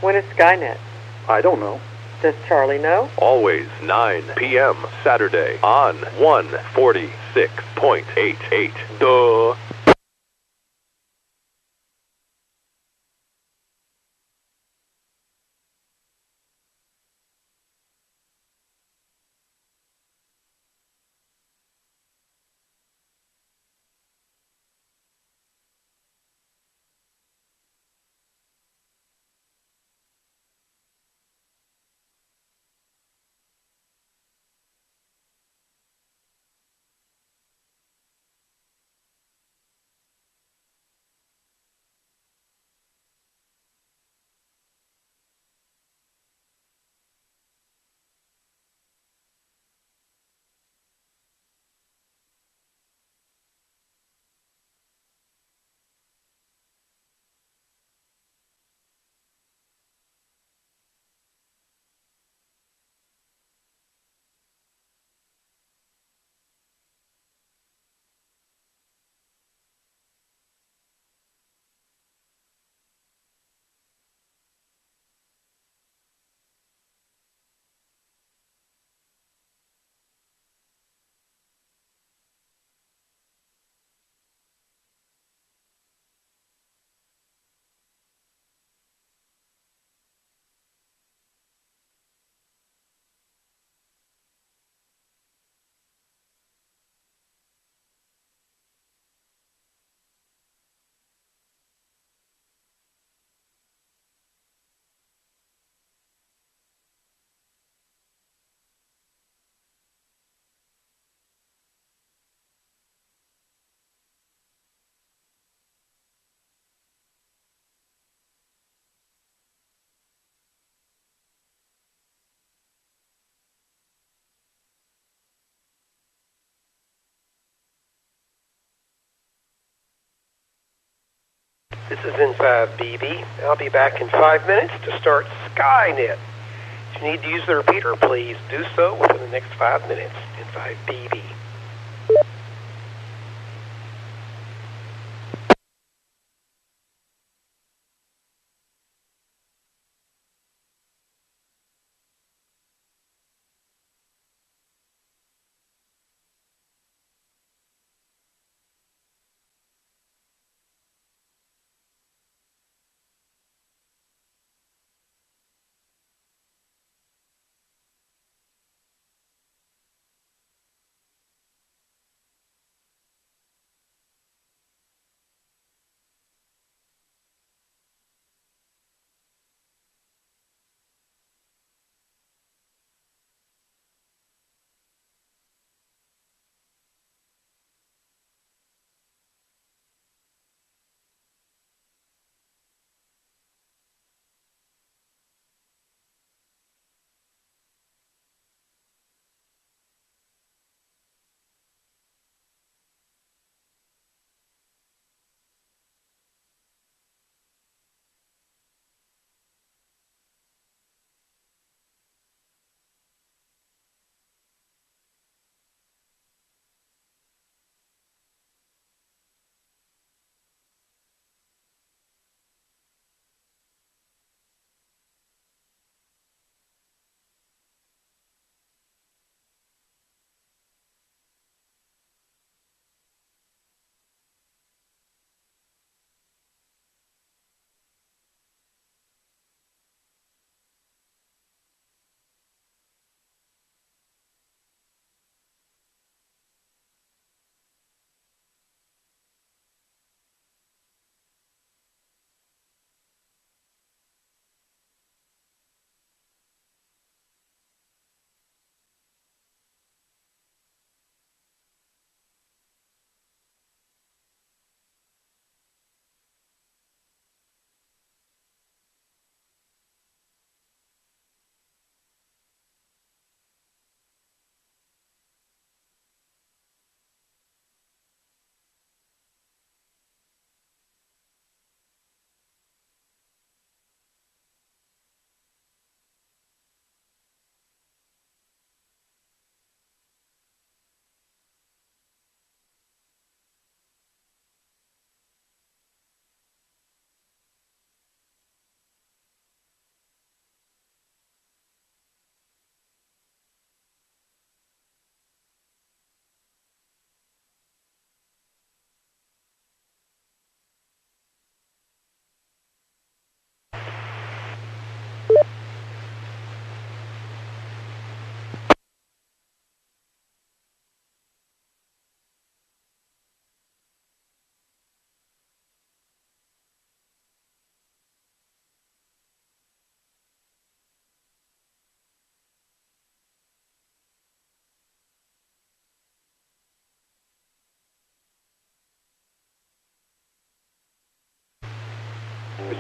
When is Skynet? I don't know. Does Charlie know? Always 9 p.m. Saturday on 146.88. Duh. This is N5BB. I'll be back in 5 minutes to start Skynet. If you need to use the repeater, please do so within the next 5 minutes. N5BB.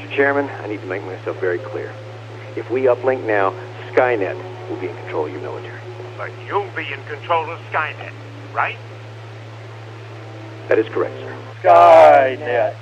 Mr. Chairman, I need to make myself very clear. If we uplink now, Skynet will be in control of your military. But you'll be in control of Skynet, right? That is correct, sir. Skynet.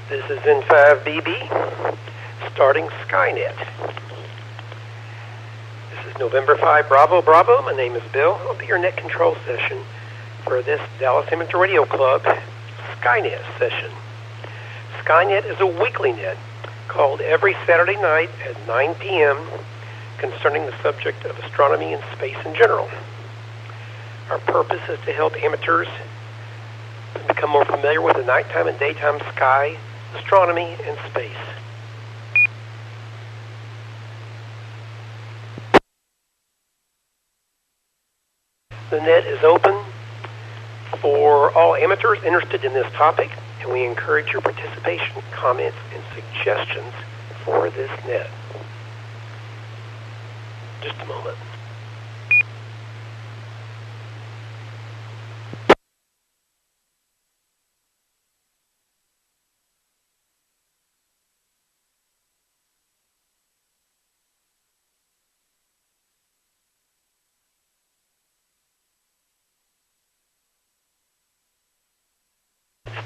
This is N5BB, starting Skynet. This is November 5, Bravo, Bravo. My name is Bill. I'll be your net control session for this Dallas Amateur Radio Club Skynet session. Skynet is a weekly net called every Saturday night at 9 p.m. concerning the subject of astronomy and space in general. Our purpose is to help amateurs become more familiar with the nighttime and daytime sky, astronomy, and space. The net is open for all amateurs interested in this topic, and we encourage your participation, comments, and suggestions for this net. Just a moment.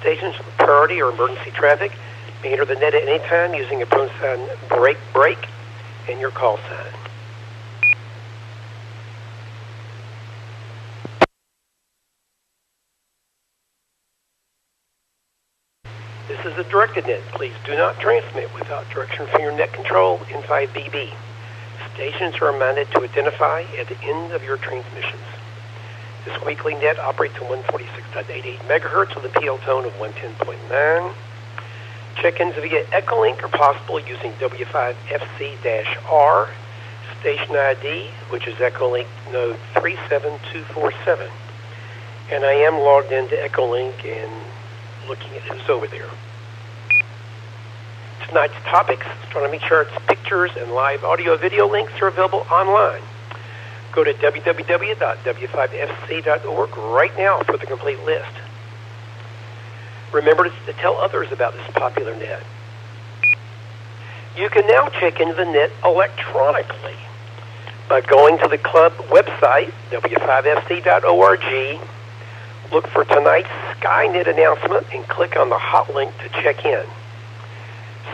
Stations with priority or emergency traffic may enter the net at any time using a phone sign break and your call sign. This is a directed net. Please do not transmit without direction from your net control N5BB. Stations are reminded to identify at the end of your transmissions. This weekly net operates on 146.88 megahertz with a PL tone of 110.9. Check-ins via Echolink are possible using W5FC-R station ID, which is Echolink node 37247. And I am logged into Echolink and looking at who's over there. Tonight's topics, astronomy charts, pictures, and live audio-video links are available online. Go to www.w5fc.org right now for the complete list. Remember to tell others about this popular net. You can now check into the net electronically by going to the club website, w5fc.org, look for tonight's Skynet announcement, and click on the hot link to check in.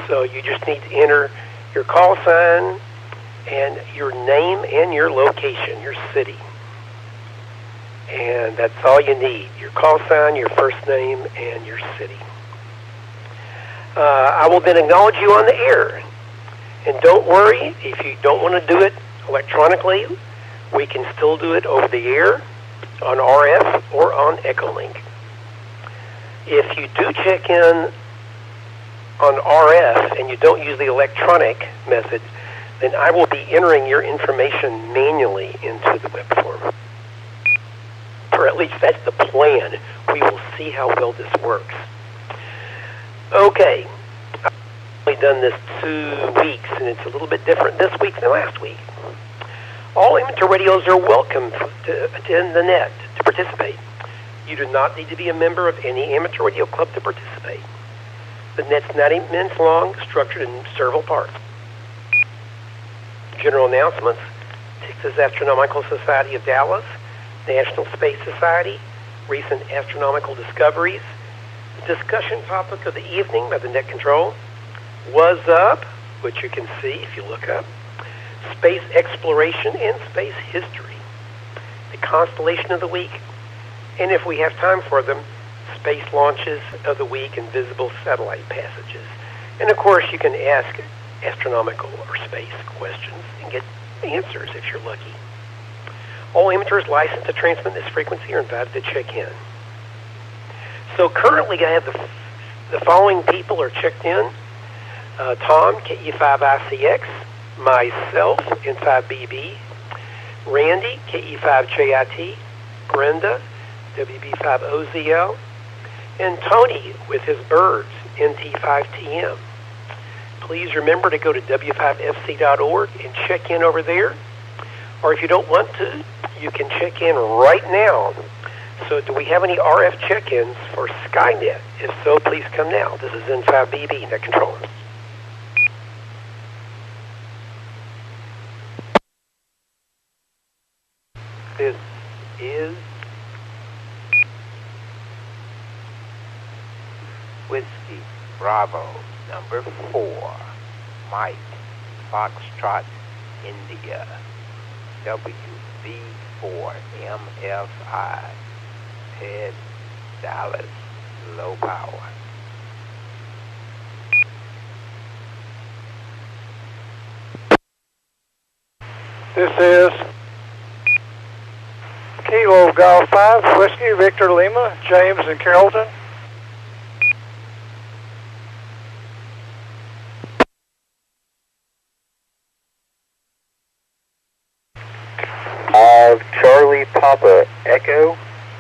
So you just need to enter your call sign and your name and your location, your city. And that's all you need, your call sign, your first name, and your city. I will then acknowledge you on the air. And don't worry, if you don't want to do it electronically, we can still do it over the air, on RF, or on Echolink. If you do check in on RF and you don't use the electronic method, then I will be entering your information manually into the web form. Or at least that's the plan. We will see how well this works. Okay. I've only done this 2 weeks, and it's a little bit different this week than last week. All amateur radios are welcome to attend the net to participate. You do not need to be a member of any amateur radio club to participate. The net's 90 minutes long, structured in several parts. General announcements, Texas Astronomical Society of Dallas, National Space Society, recent astronomical discoveries, the discussion topic of the evening by the net control, Was Up, which you can see if you look up, space exploration and space history, the Constellation of the Week, and if we have time for them, Space Launches of the Week and Visible Satellite Passages. And of course, you can ask astronomical or space questions and get answers if you're lucky. All amateurs licensed to transmit this frequency are invited to check in. So currently I have the following people are checked in. Tom, KE5ICX, myself, N5BB, Randy, KE5JIT, Brenda, WB5OZL, and Tony with his birds, NT5TM. Please remember to go to w5fc.org and check in over there. Or if you don't want to, you can check in right now. So do we have any RF check-ins for Skynet? If so, please come now. This is N5BB, net controller. This is Whiskey Bravo number 4, Mike Foxtrot, India, WV4MFI, Ted Dallas, low power. This is Kilo Golf 5, Whiskey, Victor Lima, James and Carrollton. Charlie Papa Echo,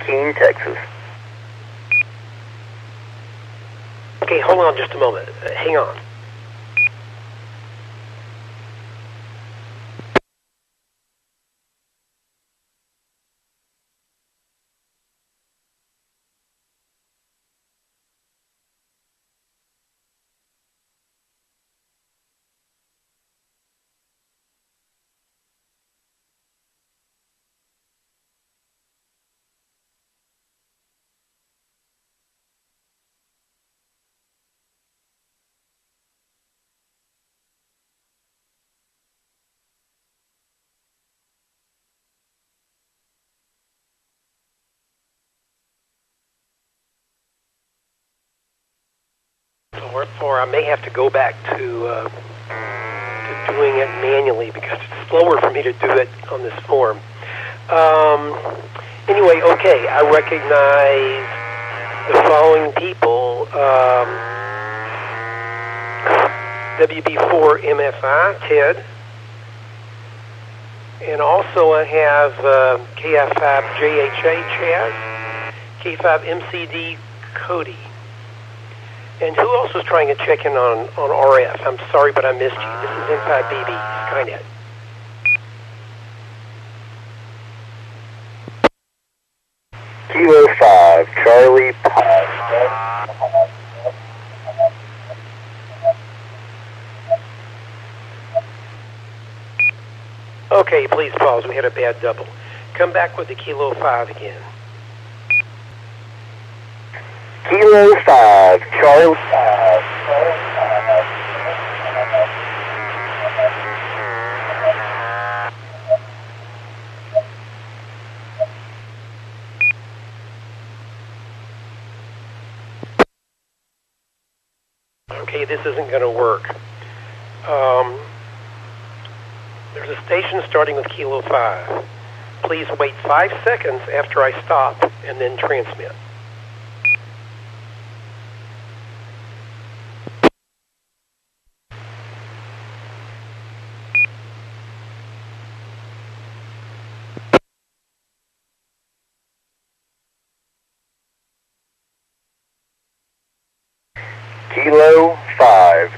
Keene, Texas. Okay, hold on just a moment. Hang on. Or I may have to go back to doing it manually because it's slower for me to do it on this form. Anyway, okay, I recognize the following people. WB4MFI, Ted. And also I have KF5JHA, Chaz. K5MCD, Cody. And who else was trying to check in on RF? I'm sorry, but I missed you. This is N5BB, Skynet. Kilo 5, Charlie Papa. Okay, please pause. We had a bad double. Come back with the Kilo 5 again. Kilo 5, Charlie 5. Okay, this isn't going to work. There's a station starting with Kilo 5. Please wait 5 seconds after I stop and then transmit. Kilo 5.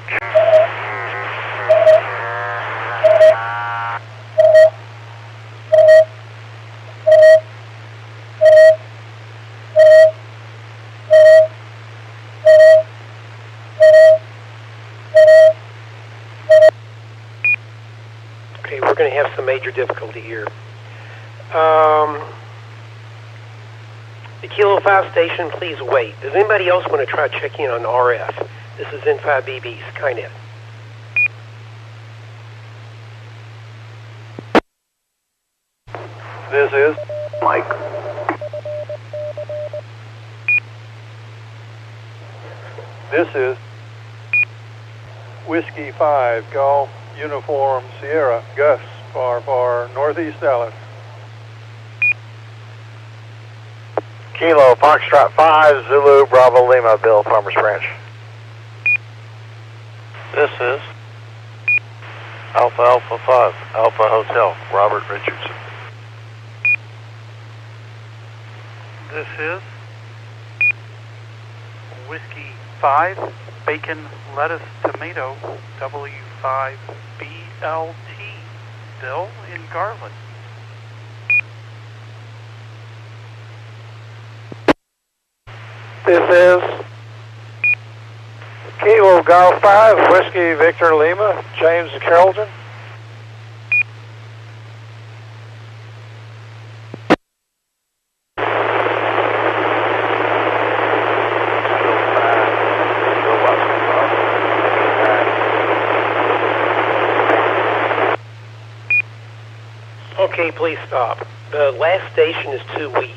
Okay, we're going to have some major difficulty here. The Kilo 5 station, please wait. Does anybody else want to try checking on RF? This is N5BB, Skynet. This is Mike. This is Whiskey 5, Golf, Uniform, Sierra, Gus, for Northeast Dallas. Kilo, Foxtrot 5, Zulu, Bravo, Lima, Bill, Farmers Branch. This is Alpha Alpha 5, Alpha Hotel, Robert Richardson. This is Whiskey 5, Bacon, Lettuce, Tomato, W5BLT, Bill in Garland. This is Kilo, Golf 5, Whiskey, Victor, Lima, James and Carrollton. Okay, please stop. The last station is too weak.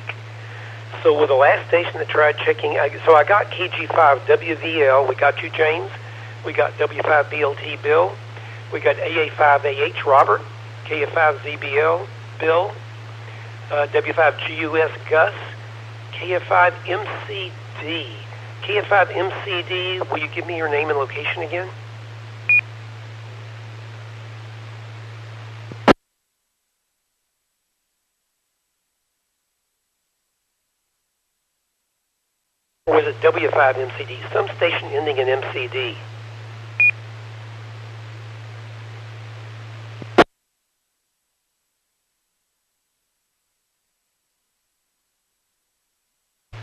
So with the last station that tried checking, so I got KG5WVL, we got you, James. We got W5BLT, Bill. We got AA5AH, Robert. KF5ZBL, Bill. W5GUS, Gus. KF5MCD. KF5MCD, will you give me your name and location again? Or was it W5MCD? Some station ending in MCD.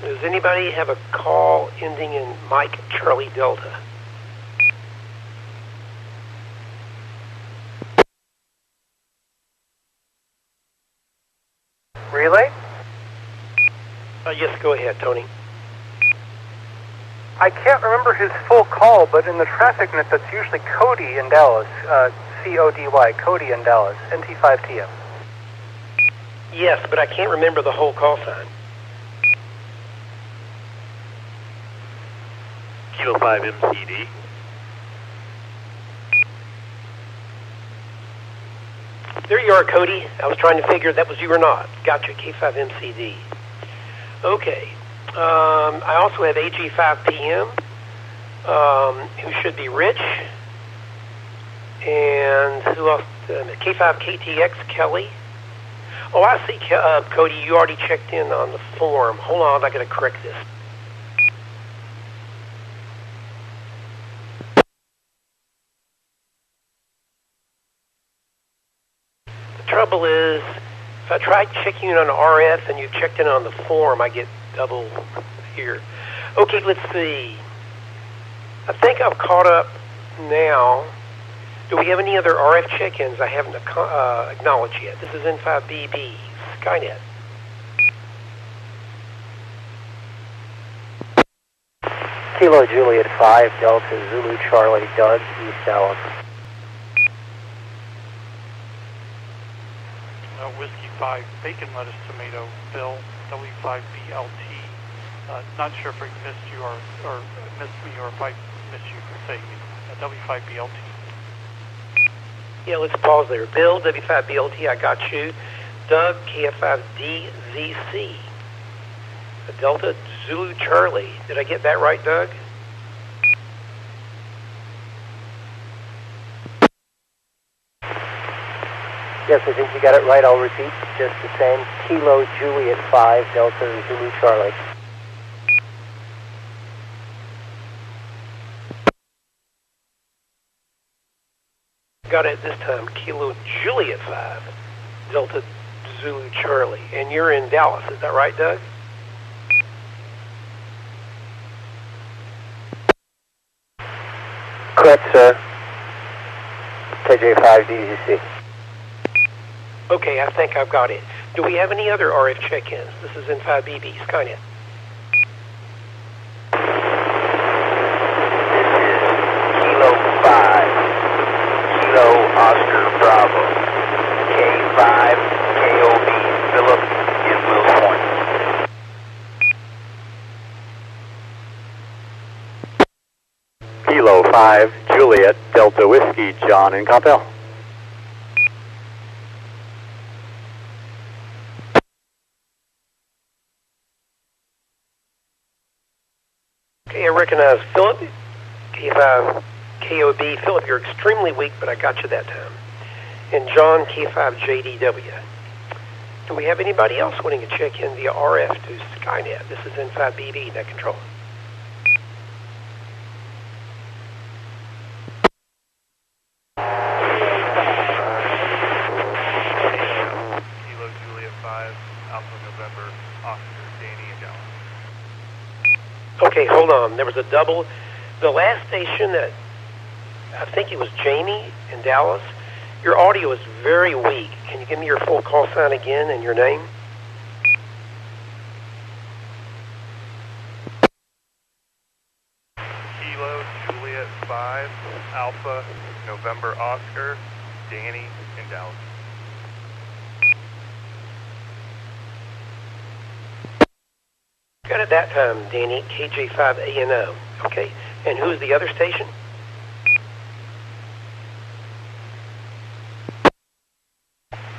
Does anybody have a call ending in Mike Charlie Delta? Relay? Yes, go ahead, Tony. I can't remember his full call, but in the traffic net, that's usually Cody in Dallas, C-O-D-Y, Cody in Dallas, NT5TM. Yes, but I can't remember the whole call sign. Kilo 5 MCD. There you are, Cody. I was trying to figure that was you or not. Gotcha, K5MCD. Okay. I also have AG5PM, who should be Rich. And who else? K5KTX, Kelly. Oh, I see, Cody, you already checked in on the form. Hold on, I gotta correct this. The trouble is, if I try checking in on RF and you checked in on the form, I get double here. Okay, let's see. I think I've caught up now. Do we have any other RF check-ins I haven't acknowledged yet? This is N5BB, Skynet. Kilo Juliet 5, Delta Zulu Charlie, Doug, East Dallas. Whiskey 5, Bacon, Lettuce, Tomato, Bill, W5BLT. Not sure if I missed you or missed me, or if I missed you for saying W5BLT. Yeah, let's pause there. Bill, W5BLT, I got you. Doug, KF5DZC. Delta Zulu Charlie. Did I get that right, Doug? Yes, I think you got it right. I'll repeat just the same. Kilo Juliet 5, Delta Zulu Charlie. Got it this time. Kilo Juliet 5, Delta Zulu Charlie. And you're in Dallas, is that right, Doug? Correct, sir. KJ5DZC. Okay, I think I've got it. Do we have any other RF check-ins? This is N5BB, Skynet. Kilo 5, Kilo Oscar Bravo, K5, KOB, Philip, Goodwill 5 Juliet Delta Whiskey, John in Coppell. Okay, I recognize Philip. K5 KOB. Philip, you're extremely weak, but I got you that time. And John, K5 JDW. Do we have anybody else wanting to check in via RF to Skynet? This is N5BB, net control. Kilo Juliet 5, Alpha November, Oscar, Danny, and Dallas. Okay, hold on. There was a double. The last station that, I think it was Jamie in Dallas, your audio is very weak. Can you give me your full call sign again and your name? Kilo Juliet 5, Alpha November, Oscar, Danny, and Dallas. Got it that time, Danny, KJ5ANO. Okay, and who's the other station?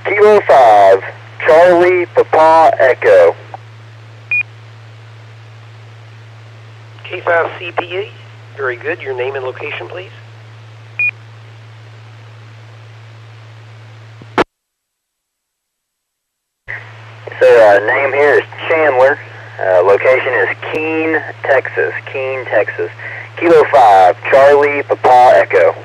Kilo 5 Charlie Papa Echo. K5CPE. Very good. Your name and location, please. So name here is Chandler. Location is Keene, Texas. Keene, Texas. Kilo 5 Charlie Papa Echo.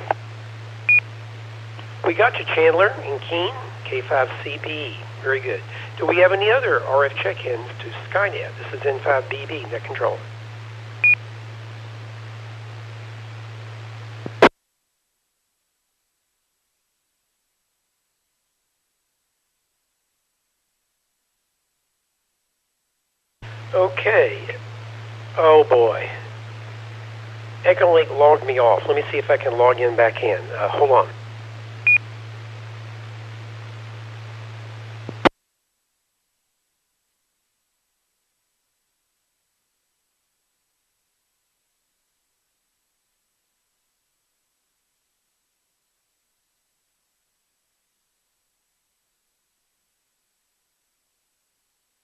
We got you, Chandler in Keene, K5CPE. Very good. Do we have any other RF check-ins to Skynet? This is N5BB, net control. Okay. Oh boy. Echolink logged me off. Let me see if I can log in back in. Hold on.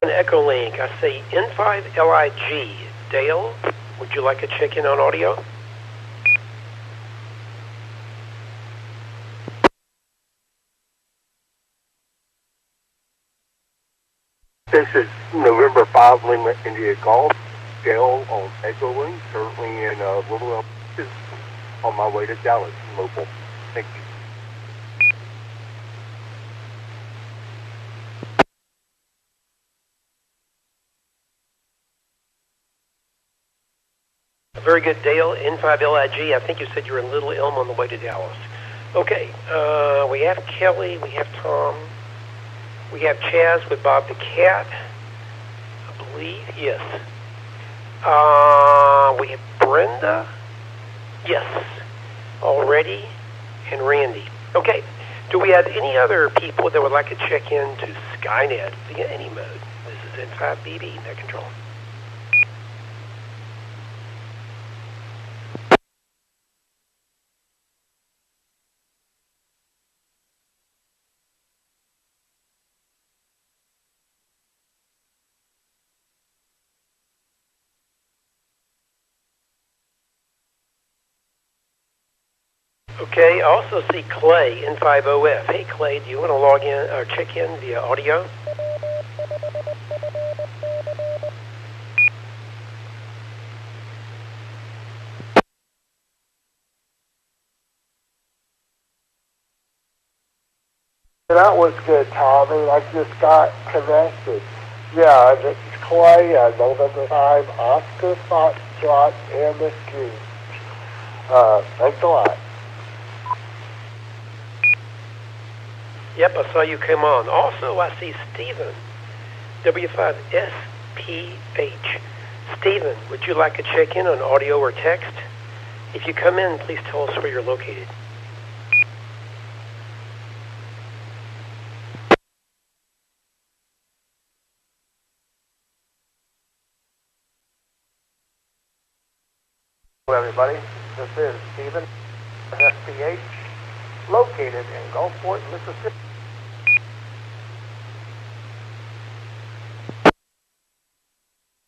Echolink, I say N5LIG. Dale, would you like a check-in on audio? This is November 5 Lima India Golf. Dale on Echolink, currently in Little Elm, on my way to Dallas, local. Thank you. Very good, Dale. N5LIG. I think you said you were in Little Elm on the way to Dallas. Okay, we have Kelly, we have Tom, we have Chaz with Bob the Cat, I believe, yes. We have Brenda, yes, already, and Randy. Okay, do we have any other people that would like to check in to Skynet via any mode? This is N5BB, net control. Okay, I also see Clay, N5OF. Hey Clay, do you want to log in or check in via audio? That was good, Tommy. I just got connected. Yeah, this is Clay, November 5, Oscar, Foxtrot, and the Q. Thanks a lot. Yep, I saw you come on. Also, I see Stephen, W5SPH. Stephen, would you like a check-in on audio or text? If you come in, please tell us where you're located. Hello, everybody. This is Stephen, SPH, located in Gulfport, Mississippi.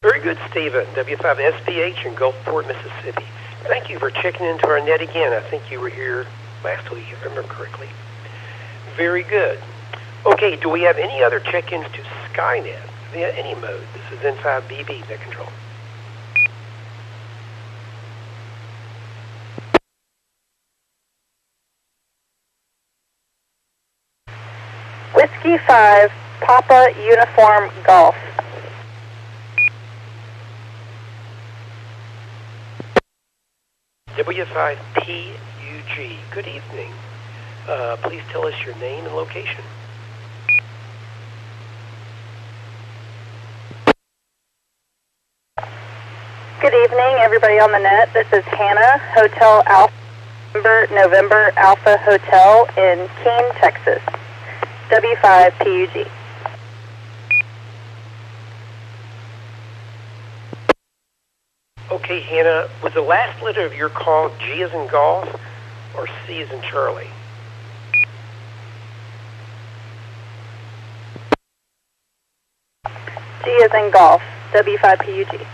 Very good, Stephen. W5SPH in Gulfport, Mississippi. Thank you for checking into our net again. I think you were here last week, if I remember correctly. Very good. Okay, do we have any other check-ins to Skynet via any mode? This is N5BB, net control. Whiskey 5, Papa Uniform Golf. W5PUG, good evening. Please tell us your name and location. Good evening, everybody on the net. This is Hannah, Hotel Alpha, November Alpha Hotel in Keene, Texas. W5PUG. Okay, Hannah, was the last letter of your call G as in golf or C as in Charlie? G as in golf. W5PUG.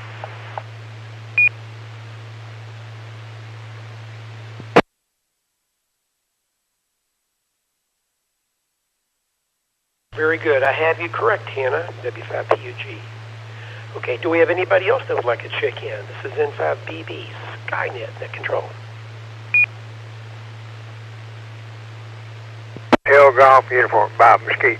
Very good. I have you correct, Hannah. W5PUG. Okay, do we have anybody else that would like to check in? This is N5BB, Skynet, net control. Hill Golf Uniform, Bob Mesquite.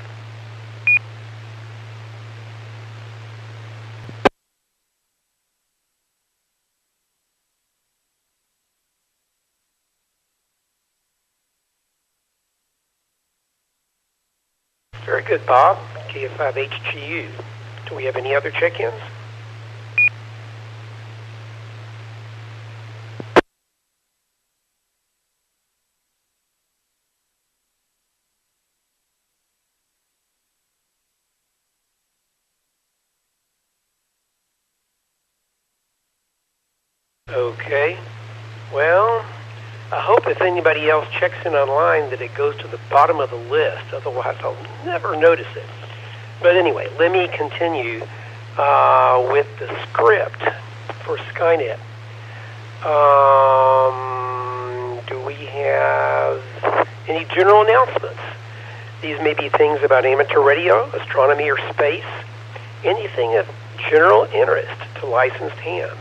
Very good, Bob. KF5HGU. Do we have any other check-ins? Okay. Well, I hope if anybody else checks in online that it goes to the bottom of the list. Otherwise, I'll never notice it. But anyway, let me continue with the script for Skynet. Do we have any general announcements? These may be things about amateur radio, astronomy, or space. Anything of general interest to licensed hams.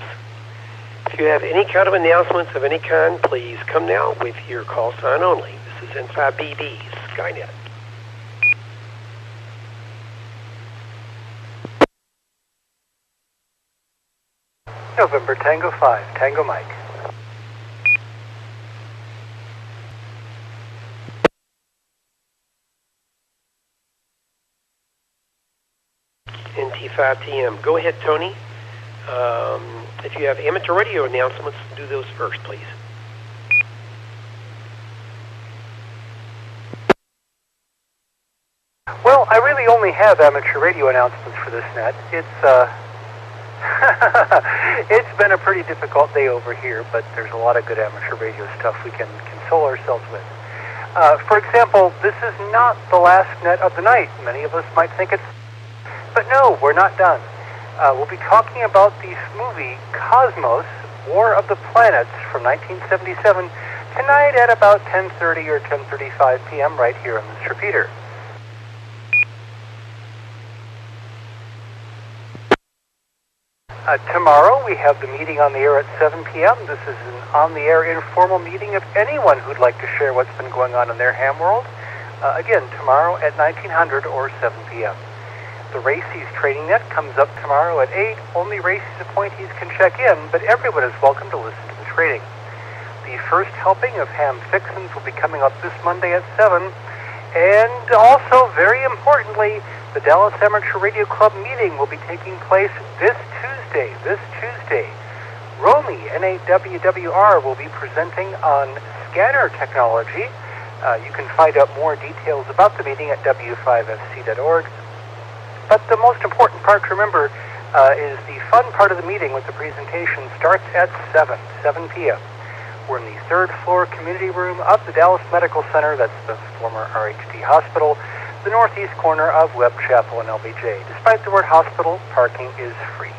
If you have any kind of announcements of any kind, please come now with your call sign only. This is N5BB, Skynet. November Tango 5, Tango Mike. NT5TM. Go ahead, Tony. If you have amateur radio announcements, do those first, please. Well, I really only have amateur radio announcements for this net. It's it's been a pretty difficult day over here, but there's a lot of good amateur radio stuff we can console ourselves with. For example, this is not the last net of the night. Many of us might think it's... But no, we're not done. We'll be talking about the movie Cosmos, War of the Planets from 1977 tonight at about 10:30 or 10:35 p.m. right here on this repeater. Tomorrow we have the meeting on the air at 7 p.m. This is an on-the-air informal meeting of anyone who'd like to share what's been going on in their ham world. Again, tomorrow at 1900 or 7 p.m. The Races Trading Net comes up tomorrow at 8. Only Races appointees can check in, but everyone is welcome to listen to the trading. The first helping of ham fixins will be coming up this Monday at 7. And also, very importantly, the Dallas Amateur Radio Club meeting will be taking place this Tuesday. Romy, NAWWR, will be presenting on scanner technology. You can find out more details about the meeting at w5fc.org. But the most important part to remember is the fun part of the meeting with the presentation starts at 7 p.m. We're in the third floor community room of the Dallas Medical Center. That's the former RHD Hospital, the northeast corner of Webb Chapel and LBJ. Despite the word hospital, parking is free.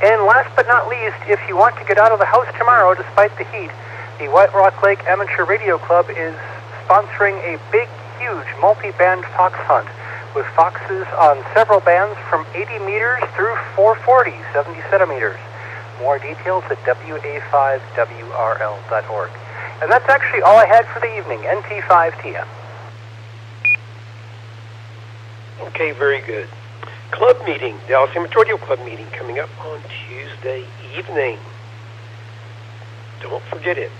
And last but not least, if you want to get out of the house tomorrow despite the heat, the White Rock Lake Amateur Radio Club is sponsoring a big, huge multi-band fox hunt with foxes on several bands from 80 meters through 440, 70 centimeters. More details at wa5wrl.org. And that's actually all I had for the evening, NT5TM. Okay, very good. Club meeting, Dallas Amateur Radio Club meeting coming up on Tuesday evening. Don't forget it.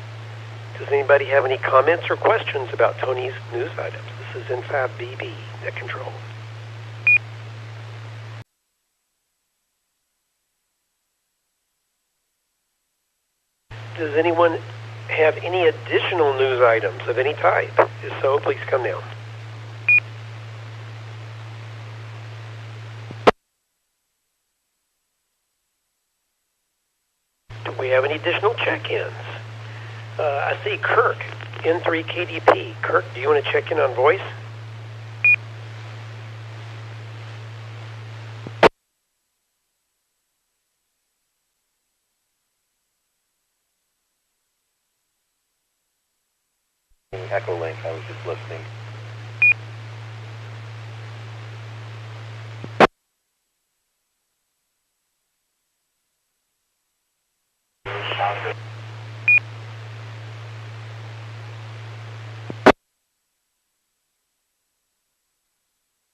Does anybody have any comments or questions about Tony's news items? This is N5BB, Net Control. Does anyone have any additional news items of any type? If so, please come down. Do we have any additional check-ins? I see Kirk, N3KDP. Kirk, do you want to check in on voice? Echo Link, I was just listening.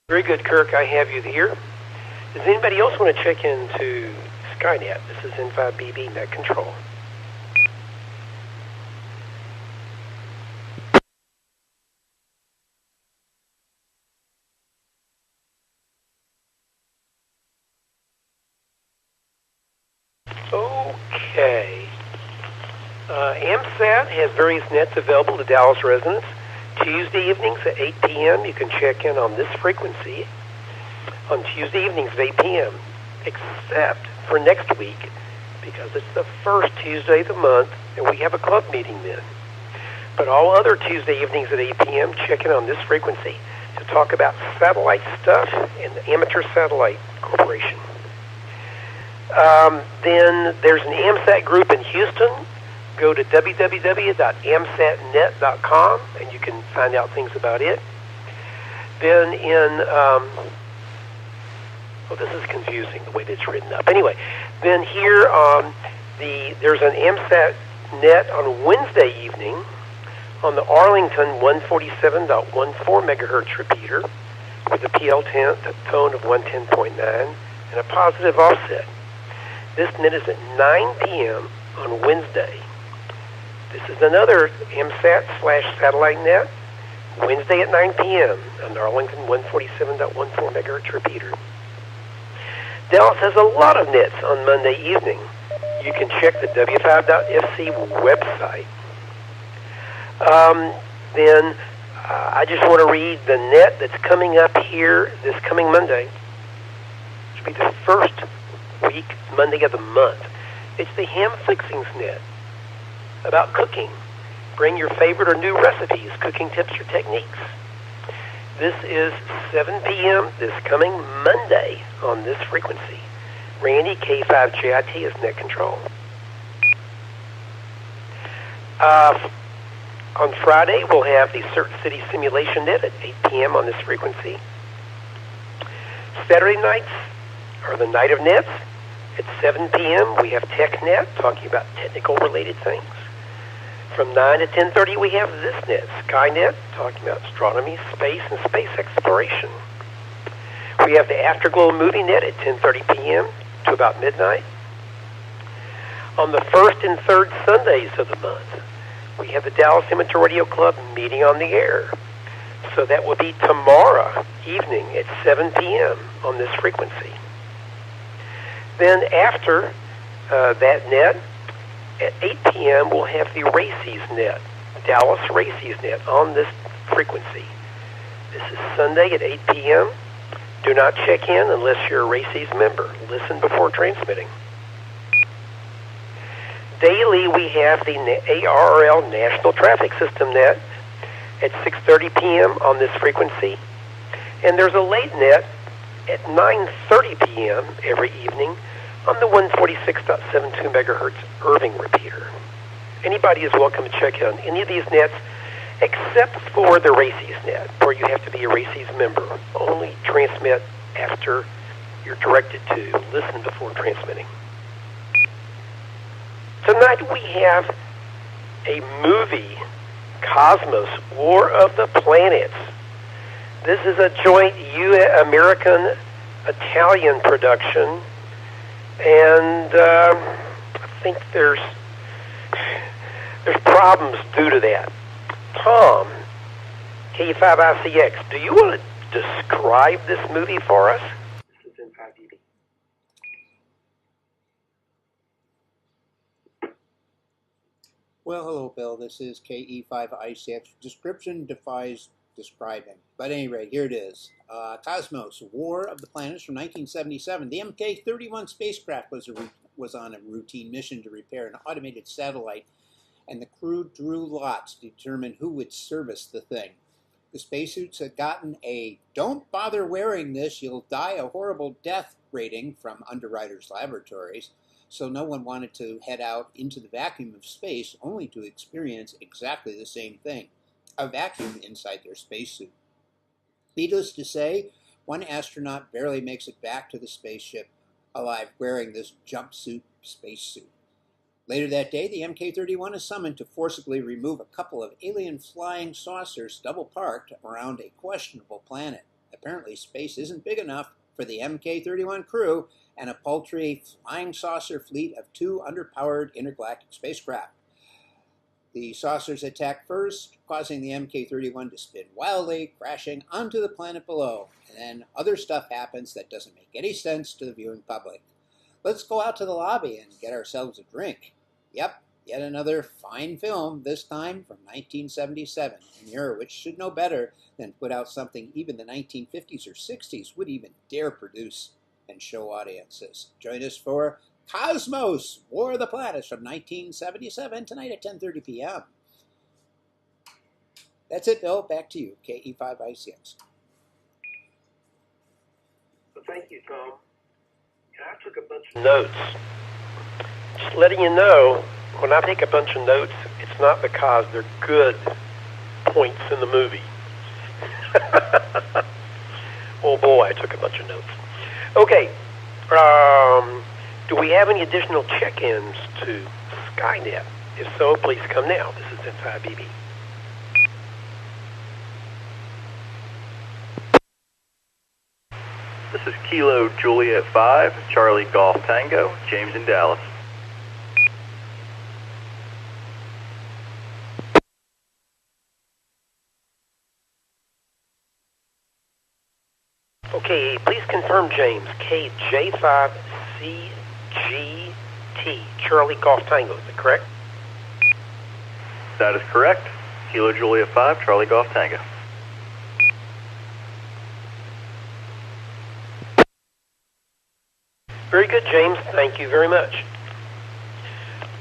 Very good, Kirk. I have you here. Does anybody else want to check into Skynet? This is N5BB Net Control. Okay. AMSAT has various nets available to Dallas residents. Tuesday evenings at 8 p.m. you can check in on this frequency on Tuesday evenings at 8 p.m. except for next week because it's the first Tuesday of the month and we have a club meeting then. But all other Tuesday evenings at 8 p.m. check in on this frequency to talk about satellite stuff and the Amateur Satellite Corporation. Then there's an AMSAT group in Houston. Go to www.amsatnet.com and you can find out things about it. Then this is confusing the way that it's written up. Anyway, then here there's an AMSAT net on Wednesday evening on the Arlington 147.14 megahertz repeater with a PL tone of 110.9 and a positive offset. This net is at 9 p.m. on Wednesday. This is another AMSAT/satellite net, Wednesday at 9 p.m. on the Arlington 147.14 megahertz repeater. Dallas has a lot of nets on Monday evening. You can check the W5.FC website. Then I just want to read the net that's coming up here this coming Monday. It should be the first week, Monday of the month. It's the Ham Fixings net about cooking. Bring your favorite or new recipes, cooking tips or techniques. This is 7 p.m. this coming Monday on this frequency. Randy, K5JIT is net control. On Friday, we'll have the Cert City Simulation Net at 8 p.m. on this frequency. Saturday nights are the Night of Nets. At 7 p.m., we have TechNet, talking about technical related things. From 9 to 10:30, we have this net, Skynet, talking about astronomy, space, and space exploration. We have the Afterglow Movie Net at 10:30 p.m. to about midnight. On the first and third Sundays of the month, we have the Dallas Amateur Radio Club meeting on the air. So that will be tomorrow evening at 7 p.m. on this frequency. Then after that net, at 8 p.m., we'll have the Races Net, Dallas Races Net on this frequency. This is Sunday at 8 p.m. Do not check in unless you're a RACES member. Listen before transmitting. Daily, we have the ARRL National Traffic System net at 6:30 p.m. on this frequency. And there's a late net at 9:30 p.m. every evening on the 146.72 megahertz Irving repeater. Anybody is welcome to check in on any of these nets except for the RACES net, where you have to be a RACES member. Only transmit after you're directed to. Listen before transmitting. Tonight we have a movie, Cosmos, War of the Planets. This is a joint American-Italian production, and I think there's problems due to that. Tom, K5ICX, do you want to describe this movie for us? This is in 5dB. Well, hello, Bill. This is KE5ICX. Description defies describing. But at any rate, here it is. Cosmos, War of the Planets from 1977. The MK-31 spacecraft was on a routine mission to repair an automated satellite, and the crew drew lots to determine who would service the thing. The spacesuits had gotten a "don't bother wearing this, you'll die a horrible death" rating from Underwriters Laboratories, so no one wanted to head out into the vacuum of space only to experience exactly the same thing, a vacuum inside their spacesuit. Needless to say, one astronaut barely makes it back to the spaceship alive wearing this jumpsuit spacesuit. Later that day, the MK-31 is summoned to forcibly remove a couple of alien flying saucers double-parked around a questionable planet. Apparently, space isn't big enough for the MK-31 crew and a paltry flying saucer fleet of 2 underpowered intergalactic spacecraft. The saucers attack first, causing the MK-31 to spin wildly, crashing onto the planet below. And then other stuff happens that doesn't make any sense to the viewing public. Let's go out to the lobby and get ourselves a drink. Yep, yet another fine film, this time from 1977, an era which should know better than put out something even the 1950s or 60s would even dare produce and show audiences. Join us for Cosmos, War of the Planets from 1977, tonight at 10:30 p.m. That's it, Bill. Back to you, KE5ICX. Well, thank you, Tom. I took a bunch of notes. Just letting you know, when I take a bunch of notes, it's not because they're good points in the movie. Oh boy, I took a bunch of notes. Okay, do we have any additional check-ins to Skynet? If so, please come now. This is Inside BB. This is Kilo Juliet 5, Charlie Golf Tango, James in Dallas. Okay, please confirm, James. KJ5CGT, Charlie Golf Tango, is that correct? That is correct. Kilo Juliet 5, Charlie Golf Tango. Very good, James. Thank you very much.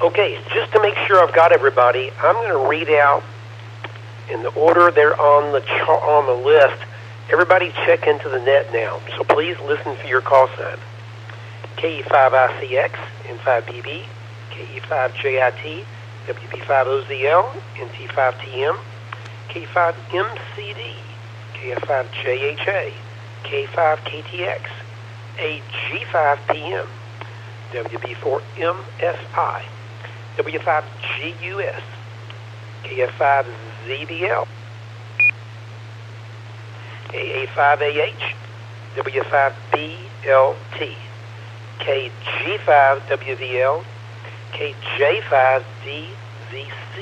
Okay, just to make sure I've got everybody, I'm going to read out in the order they're on the list. Everybody check into the net now, so please listen for your call sign. KE5ICX, N5BB, KE5JIT, WB5OZL, NT5TM, K5MCD, KF5JHA, K5KTX, AG5PM, WB4MFI, W5GUS, KF5ZBL, AA5AH, W5BLT, KG5WVL, KJ5DZC,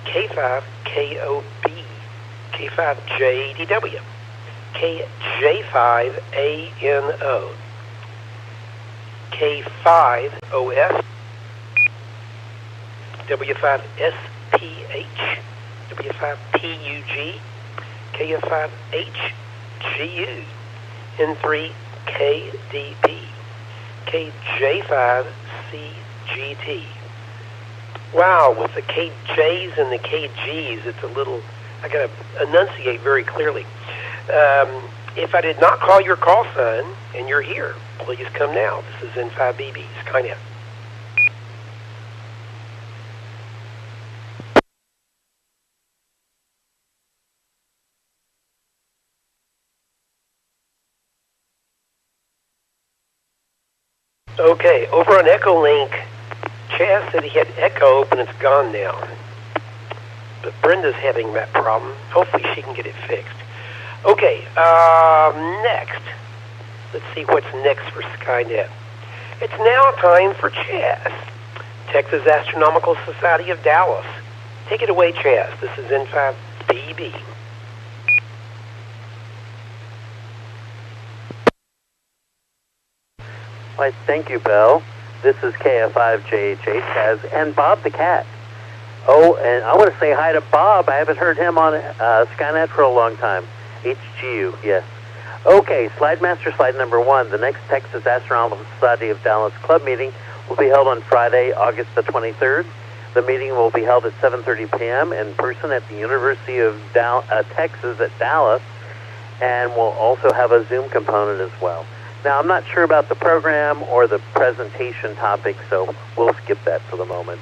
K5KOB, K5JDW, KJ5ANO, K5OF, W5SPH, W5PUG, KF5HGU, N3KDP, KJ5CGT. Wow, with the KJs and the KGs, it's a little, I got to enunciate very clearly. If I did not call your call sign and you're here, please come now. This is N5BB, Skynet. Okay, over on Echolink, Chaz said he had Echo, but it's gone now. But Brenda's having that problem. Hopefully she can get it fixed. Okay, next. Let's see what's next for Skynet. It's now time for Chaz, Texas Astronomical Society of Dallas. Take it away, Chaz. This is N5BB. Why, thank you, Bill. This is KF5JHH Chaz and Bob the Cat. Oh, and I want to say hi to Bob. I haven't heard him on Skynet for a long time. HGU, yes. Okay, Slide Master Slide number 1. The next Texas Astronomical Society of Dallas Club meeting will be held on Friday, August the 23rd. The meeting will be held at 7:30 p.m. in person at the University of Texas at Dallas, and we'll also have a Zoom component as well. Now, I'm not sure about the program or the presentation topic, so we'll skip that for the moment.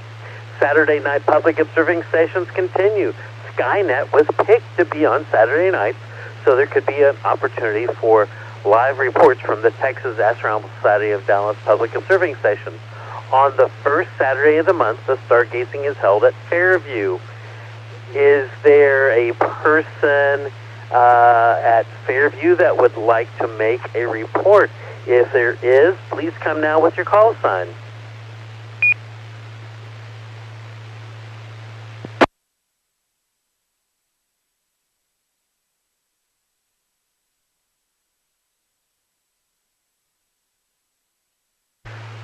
Saturday night public observing sessions continue. Skynet was picked to be on Saturday nights, so there could be an opportunity for live reports from the Texas Astronomical Society of Dallas public observing sessions. On the first Saturday of the month, the stargazing is held at Fairview. Is there a person at Fairview that would like to make a report? If there is, please come now with your call sign.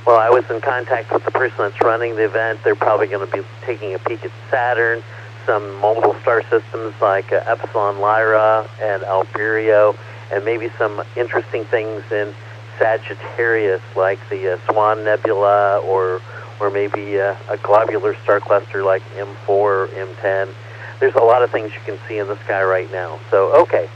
Well, I was in contact with the person that's running the event. They're probably going to be taking a peek at Saturn, some multiple star systems like Epsilon Lyra and Alberio, and maybe some interesting things in Sagittarius like the Swan Nebula or maybe a globular star cluster like M4 or M10. There's a lot of things you can see in the sky right now. So, okay.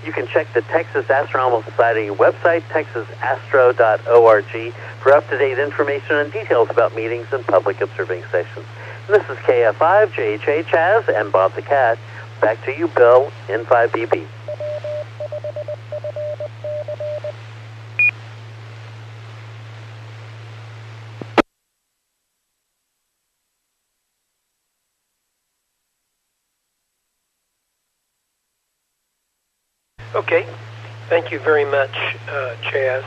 You can check the Texas Astronomical Society website, texasastro.org, for up-to-date information and details about meetings and public observing sessions. And this is KF5, JHA Chaz, and Bob the Cat. Back to you, Bill, N5BB. Okay, thank you very much, Chaz.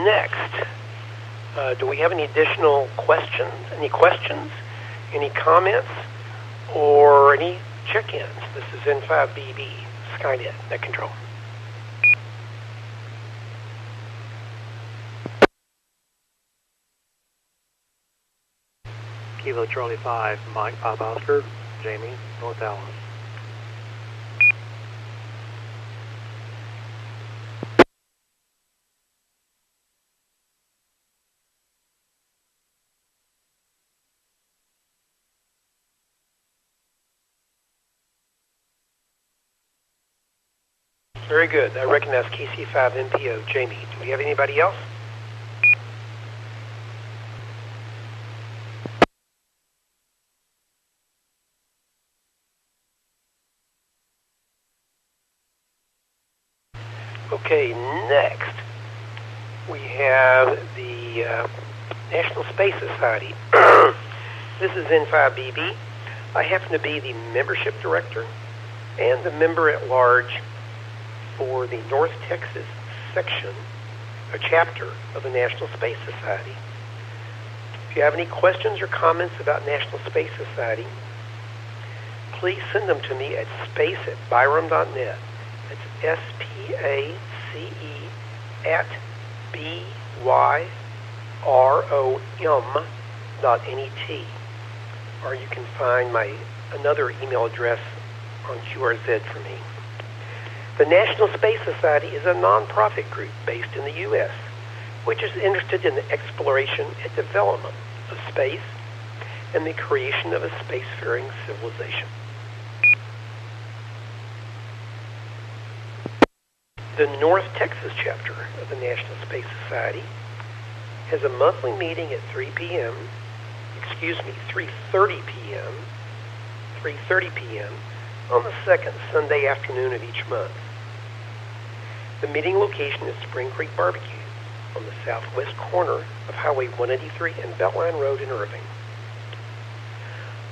Next, do we have any additional questions? Any questions? Any comments? Or any check-ins? This is N5BB, Skynet, Net Control. Kilo Charlie 5, Mike Pop Oscar, Jamie, North Dallas. Very good. I recognize KC5MPO. Jamie, do we have anybody else? Okay, next we have the National Space Society. This is N5BB. I happen to be the membership director and the member at large for the North Texas section, a chapter of the National Space Society. If you have any questions or comments about National Space Society, please send them to me at space@byram.net. That's SPACE@BYROM.net. Or you can find my another email address on QRZ for me. The National Space Society is a non-profit group based in the U.S., which is interested in the exploration and development of space and the creation of a spacefaring civilization. The North Texas chapter of the National Space Society has a monthly meeting at 3:30 p.m. on the second Sunday afternoon of each month. The meeting location is Spring Creek Barbecue on the southwest corner of Highway 183 and Beltline Road in Irving.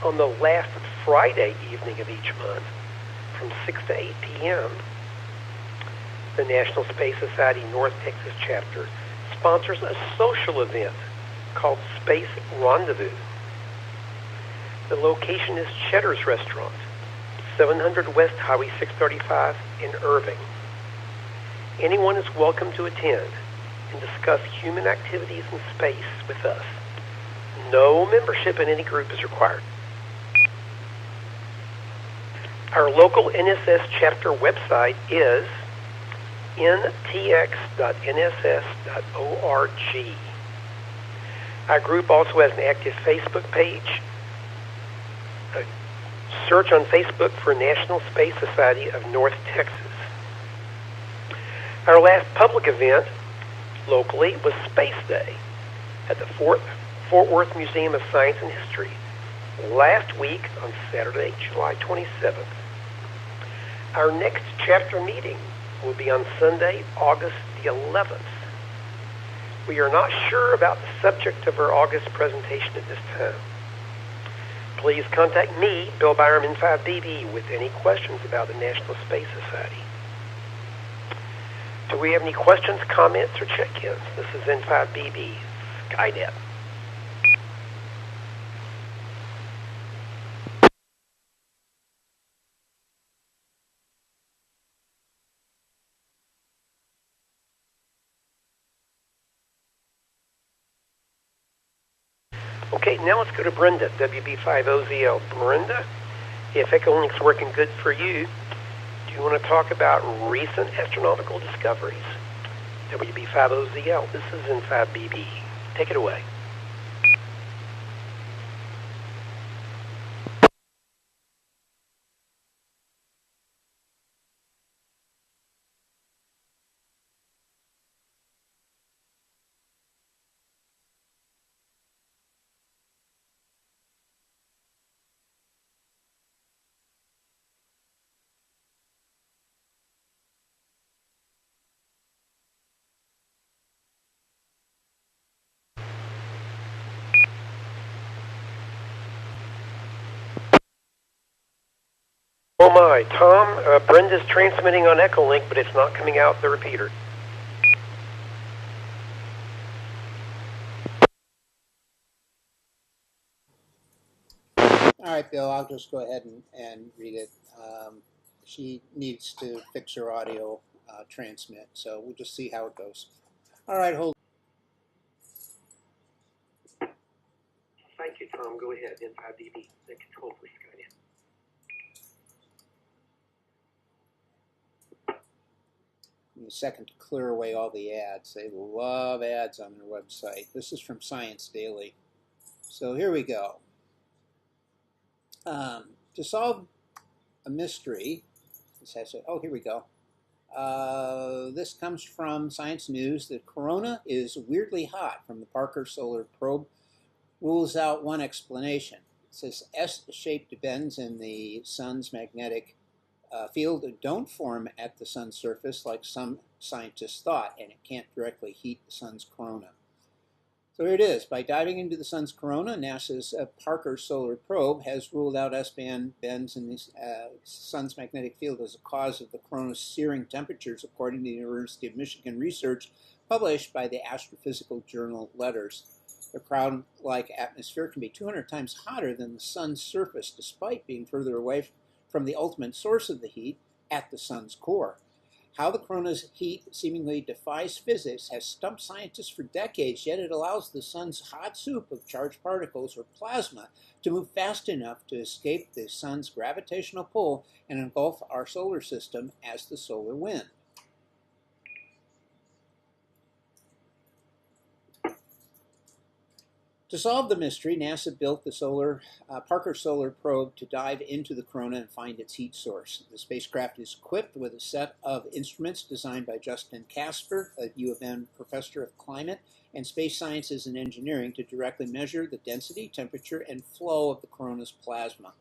On the last Friday evening of each month, from 6 to 8 p.m., the National Space Society North Texas chapter sponsors a social event called Space Rendezvous. The location is Cheddar's Restaurant, 700 West Highway 635 in Irving. Anyone is welcome to attend and discuss human activities in space with us. No membership in any group is required. Our local NSS chapter website is ntx.nss.org. Our group also has an active Facebook page. Search on Facebook for National Space Society of North Texas. Our last public event locally was Space Day at the Fort Worth Museum of Science and History last week on Saturday, July 27th. Our next chapter meeting will be on Sunday, August the 11th. We are not sure about the subject of our August presentation at this time. Please contact me, Bill Byram, N5BB, with any questions about the National Space Society. Do we have any questions, comments, or check-ins? This is N5BB, Skynet. Okay, now let's go to Brenda, WB5OZL. Brenda, if Echolink's working good for you, do you want to talk about recent astronomical discoveries? WB5OZL, this is N5BB. Take it away. Oh my, Tom, Brenda's transmitting on Echolink, but it's not coming out the repeater. All right, Bill, I'll just go ahead and read it. She needs to fix her audio transmit, so we'll just see how it goes. All right, hold. Thank you, Tom. Go ahead, N5BB. The control for Skynet. Give me a second to clear away all the ads. They love ads on their website. This is from Science Daily. So here we go. To solve a mystery, here we go. This comes from Science News. The corona is weirdly hot from the Parker Solar Probe. Rules out one explanation. It says S-shaped bends in the sun's magnetic field don't form at the sun's surface like some scientists thought, and it can't directly heat the sun's corona. So here it is. By diving into the sun's corona, NASA's Parker Solar Probe has ruled out S-band bends in the sun's magnetic field as a cause of the corona's searing temperatures, according to the University of Michigan research published by the Astrophysical Journal Letters. The crown-like atmosphere can be 200 times hotter than the sun's surface, despite being further away from the ultimate source of the heat at the sun's core. How the corona's heat seemingly defies physics has stumped scientists for decades, yet it allows the sun's hot soup of charged particles, or plasma, to move fast enough to escape the sun's gravitational pull and engulf our solar system as the solar wind. To solve the mystery, NASA built the Parker Solar Probe to dive into the corona and find its heat source. The spacecraft is equipped with a set of instruments designed by Justin Casper, a U of M professor of climate and space sciences and engineering, to directly measure the density, temperature, and flow of the corona's plasma.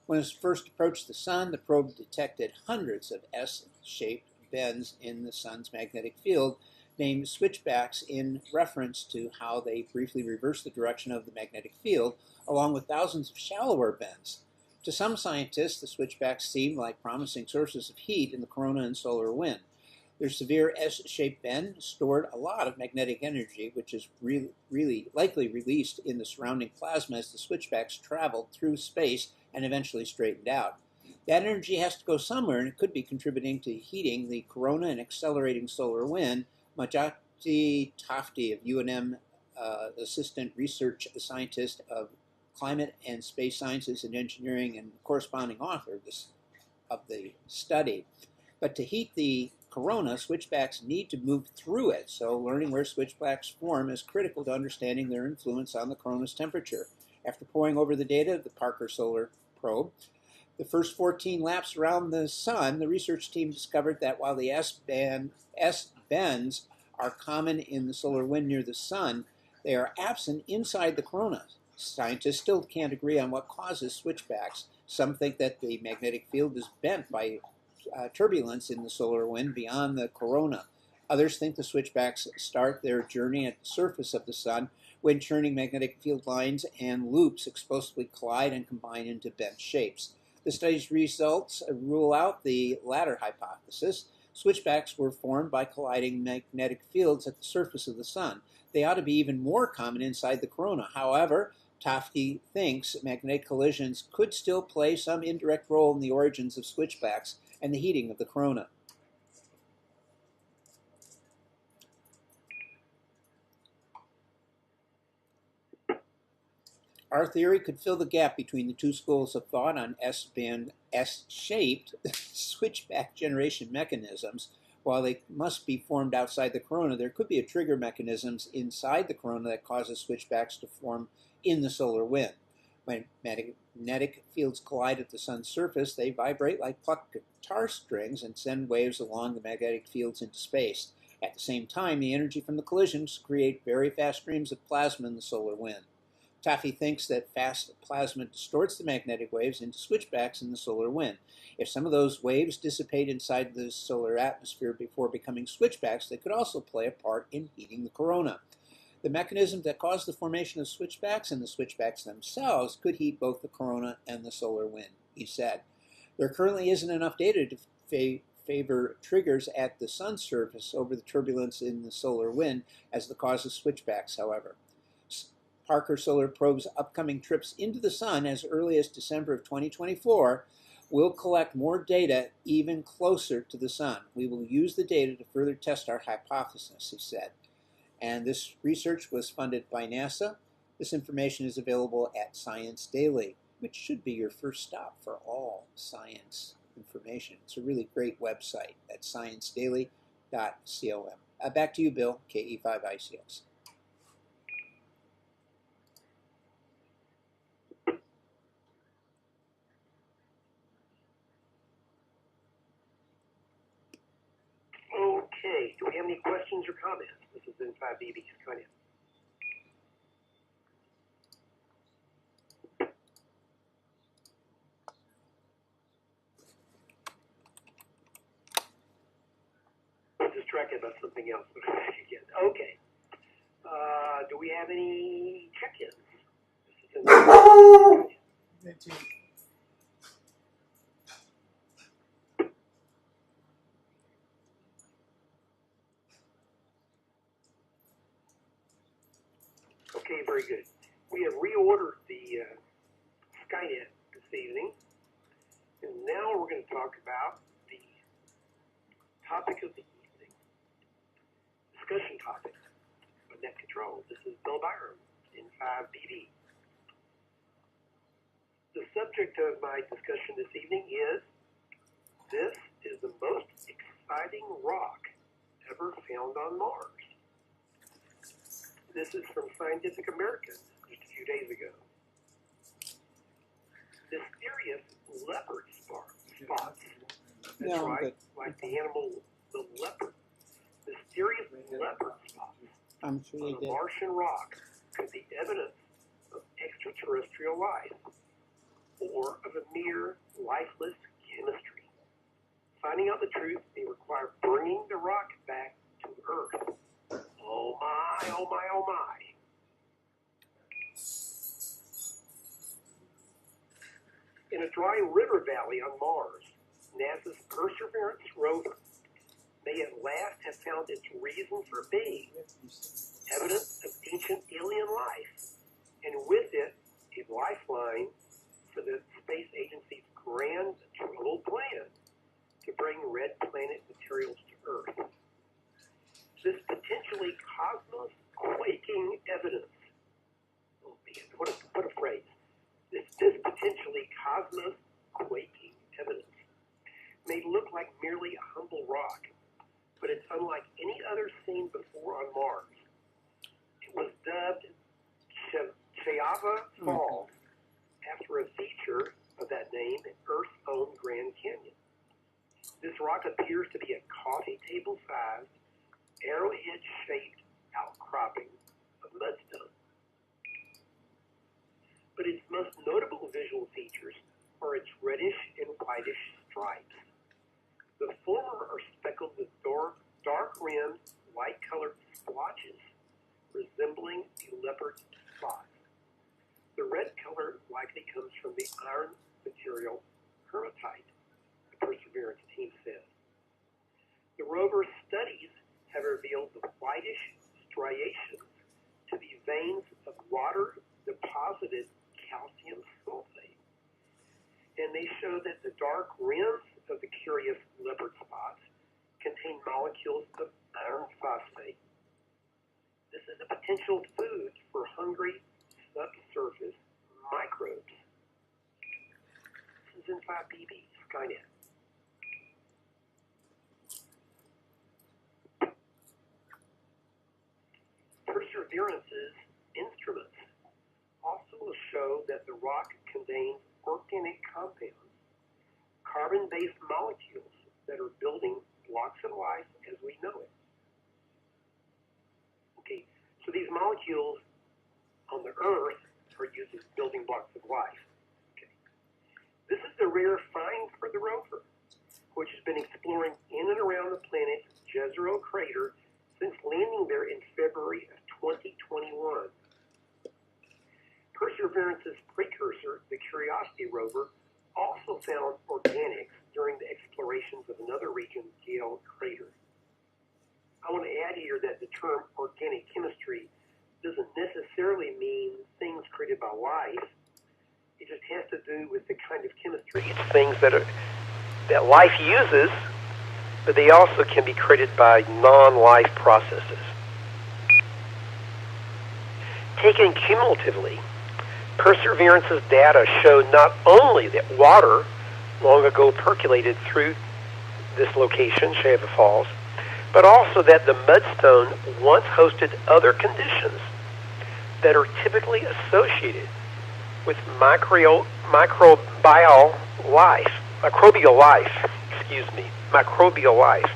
When it first approached the sun, the probe detected hundreds of S-shaped bends in the sun's magnetic field, named switchbacks in reference to how they briefly reverse the direction of the magnetic field, along with thousands of shallower bends. To some scientists, the switchbacks seem like promising sources of heat in the corona and solar wind. Their severe S-shaped bend stored a lot of magnetic energy, which is really likely released in the surrounding plasma as the switchbacks traveled through space and eventually straightened out. That energy has to go somewhere, and it could be contributing to heating the corona and accelerating solar wind. Majati Tafti of UNM, Assistant Research Scientist of Climate and Space Sciences and Engineering and corresponding author of the study. But to heat the corona, switchbacks need to move through it, so learning where switchbacks form is critical to understanding their influence on the corona's temperature. After poring over the data of the Parker Solar Probe, the first 14 laps around the sun, the research team discovered that while the S-bends are common in the solar wind near the sun, they are absent inside the corona. Scientists still can't agree on what causes switchbacks. Some think that the magnetic field is bent by turbulence in the solar wind beyond the corona. Others think the switchbacks start their journey at the surface of the sun when churning magnetic field lines and loops explosively collide and combine into bent shapes. The study's results rule out the latter hypothesis. Switchbacks were formed by colliding magnetic fields at the surface of the sun. They ought to be even more common inside the corona. However, Tafti thinks magnetic collisions could still play some indirect role in the origins of switchbacks and the heating of the corona. Our theory could fill the gap between the two schools of thought on S-shaped switchback generation mechanisms. While they must be formed outside the corona, there could be trigger mechanisms inside the corona that causes switchbacks to form in the solar wind. When magnetic fields collide at the sun's surface, they vibrate like plucked guitar strings and send waves along the magnetic fields into space. At the same time, the energy from the collisions create very fast streams of plasma in the solar wind. Tafti thinks that fast plasma distorts the magnetic waves into switchbacks in the solar wind. If some of those waves dissipate inside the solar atmosphere before becoming switchbacks, they could also play a part in heating the corona. The mechanisms that cause the formation of switchbacks and the switchbacks themselves could heat both the corona and the solar wind, he said. There currently isn't enough data to favor triggers at the sun's surface over the turbulence in the solar wind as the cause of switchbacks, however. Parker Solar Probe's upcoming trips into the sun as early as December of 2024 will collect more data even closer to the sun. We will use the data to further test our hypothesis, he said. And this research was funded by NASA. This information is available at Science Daily, which should be your first stop for all science information. It's a really great website at sciencedaily.com. Back to you, Bill, KE5ICS. Okay, do we have any questions or comments? This has been 5BB Skynet. I'm distracted about something else. Okay. Do we have any check-ins? Okay, very good. We have reordered the Skynet this evening, and now we're going to talk about the Topic of the evening. Discussion topic for net control. This is Bill Byram in 5BB. The subject of my discussion this evening is, this is the most exciting rock ever found on Mars. This is from Scientific American just a few days ago. Mysterious leopard spots. That's right, like the animal, the leopard. Mysterious leopard spots I'm sure on you a did. Martian rock could be evidence of extraterrestrial life or of a mere lifeless chemistry. Finding out the truth may require bringing the rock back to Earth. Oh my, oh my, oh my. In a dry river valley on Mars, NASA's Perseverance rover may at last have found its reason for being, evidence of ancient alien life, and with it, a lifeline for the space agency's grand total plan to bring red planet materials to Earth. This potentially cosmos-quaking evidence, oh man, what a phrase. This potentially cosmos-quaking evidence may look like merely a humble rock, but it's unlike any other seen before on Mars. It was dubbed Chayava Falls after a feature of that name in Earth's own Grand Canyon. This rock appears to be a coffee table-sized, arrowhead-shaped outcropping of mudstone. But its most notable visual features are its reddish and whitish stripes. The former are speckled with dark-rimmed, light-colored splotches resembling a leopard's spots. The red color likely comes from the iron material hematite, the Perseverance team says. The rover's studies have revealed the whitish striations to be veins of water-deposited calcium sulfate. And they show that the dark rims of the curious leopard spots contain molecules of iron phosphate. This is a potential food for hungry subsurface microbes. This is in 5BB, Skynet. Perseverance's instruments also will show that the rock contains organic compounds, carbon-based molecules that are building blocks of life as we know it. Okay, so these molecules on the Earth are used as building blocks of life. Okay. This is the rare find for the rover, which has been exploring in and around the planet's Jezero crater since landing there in February of 2021. Perseverance's precursor, the Curiosity rover, also found organics during the explorations of another region, Gale Crater. I want to add here that the term organic chemistry doesn't necessarily mean things created by life. It just has to do with the kind of chemistry. It's things that life uses, but they also can be created by non-life processes. Taken cumulatively, Perseverance's data showed not only that water long ago percolated through this location, Chayava Falls, but also that the mudstone once hosted other conditions that are typically associated with microbial life.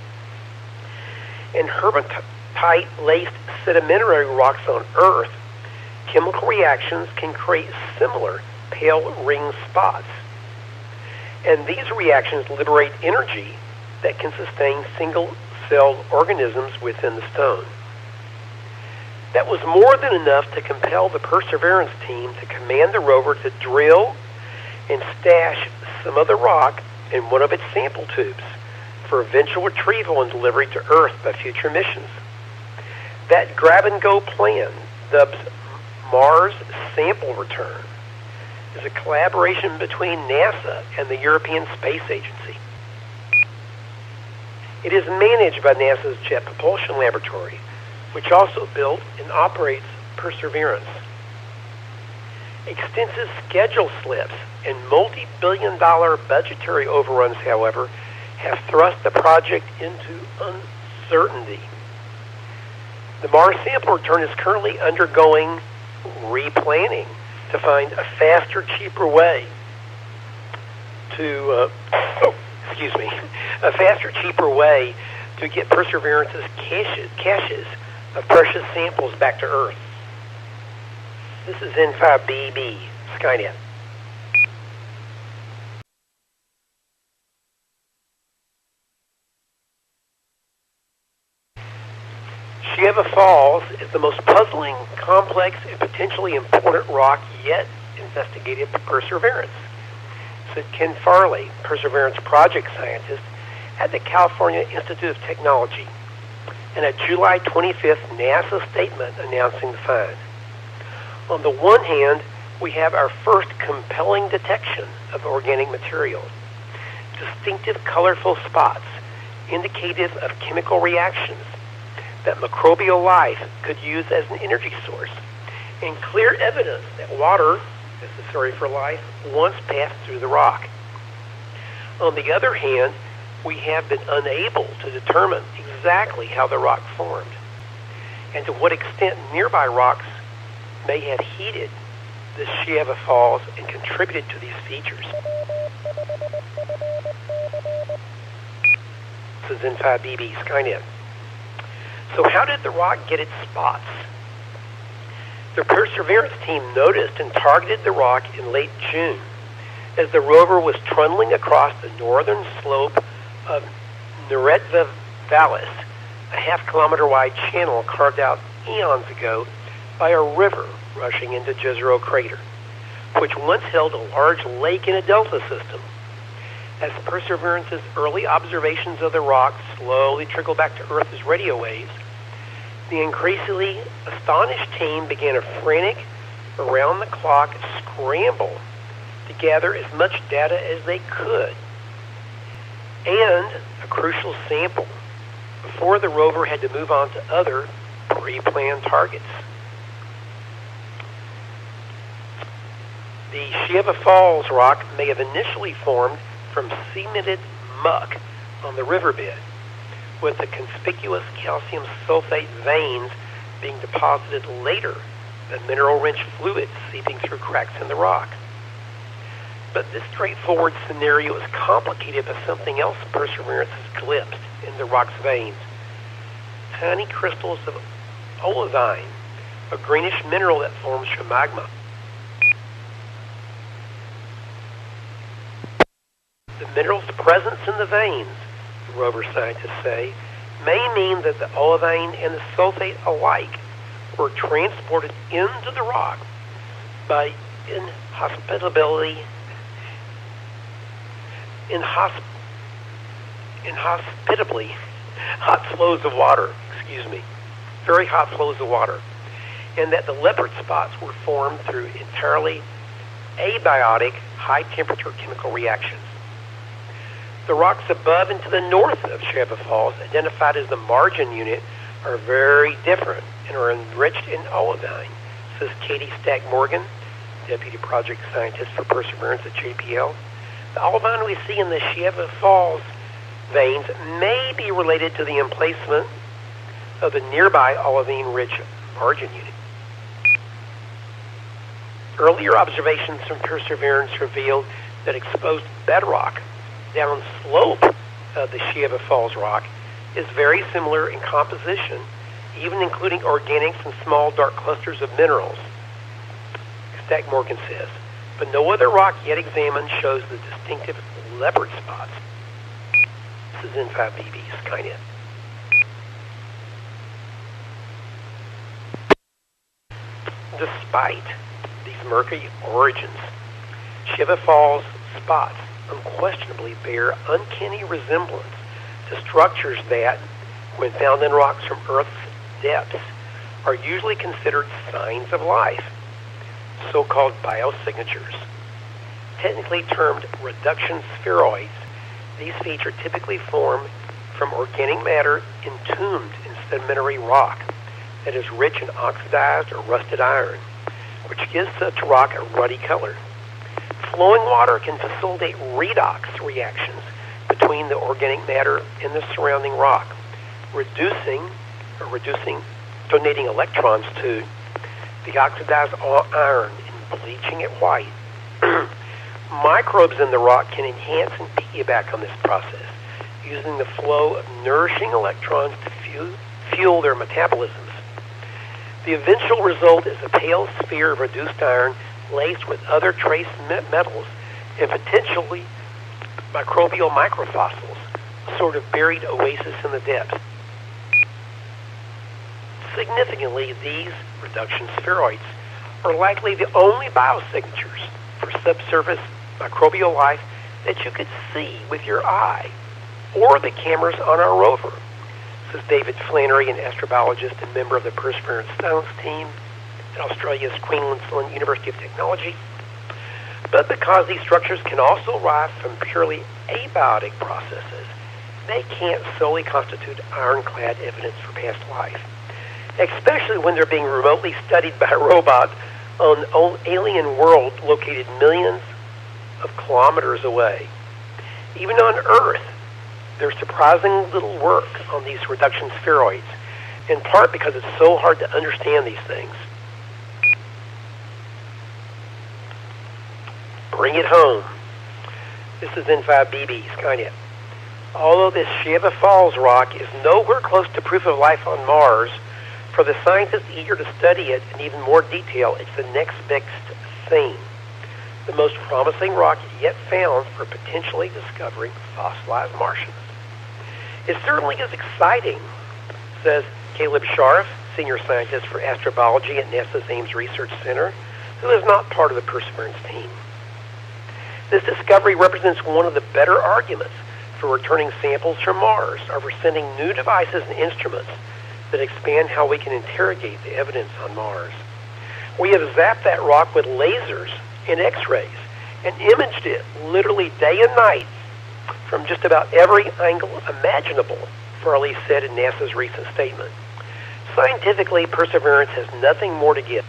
And hematite-laced sedimentary rocks on Earth, chemical reactions can create similar pale ring spots. And these reactions liberate energy that can sustain single-celled organisms within the stone. That was more than enough to compel the Perseverance team to command the rover to drill and stash some of the rock in one of its sample tubes for eventual retrieval and delivery to Earth by future missions. That grab-and-go plan, dubbed Mars Sample Return, is a collaboration between NASA and the European Space Agency. It is managed by NASA's Jet Propulsion Laboratory, which also built and operates Perseverance. Extensive schedule slips and multi-billion-dollar budgetary overruns, however, have thrust the project into uncertainty. The Mars sample return is currently undergoing replanning to find a faster, cheaper way to, a faster, cheaper way to get Perseverance's caches of precious samples back to Earth. This is N5BB, Skynet. Shieva Falls is the most puzzling, complex, and potentially important rock yet investigated by Perseverance, said Ken Farley, Perseverance project scientist at the California Institute of Technology, in a July 25th NASA statement announcing the find. On the one hand, we have our first compelling detection of organic material, distinctive colorful spots indicative of chemical reactions that microbial life could use as an energy source, and clear evidence that water, necessary for life, once passed through the rock. On the other hand, we have been unable to determine exactly how the rock formed and to what extent nearby rocks may have heated the Shieva Falls and contributed to these features. This is N5BB, Skynet. So how did the rock get its spots? The Perseverance team noticed and targeted the rock in late June as the rover was trundling across the northern slope of Neretva Vallis, a half-kilometer-wide channel carved out eons ago by a river rushing into Jezero Crater, which once held a large lake in a delta system. As Perseverance's early observations of the rock slowly trickled back to Earth as radio waves, the increasingly astonished team began a frantic, around-the-clock scramble to gather as much data as they could, and a crucial sample, before the rover had to move on to other pre-planned targets. The Shieva Falls rock may have initially formed from cemented muck on the riverbed, with the conspicuous calcium sulfate veins being deposited later, the mineral-rich fluid seeping through cracks in the rock. But this straightforward scenario is complicated by something else Perseverance has glimpsed in the rock's veins. Tiny crystals of olivine, a greenish mineral that forms from magma. The mineral's presence in the veins, the rover scientists say, may mean that the olivine and the sulfate alike were transported into the rock by inhospitably hot flows of water, very hot flows of water, and that the leopard spots were formed through entirely abiotic, high-temperature chemical reactions. The rocks above and to the north of Shieva Falls, identified as the margin unit, are very different and are enriched in olivine, says Katie Stack-Morgan, Deputy Project Scientist for Perseverance at JPL. The olivine we see in the Shieva Falls veins may be related to the emplacement of the nearby olivine-rich margin unit. Earlier observations from Perseverance revealed that exposed bedrock downslope of the Shieva Falls rock is very similar in composition, even including organics and small dark clusters of minerals, Stack-Morgan says. But no other rock yet examined shows the distinctive leopard spots. This is N5BB, Skynet. Despite these murky origins, Shieva Falls spots unquestionably bear uncanny resemblance to structures that, when found in rocks from Earth's depths, are usually considered signs of life, so-called biosignatures. Technically termed reduction spheroids, these features typically form from organic matter entombed in sedimentary rock that is rich in oxidized or rusted iron, which gives such rock a ruddy color. Flowing water can facilitate redox reactions between the organic matter and the surrounding rock, donating electrons to the oxidized iron and bleaching it white. Microbes in the rock can enhance and piggyback on this process, using the flow of nourishing electrons to fuel their metabolisms. The eventual result is a pale sphere of reduced iron laced with other trace metals and potentially microbial microfossils, a sort of buried oasis in the depths. Significantly, these reduction spheroids are likely the only biosignatures for subsurface microbial life that you could see with your eye or the cameras on our rover, says David Flannery, an astrobiologist and member of the Perseverance Science team at Australia's Queensland University of Technology. But because these structures can also rise from purely abiotic processes, they can't solely constitute ironclad evidence for past life, especially when they're being remotely studied by a robot on an alien world located millions of kilometers away. Even on Earth, there's surprising little work on these reduction spheroids, in part because it's so hard to understand these things. Bring it home. This is N5BB, Skynet. Although this Shiva Falls rock is nowhere close to proof of life on Mars, for the scientists eager to study it in even more detail, it's the next best thing. The most promising rock yet found for potentially discovering fossilized Martians. It certainly is exciting, says Caleb Scharf, senior scientist for astrobiology at NASA's Ames Research Center, who is not part of the Perseverance team. This discovery represents one of the better arguments for returning samples from Mars or for sending new devices and instruments that expand how we can interrogate the evidence on Mars. We have zapped that rock with lasers and X-rays and imaged it literally day and night from just about every angle imaginable, Farley said in NASA's recent statement. Scientifically, Perseverance has nothing more to give.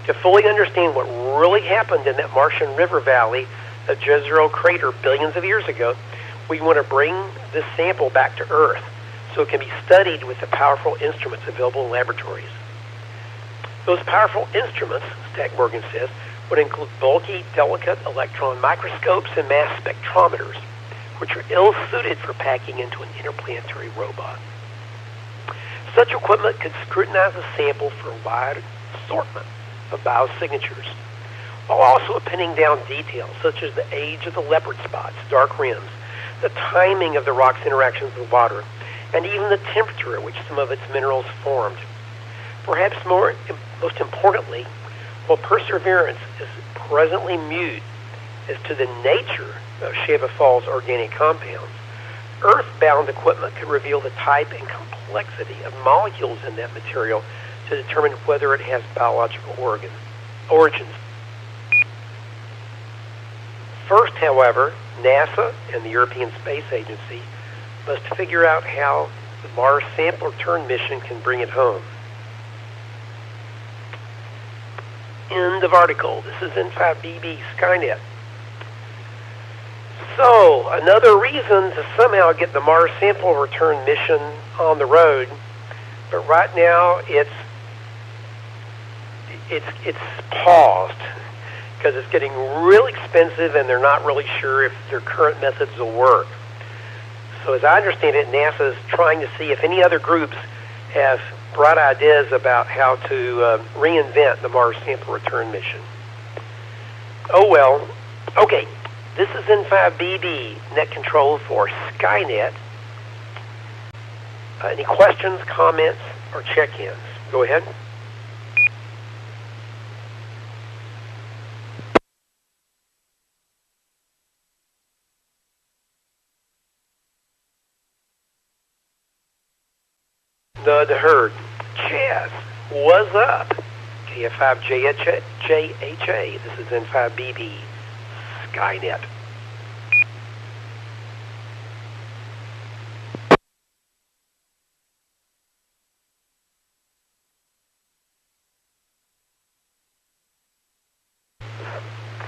To fully understand what really happened in that Martian river valley of Jezero crater billions of years ago, we want to bring this sample back to Earth so it can be studied with the powerful instruments available in laboratories. Those powerful instruments, Stackbergen says, would include bulky, delicate electron microscopes and mass spectrometers, which are ill-suited for packing into an interplanetary robot. Such equipment could scrutinize a sample for a wide assortment of biosignatures, while also pinning down details such as the age of the leopard spots, dark rims, the timing of the rock's interactions with water, and even the temperature at which some of its minerals formed. Perhaps most importantly, while Perseverance is presently mute as to the nature of Shiva Falls organic compounds, Earth-bound equipment could reveal the type and complexity of molecules in that material to determine whether it has biological origins. First, however, NASA and the European Space Agency must figure out how the Mars sample return mission can bring it home. End of article. This is N5BB Skynet. So, another reason to somehow get the Mars sample return mission on the road, but right now it's paused because it's getting real expensive and they're not really sure if their current methods will work. So as I understand it, NASA is trying to see if any other groups have bright ideas about how to reinvent the Mars sample return mission. Oh well. Okay, this is N5BB, net control for Skynet. Any questions, comments, or check-ins? Go ahead. The herd. Chaz, what's up? KF5JHA. This is N5BB Skynet.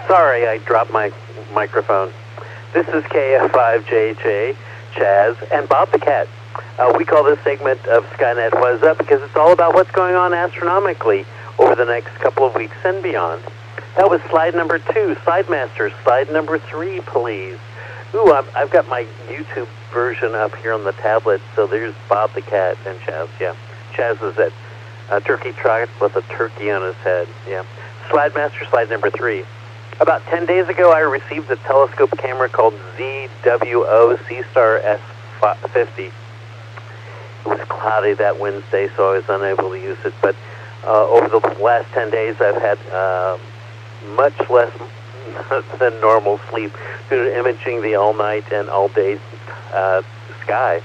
Sorry, I dropped my microphone. This is KF5JJ, Chaz, and Bob the Cat. We call this segment of Skynet What Is Up because it's all about what's going on astronomically over the next couple of weeks and beyond. That was slide number 2. Slide Master, slide number 3, please. Ooh, I've got my YouTube version up here on the tablet, so there's Bob the Cat and Chaz. Yeah, Chaz is at turkey trot with a turkey on his head. Yeah. Slide Master, slide number 3. About 10 days ago, I received a telescope camera called ZWO C-Star S50. It was cloudy that Wednesday, so I was unable to use it. But over the last 10 days, I've had much less than normal sleep due to imaging the all-night and all-day sky.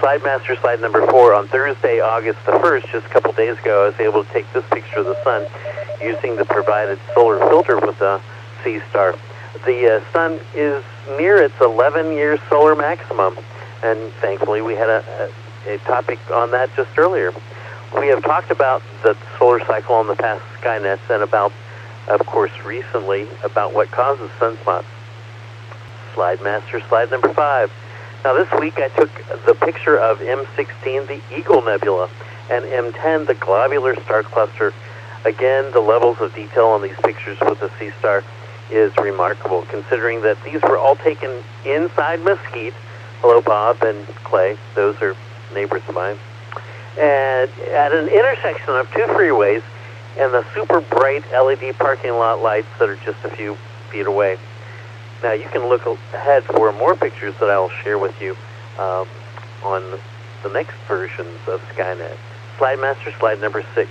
Slide Master, slide number 4. On Thursday, August the 1st, just a couple days ago, I was able to take this picture of the sun using the provided solar filter with the C-Star. The sun is near its 11-year solar maximum, and thankfully we had a topic on that just earlier. We have talked about the solar cycle on the past Skynets and about, of course, recently, about what causes sunspots. Slide Master, slide number 5. Now this week I took the picture of M16, the Eagle Nebula, and M10, the globular star cluster. Again, the levels of detail on these pictures with the C-Star is remarkable, considering that these were all taken inside Mesquite. Hello, Bob and Clay. Those are neighbors of mine. And at an intersection of 2 freeways and the super bright LED parking lot lights that are just a few feet away. Now, you can look ahead for more pictures that I'll share with you on the next versions of Skynet. Slide Master, slide number 6.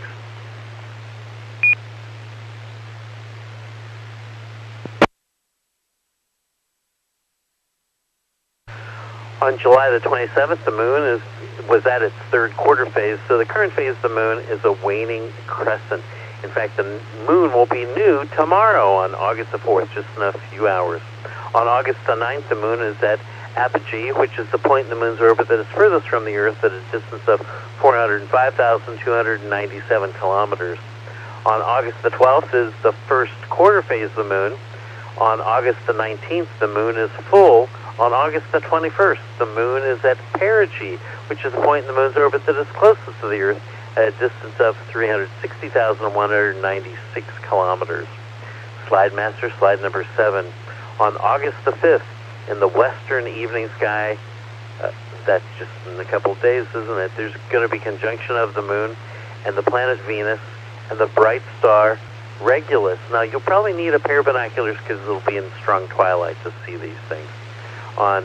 On July the 27th, the moon was at its 3rd quarter phase, so the current phase of the moon is a waning crescent. In fact, the moon will be new tomorrow on August the 4th, just in a few hours. On August the 9th, the moon is at apogee, which is the point in the moon's orbit that is furthest from the Earth at a distance of 405,297 kilometers. On August the 12th is the 1st quarter phase of the moon. On August the 19th, the moon is full. On August the 21st, the moon is at perigee, which is the point in the moon's orbit that is closest to the Earth at a distance of 360,196 kilometers. Slide Master, slide number 7. On August the 5th, in the western evening sky, that's just in a couple of days, isn't it? There's going to be conjunction of the moon and the planet Venus and the bright star Regulus. Now, you'll probably need a pair of binoculars because it'll be in strong twilight to see these things. On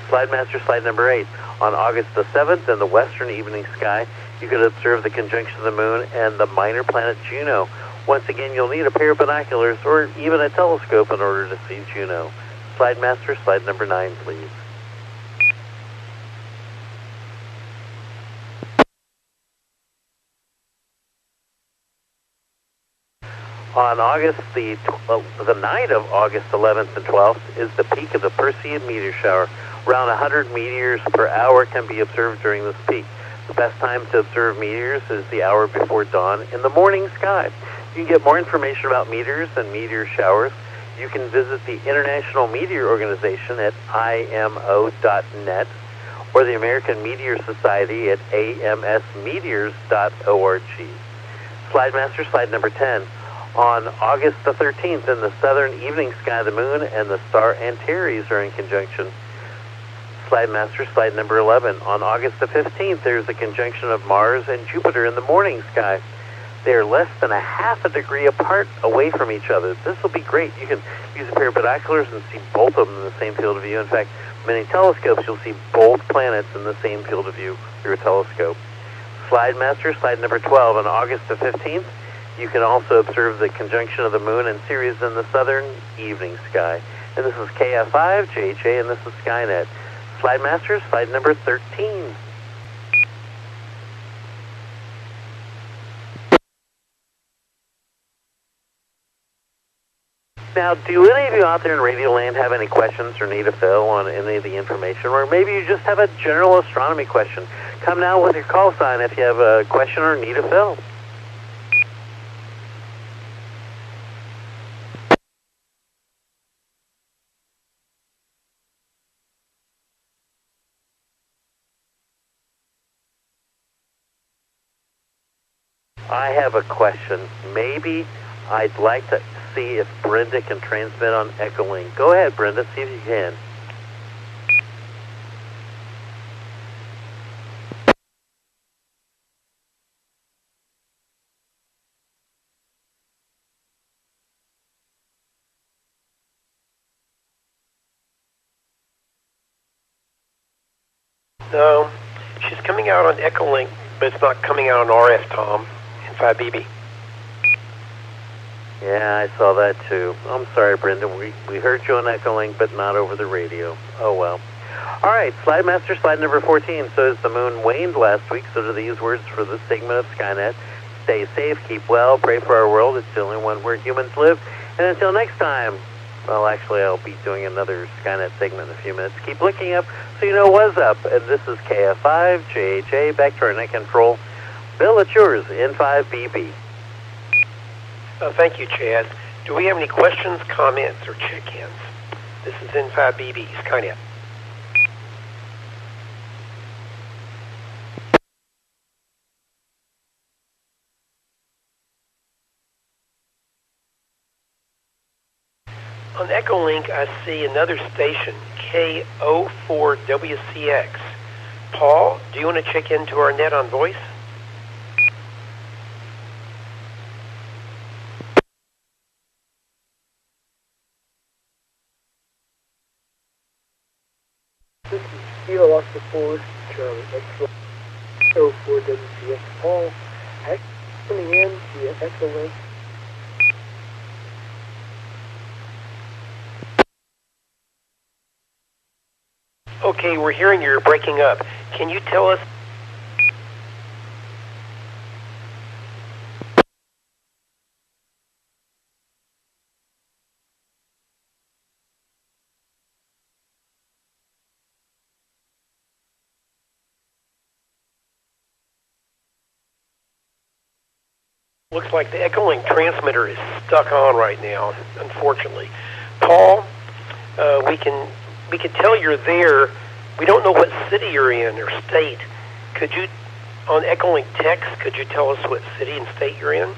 Slide Master, slide number 8. On August the 7th, in the western evening sky, you can observe the conjunction of the moon and the minor planet Juno. Once again, you'll need a pair of binoculars or even a telescope in order to see Juno. Slide Master, slide number 9, please. On August the night of August 11th and 12th is the peak of the Perseid meteor shower. Around 100 meteors per hour can be observed during this peak. The best time to observe meteors is the hour before dawn in the morning sky. You can get more information about meteors and meteor showers. You can visit the International Meteor Organization at imo.net or the American Meteor Society at amsmeteors.org. Slide Master, slide number 10. On August the 13th, in the southern evening sky, the moon and the star Antares are in conjunction. Slide Master, slide number 11. On August the 15th, there's a conjunction of Mars and Jupiter in the morning sky. They are less than a half a degree apart away from each other. This will be great. You can use a pair of binoculars and see both of them in the same field of view. In fact, many telescopes, you'll see both planets in the same field of view through a telescope. Slide Master, slide number 12. On August the 15th, you can also observe the conjunction of the moon and Ceres in the southern evening sky. And this is KF5JJ, and this is Skynet. Slide Master, slide number 13. Now, do any of you out there in Radio Land have any questions or need a fill on any of the information? Or maybe you just have a general astronomy question. Come now with your call sign if you have a question or need a fill. I have a question. Maybe I'd like to see if Brenda can transmit on Echolink. Go ahead, Brenda, see if you can. No, she's coming out on Echolink, but it's not coming out on RF, Tom, in 5BB. Yeah, I saw that too. I'm sorry, Brenda. We heard you on Echolink, but not over the radio. Oh, well. All right, Slide Master, slide number 14. So as the moon waned last week, so do these words for this segment of Skynet. Stay safe, keep well, pray for our world. It's the only one where humans live. And until next time, well, actually, I'll be doing another Skynet segment in a few minutes. Keep looking up so you know what's up. And this is KF5, JHA, back to our net control. Bill, it's yours, N5BB. Thank you, Chad. Do we have any questions, comments, or check-ins? This is N5BB, Skynet. On Echolink, I see another station, K04WCX. Paul, do you want to check into our net on voice? This is Kilo Oscar 4, Charlie X-Ray 04WCX. Paul, coming in via Echolink. Okay, we're hearing you're breaking up. Can you tell us? Looks like the Echolink transmitter is stuck on right now, unfortunately. Paul, we can tell you're there. We don't know what city you're in or state. Could you, on Echolink text, could you tell us what city and state you're in?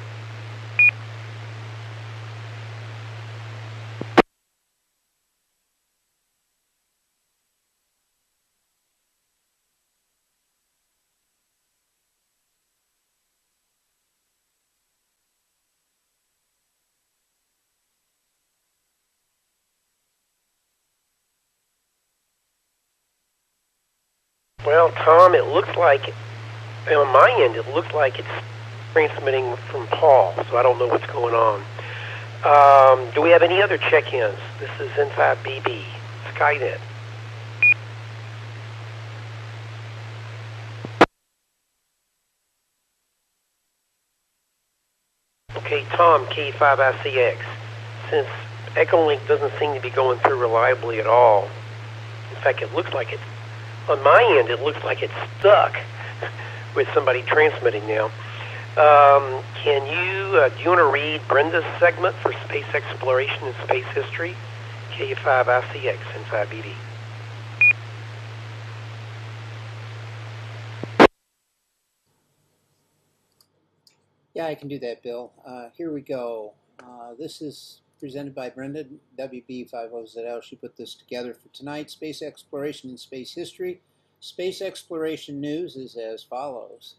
Well, Tom, it looks like, on my end, it looks like it's transmitting from Paul, so I don't know what's going on. Do we have any other check-ins? This is N5BB, Skynet. Okay, Tom, K5ICX. Since Echolink doesn't seem to be going through reliably at all, in fact, it looks like it's, on my end, it looks like it's stuck with somebody transmitting now. Do you want to read Brenda's segment for space exploration and space history? K5ICX and 5BD. Yeah, I can do that, Bill. Here we go. This is presented by Brenda, WB50ZL. She put this together for tonight. Space exploration and space history. Space exploration news is as follows.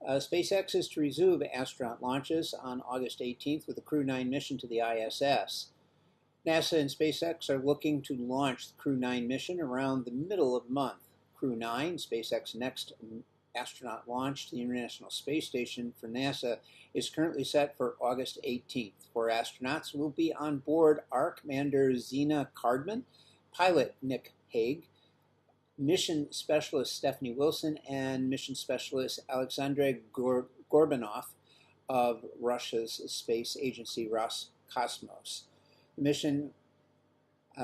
SpaceX is to resume astronaut launches on August 18th with a Crew 9 mission to the ISS. NASA and SpaceX are looking to launch the Crew 9 mission around the middle of the month. Crew 9, SpaceX's next astronaut launch to the International Space Station for NASA, is currently set for August 18th. 4 astronauts will be on board: our Commander Zena Cardman, pilot Nick Hague, mission specialist Stephanie Wilson, and mission specialist Alexandre Gorbanov of Russia's space agency Roscosmos. The mission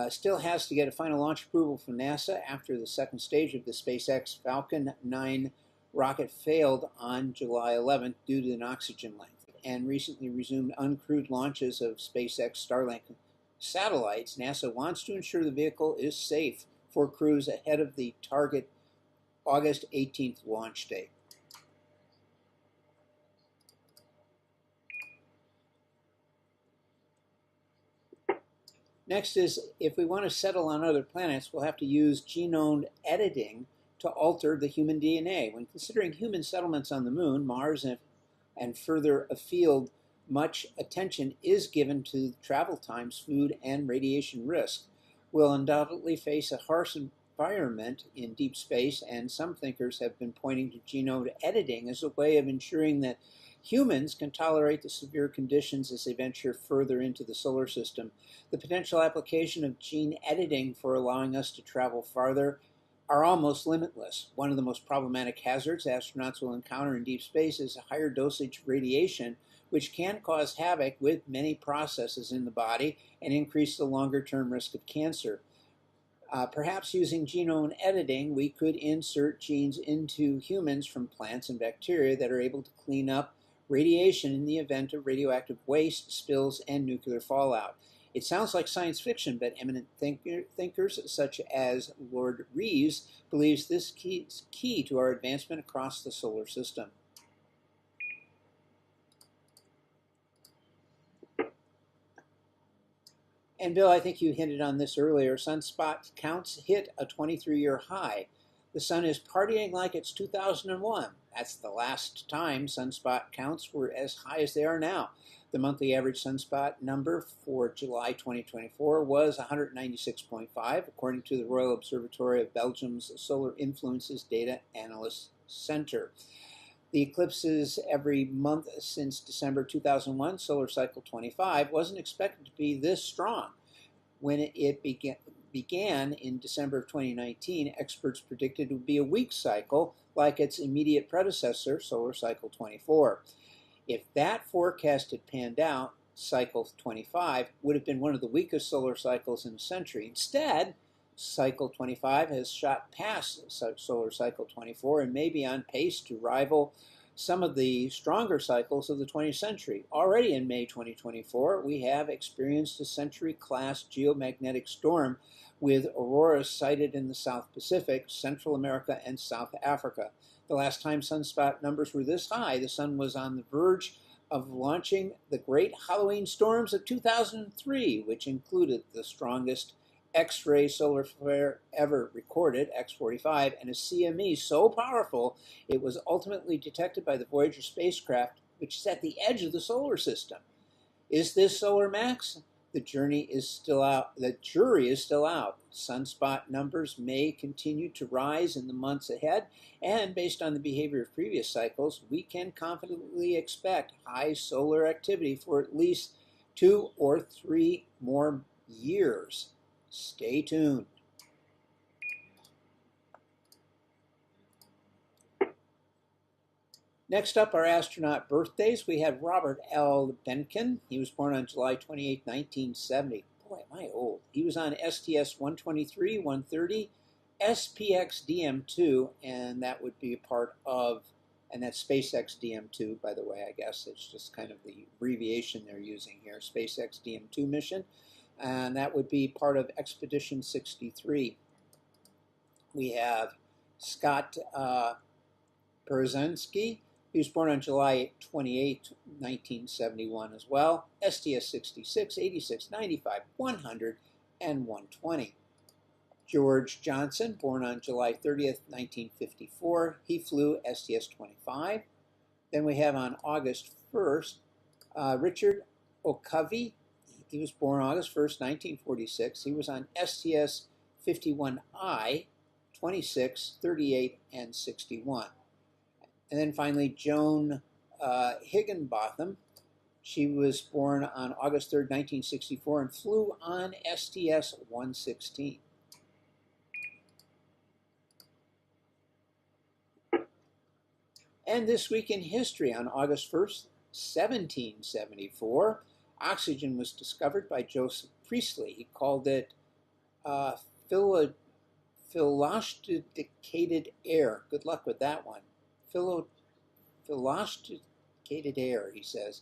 still has to get a final launch approval from NASA after the second stage of the SpaceX Falcon 9 rocket failed on July 11th due to an oxygen leak, and recently resumed uncrewed launches of SpaceX Starlink satellites. NASA wants to ensure the vehicle is safe for crews ahead of the target August 18th launch date. Next is, if we want to settle on other planets, we'll have to use genome editing to alter the human DNA. When considering human settlements on the moon, Mars, and further afield, much attention is given to travel times, food, and radiation risk. We'll undoubtedly face a harsh environment in deep space, and some thinkers have been pointing to genome editing as a way of ensuring that humans can tolerate the severe conditions as they venture further into the solar system. The potential application of gene editing for allowing us to travel farther are almost limitless. One of the most problematic hazards astronauts will encounter in deep space is a higher dosage radiation, which can cause havoc with many processes in the body and increase the longer-term risk of cancer. Perhaps using genome editing, we could insert genes into humans from plants and bacteria that are able to clean up radiation in the event of radioactive waste, spills, and nuclear fallout. It sounds like science fiction, but eminent thinkers such as Lord Reeves believes this is key to our advancement across the solar system. And Bill, I think you hinted on this earlier. Sunspot counts hit a 23-year high. The sun is partying like it's 2001. That's the last time sunspot counts were as high as they are now. The monthly average sunspot number for July 2024 was 196.5, according to the Royal Observatory of Belgium's Solar Influences Data Analysis Center. The eclipses every month since December 2001, solar cycle 25, wasn't expected to be this strong. When it began in December of 2019, experts predicted it would be a weak cycle like its immediate predecessor, solar cycle 24. If that forecast had panned out, cycle 25 would have been one of the weakest solar cycles in a century. Instead, cycle 25 has shot past solar cycle 24 and may be on pace to rival some of the stronger cycles of the 20th century. Already in May 2024, we have experienced a century-class geomagnetic storm with auroras sighted in the South Pacific, Central America, and South Africa. The last time sunspot numbers were this high, the sun was on the verge of launching the great Halloween storms of 2003, which included the strongest X-ray solar flare ever recorded, X45, and a CME so powerful it was ultimately detected by the Voyager spacecraft, which is at the edge of the solar system. Is this solar max? The jury is still out. Sunspot numbers may continue to rise in the months ahead, and based on the behavior of previous cycles, we can confidently expect high solar activity for at least 2 or 3 more years. Stay tuned. Next up are astronaut birthdays. We have Robert L. Behnken. He was born on July 28, 1970. Boy, am I old. He was on STS-123, 130, SPX DM2, and that would be a part of, and that's SpaceX DM2, by the way, I guess. It's just kind of the abbreviation they're using here, SpaceX DM2 mission. And that would be part of Expedition 63. We have Scott Perzensky. He was born on July 28, 1971 as well. STS 66, 86, 95, 100, and 120. George Johnson, born on July 30th, 1954. He flew STS 25. Then we have on August 1st, Richard Okavi. He was born August 1st, 1946. He was on STS 51I, 26, 38, and 61. And then finally, Joan Higginbotham. She was born on August 3rd, 1964, and flew on STS 116. And this week in history, on August 1st, 1774, oxygen was discovered by Joseph Priestley. He called it philosticated air. Good luck with that one. Philosticated air, he says.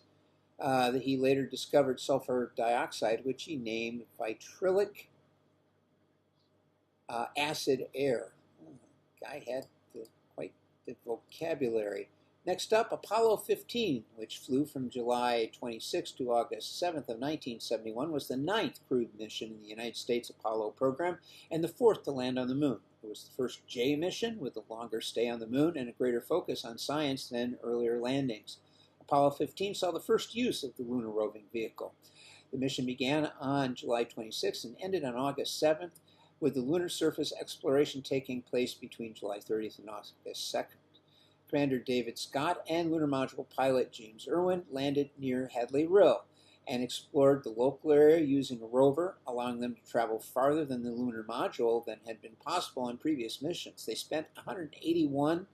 That he later discovered sulfur dioxide, which he named vitrilic acid air. Guy had quite the vocabulary. Next up, Apollo 15, which flew from July 26 to August 7th of 1971, was the 9th crewed mission in the United States Apollo program and the 4th to land on the moon. It was the first J mission with a longer stay on the moon and a greater focus on science than earlier landings. Apollo 15 saw the first use of the lunar roving vehicle. The mission began on July 26th and ended on August 7th, with the lunar surface exploration taking place between July 30th and August 2nd. Commander David Scott and lunar module pilot James Irwin landed near Hadley Rill and explored the local area using a rover, allowing them to travel farther than the lunar module than had been possible on previous missions. They spent 181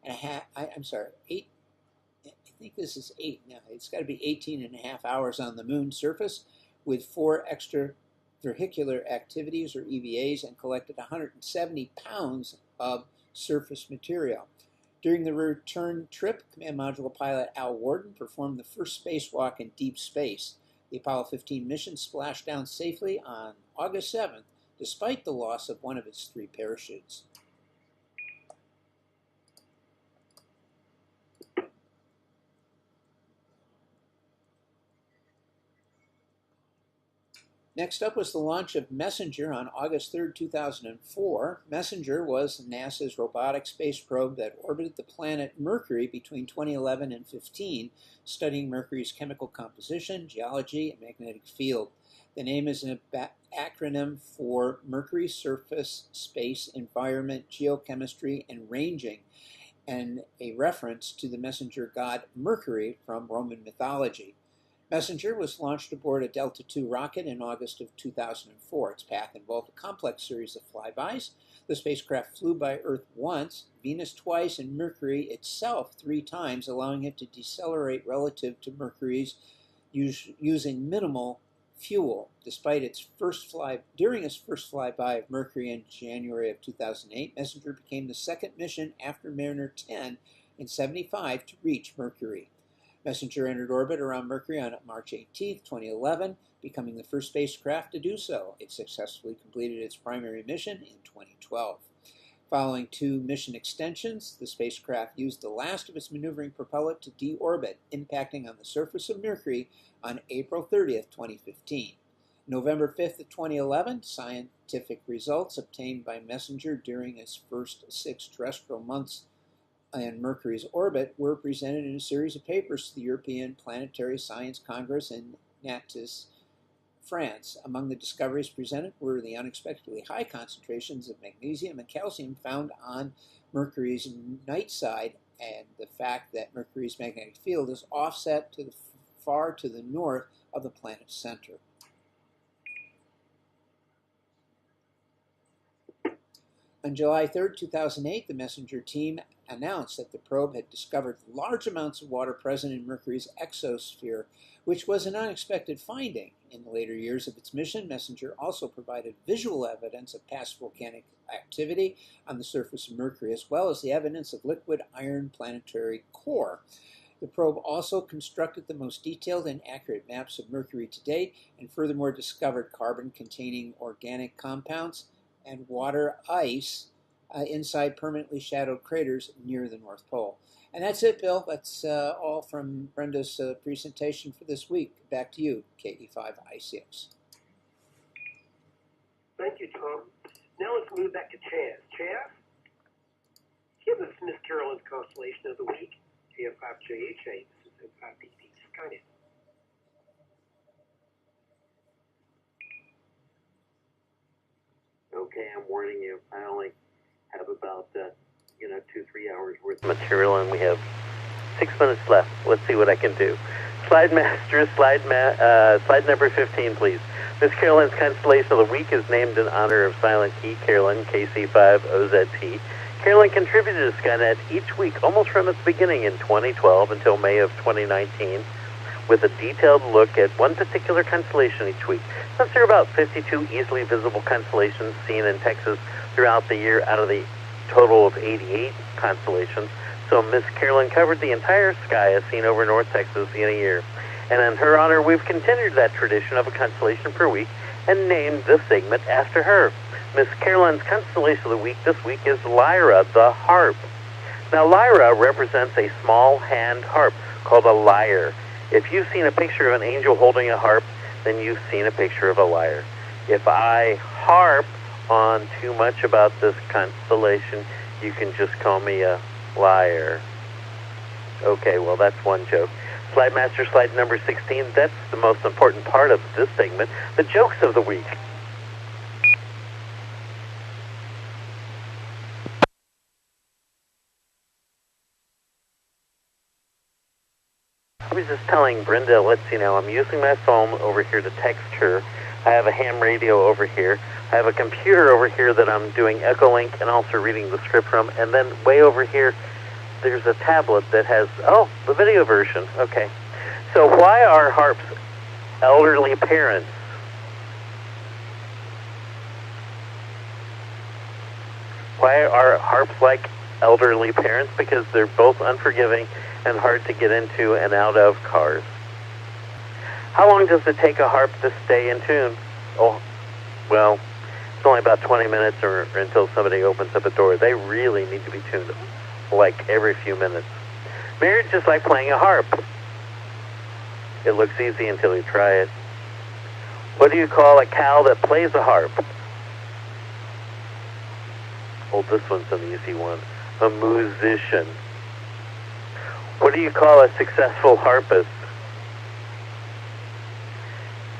and a half, I think this is 8 now. It's got to be 18 and a half hours on the moon surface with 4 extravehicular activities, or EVAs, and collected 170 pounds of surface material. During the return trip, Command Module pilot Al Worden performed the first spacewalk in deep space. The Apollo 15 mission splashed down safely on August 7th, despite the loss of one of its 3 parachutes. Next up was the launch of Messenger on August 3, 2004. Messenger was NASA's robotic space probe that orbited the planet Mercury between 2011 and 2015, studying Mercury's chemical composition, geology, and magnetic field. The name is an acronym for Mercury Surface, Space, Environment, Geochemistry, and Ranging, and a reference to the messenger god Mercury from Roman mythology. Messenger was launched aboard a Delta II rocket in August of 2004. Its path involved a complex series of flybys. The spacecraft flew by Earth once, Venus twice, and Mercury itself 3 times, allowing it to decelerate relative to Mercury's using minimal fuel. During its first flyby of Mercury in January of 2008, Messenger became the second mission after Mariner 10 in 1975 to reach Mercury. Messenger entered orbit around Mercury on March 18, 2011, becoming the first spacecraft to do so. It successfully completed its primary mission in 2012. Following 2 mission extensions, the spacecraft used the last of its maneuvering propellant to deorbit, impacting on the surface of Mercury on April 30, 2015. November 5, 2011, scientific results obtained by Messenger during its first 6 terrestrial months in Mercury's orbit were presented in a series of papers to the European Planetary Science Congress in Nantes, France. Among the discoveries presented were the unexpectedly high concentrations of magnesium and calcium found on Mercury's night side, and the fact that Mercury's magnetic field is offset to the far to the north of the planet's center. On July 3, 2008, the Messenger team announced that the probe had discovered large amounts of water present in Mercury's exosphere, which was an unexpected finding. In the later years of its mission, Messenger also provided visual evidence of past volcanic activity on the surface of Mercury, as well as the evidence of liquid iron planetary core. The probe also constructed the most detailed and accurate maps of Mercury to date, and furthermore discovered carbon-containing organic compounds and water ice inside permanently shadowed craters near the North Pole. And that's it, Bill. That's all from Brenda's presentation for this week. Back to you, KE5I6. Thank you, Tom. Now let's move back to Chaz. Chaz, give us Miss Carolyn's constellation of the week. KF5JHA. This is M5DD Skynet. Okay, I'm warning you. I only have about 2-3 hours worth of material, and we have 6 minutes left. Let's see what I can do. Slide master, slide number 15, please. Miss Carolyn's constellation of the week is named in honor of Silent Key Carolyn, KC5OZT. Carolyn contributed to Skynet each week, almost from its beginning in 2012 until May of 2019, with a detailed look at one particular constellation each week. Since there are about 52 easily visible constellations seen in Texas throughout the year out of the total of 88 constellations, so Miss Carolyn covered the entire sky as seen over North Texas in a year. And in her honor, we've continued that tradition of a constellation per week and named this segment after her. Miss Carolyn's constellation of the week this week is Lyra, the Harp. Now, Lyra represents a small hand harp called a lyre. If you've seen a picture of an angel holding a harp, then you've seen a picture of a lyre. If I harp on too much about this constellation, you can just call me a liar. Okay, well, that's one joke. Slide Master, slide number 16. That's the most important part of this segment, the jokes of the week. I was just telling Brenda, let's see now, I'm using my phone over here to text her. I have a ham radio over here. I have a computer over here that I'm doing Echolink and also reading the script from. And then way over here, there's a tablet that has, oh, the video version. Okay. So why are harps elderly parents? Why are harps like elderly parents? Because they're both unforgiving and hard to get into and out of cars. How long does it take a harp to stay in tune? Oh, well, it's only about 20 minutes or until somebody opens up a door. They really need to be tuned like every few minutes. Marriage is like playing a harp. It looks easy until you try it. What do you call a cow that plays a harp? Oh, this one's an easy one. A musician. What do you call a successful harpist?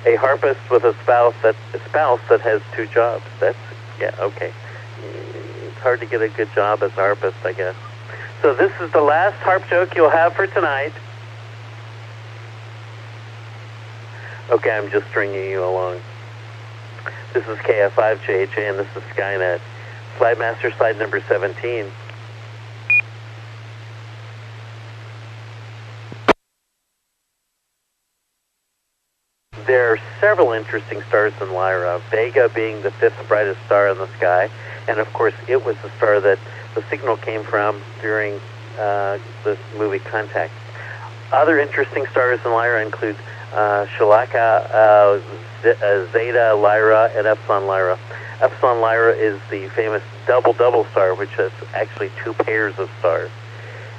A harpist with a spouse that has two jobs. That's, yeah, okay. It's hard to get a good job as a harpist, I guess. So this is the last harp joke you'll have for tonight. Okay, I'm just stringing you along. This is KF5JHA and this is Skynet. Slide Master, slide number 17. There are several interesting stars in Lyra, Vega being the fifth brightest star in the sky, and of course it was the star that the signal came from during the movie Contact. Other interesting stars in Lyra include Shalaka, Zeta Lyra, and Epsilon Lyra. Epsilon Lyra is the famous double-double star, which has actually two pairs of stars.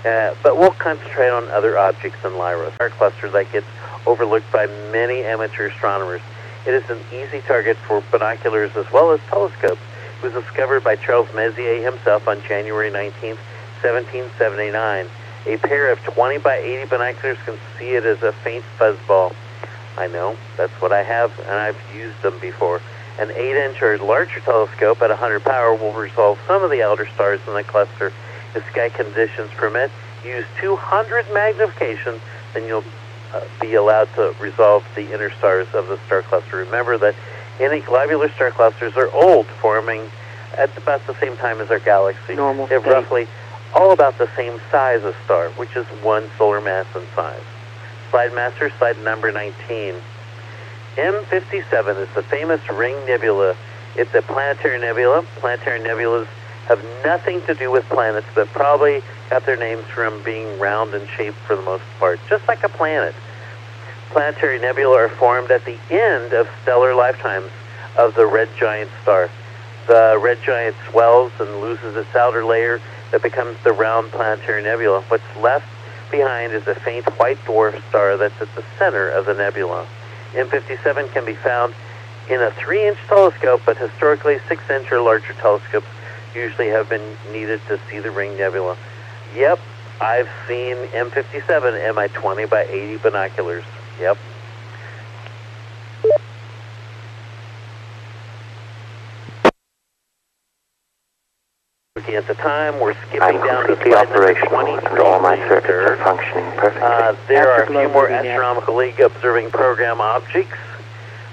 But we'll concentrate on other objects in Lyra. Star cluster that gets overlooked by many amateur astronomers. It is an easy target for binoculars as well as telescopes. It was discovered by Charles Messier himself on January 19, 1779. A pair of 20 by 80 binoculars can see it as a faint fuzzball. I know, that's what I have, and I've used them before. An 8-inch or larger telescope at 100 power will resolve some of the outer stars in the cluster. If sky conditions permit, use 200 magnification, then you'll be allowed to resolve the inner stars of the star cluster. Remember that any globular star clusters are old, forming at about the same time as our galaxy. Normal They're roughly all about the same size as star, which is one solar mass in size. Slide Master, slide number 19. M57 is the famous ring nebula. It's a planetary nebula. Planetary nebulas have nothing to do with planets, but probably got their names from being round in shape for the most part, just like a planet. Planetary nebulae are formed at the end of stellar lifetimes of the red giant star. The red giant swells and loses its outer layer that becomes the round planetary nebula. What's left behind is a faint white dwarf star that's at the center of the nebula. M57 can be found in a 3-inch telescope, but historically 6-inch or larger telescopes usually have been needed to see the ring nebula. Yep, I've seen M57 in my 20 by 80 binoculars. Yep. Looking at the time, we're skipping down to slide number 23. All my circuits are functioning perfectly. There are a few more Astronomical League observing program objects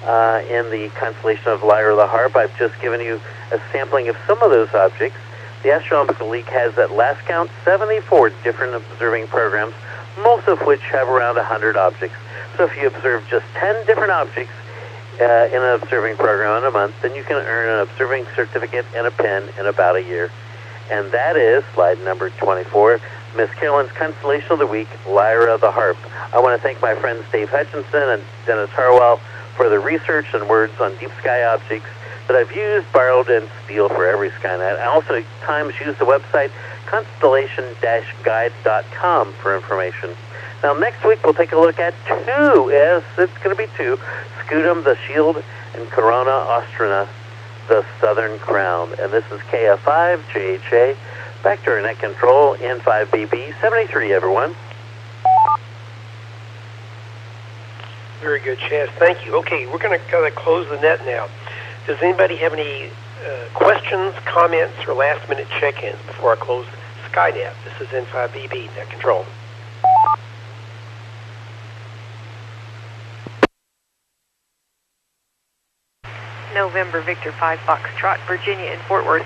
in the constellation of Lyra the Harp. I've just given you a sampling of some of those objects. The Astronomical League has, at last count, 74 different observing programs, most of which have around 100 objects. So if you observe just 10 different objects in an observing program in a month, then you can earn an observing certificate and a pen in about a year. And that is slide number 24, Miss Carolyn's Constellation of the Week, Lyra the Harp. I want to thank my friends Dave Hutchinson and Dennis Harwell for the research and words on deep sky objects. that I've used, borrowed, and steal for every Skynet. I also at times use the website constellation-guide.com for information. Now, next week we'll take a look at two, yes, it's going to be two, Scutum, the Shield, and Corona Ostrina, the Southern Crown. And this is KF5JHA, back to our net control, N5BB 73, everyone. Very good, Chaz. Thank you. Okay, we're going to kind of close the net now. Does anybody have any questions, comments, or last-minute check-ins before I close Skynet? This is N5BB, net control. November Victor 5 Foxtrot, Virginia in Fort Worth.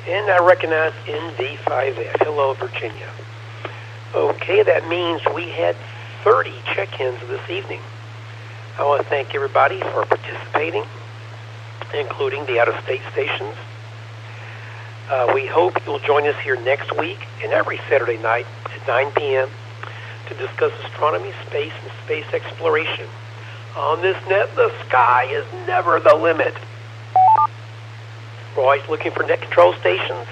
And I recognize NV5F. Hello, Virginia. Okay, that means we had 30 check-ins this evening. I want to thank everybody for participating, including the out-of-state stations. We hope you'll join us here next week and every Saturday night at 9 p.m. to discuss astronomy, space, and space exploration. On this net, the sky is never the limit. We're always looking for net control stations.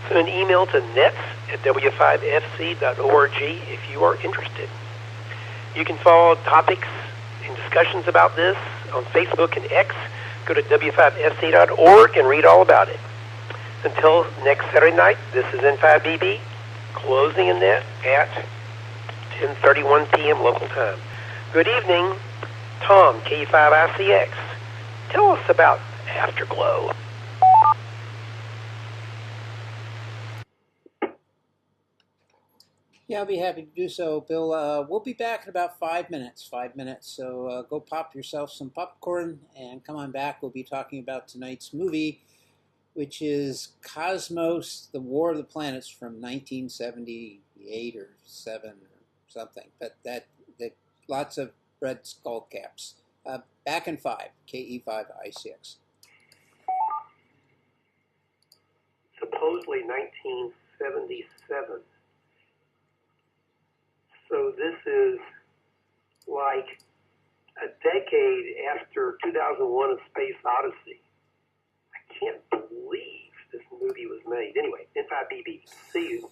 Send an email to nets@w5fc.org if you are interested. You can follow topics and discussions about this on Facebook and X. Go to w5fc.org and read all about it. Until next Saturday night, this is N5BB, closing a net at 10:31 p.m. local time. Good evening, Tom, K5ICX. Tell us about Afterglow. Yeah, I'll be happy to do so, Bill. We'll be back in about 5 minutes. 5 minutes. So go pop yourself some popcorn and come on back. We'll be talking about tonight's movie, which is Cosmos, The War of the Planets from 1978 or 7 or something. But that lots of red skull caps. Back in 5, KE5I6. Supposedly 1977. So this is like a decade after 2001: A Space Odyssey. I can't believe this movie was made. Anyway, N5BB. See you.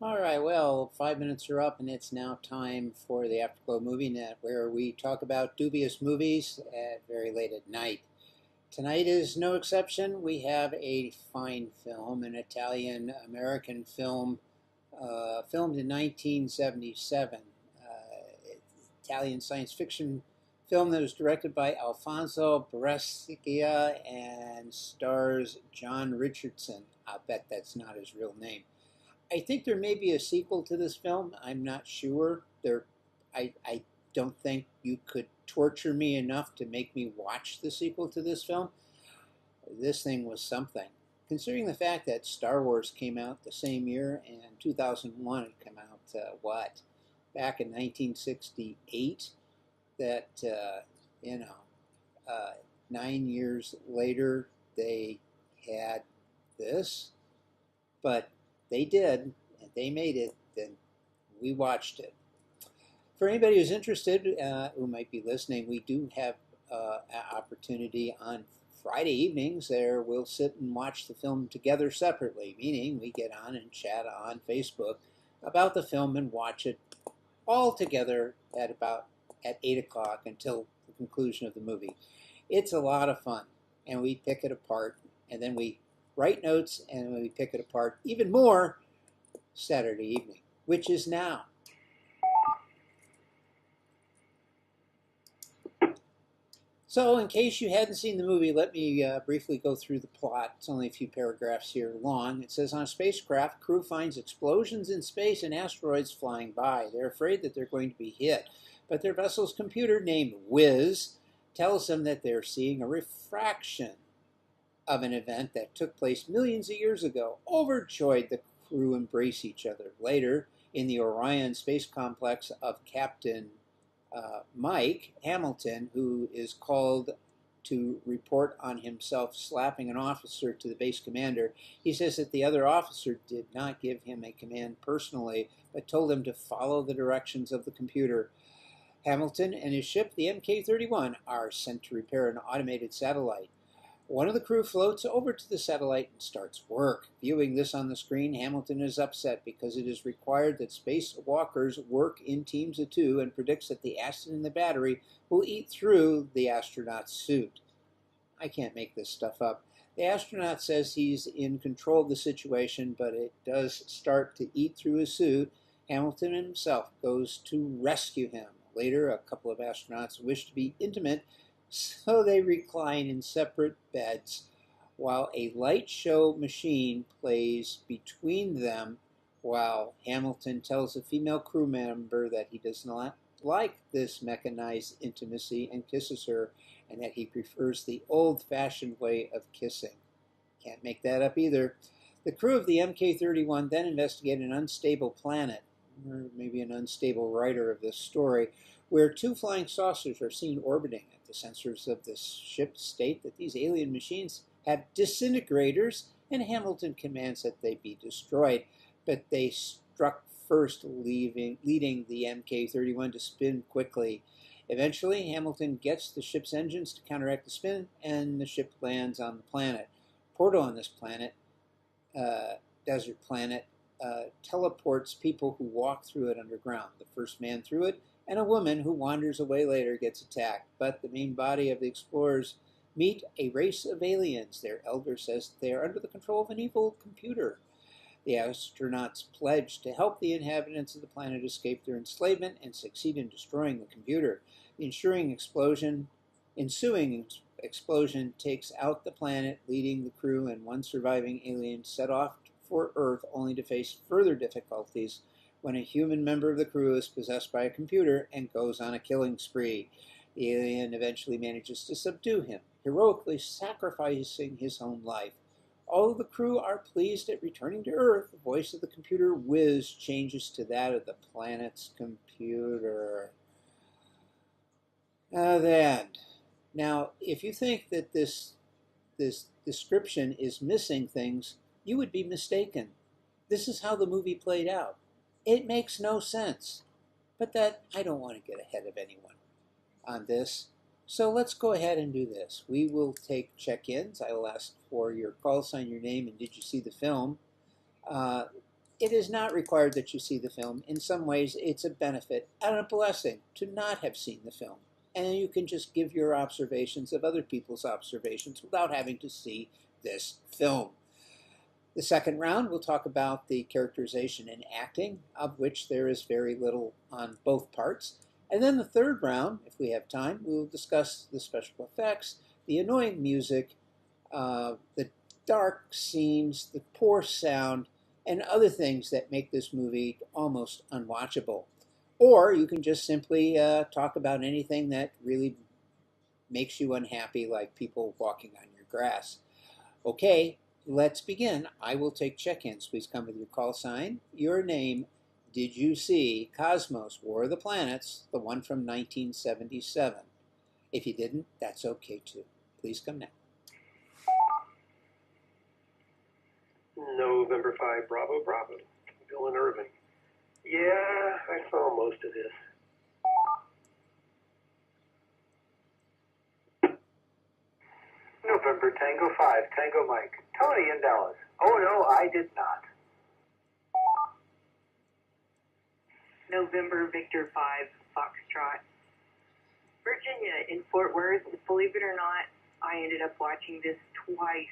All right, well, 5 minutes are up, and it's now time for the Afterglow Movie Net, where we talk about dubious movies at very late at night. Tonight is no exception. We have a fine film, an Italian-American film, filmed in 1977. Italian science fiction film that was directed by Alfonso Brescia and stars John Richardson. I'll bet that's not his real name. I think there may be a sequel to this film. I'm not sure. I don't think you could torture me enough to make me watch the sequel to this film. This thing was something. Considering the fact that Star Wars came out the same year and 2001 had come out, back in 1968, that, 9 years later they had this, but they did, and they made it, and we watched it. For anybody who's interested, who might be listening, we do have an opportunity on Friday evenings there. We'll sit and watch the film together separately, meaning we get on and chat on Facebook about the film and watch it all together at 8 o'clock until the conclusion of the movie. It's a lot of fun, and we pick it apart, and then we write notes, and we pick it apart even more Saturday evening, which is now. So, in case you hadn't seen the movie, let me briefly go through the plot. It's only a few paragraphs here long. It says, on a spacecraft, crew finds explosions in space and asteroids flying by. They're afraid that they're going to be hit, but their vessel's computer, named Wiz, tells them that they're seeing a refraction of an event that took place millions of years ago. Overjoyed, the crew embrace each other. Later, in the Orion space complex of Captain Mike Hamilton, who is called to report on himself slapping an officer to the base commander, he says that the other officer did not give him a command personally, but told him to follow the directions of the computer. Hamilton and his ship, the MK-31, are sent to repair an automated satellite. One of the crew floats over to the satellite and starts work. Viewing this on the screen, Hamilton is upset because it is required that spacewalkers work in teams of 2 and predicts that the acid in the battery will eat through the astronaut's suit. I can't make this stuff up. The astronaut says he's in control of the situation, but it does start to eat through his suit. Hamilton himself goes to rescue him. Later, a couple of astronauts wish to be intimate, so they recline in separate beds while a light show machine plays between them, while Hamilton tells a female crew member that he does not like this mechanized intimacy and kisses her, and that he prefers the old-fashioned way of kissing. Can't make that up either. The crew of the MK-31 then investigate an unstable planet, or maybe an unstable writer of this story, where 2 flying saucers are seen orbiting it. The sensors of the ship state that these alien machines have disintegrators, and Hamilton commands that they be destroyed, but they struck first, leading the MK-31 to spin quickly. Eventually, Hamilton gets the ship's engines to counteract the spin, and the ship lands on the planet. Porto on this planet, desert planet, teleports people who walk through it underground. The first man through it and a woman who wanders away later gets attacked, but the main body of the explorers meet a race of aliens. Their elder says they are under the control of an evil computer. The astronauts pledge to help the inhabitants of the planet escape their enslavement and succeed in destroying the computer. The ensuing explosion takes out the planet, leading the crew and one surviving alien set off for Earth, only to face further difficulties when a human member of the crew is possessed by a computer and goes on a killing spree. The alien eventually manages to subdue him, heroically sacrificing his own life. All of the crew are pleased at returning to Earth. The voice of the computer Wiz changes to that of the planet's computer. The end. Now, if you think that this description is missing things, you would be mistaken. This is how the movie played out. It makes no sense. But that, I don't want to get ahead of anyone on this. So let's go ahead and do this. We will take check-ins. I will ask for your call sign, your name, and did you see the film? it is not required that you see the film. In some ways, it's a benefit and a blessing to not have seen the film. And you can just give your observations of other people's observations without having to see this film. The second round, we'll talk about the characterization and acting, of which there is very little on both parts. And then the third round, if we have time, we'll discuss the special effects, the annoying music, the dark scenes, the poor sound, and other things that make this movie almost unwatchable. Or you can just simply talk about anything that really makes you unhappy, like people walking on your grass. Okay, let's begin. I will take check-ins. Please come with your call sign, your name. Did you see Cosmos, War of the Planets, the one from 1977? If you didn't, that's okay too. Please come now. November 5, Bravo, Bravo. Bill and Irving. Yeah, I saw most of this. November Tango 5, Tango Mike. Tony in Dallas. Oh no, I did not. November Victor 5, Foxtrot. Virginia in Fort Worth. Believe it or not, I ended up watching this twice.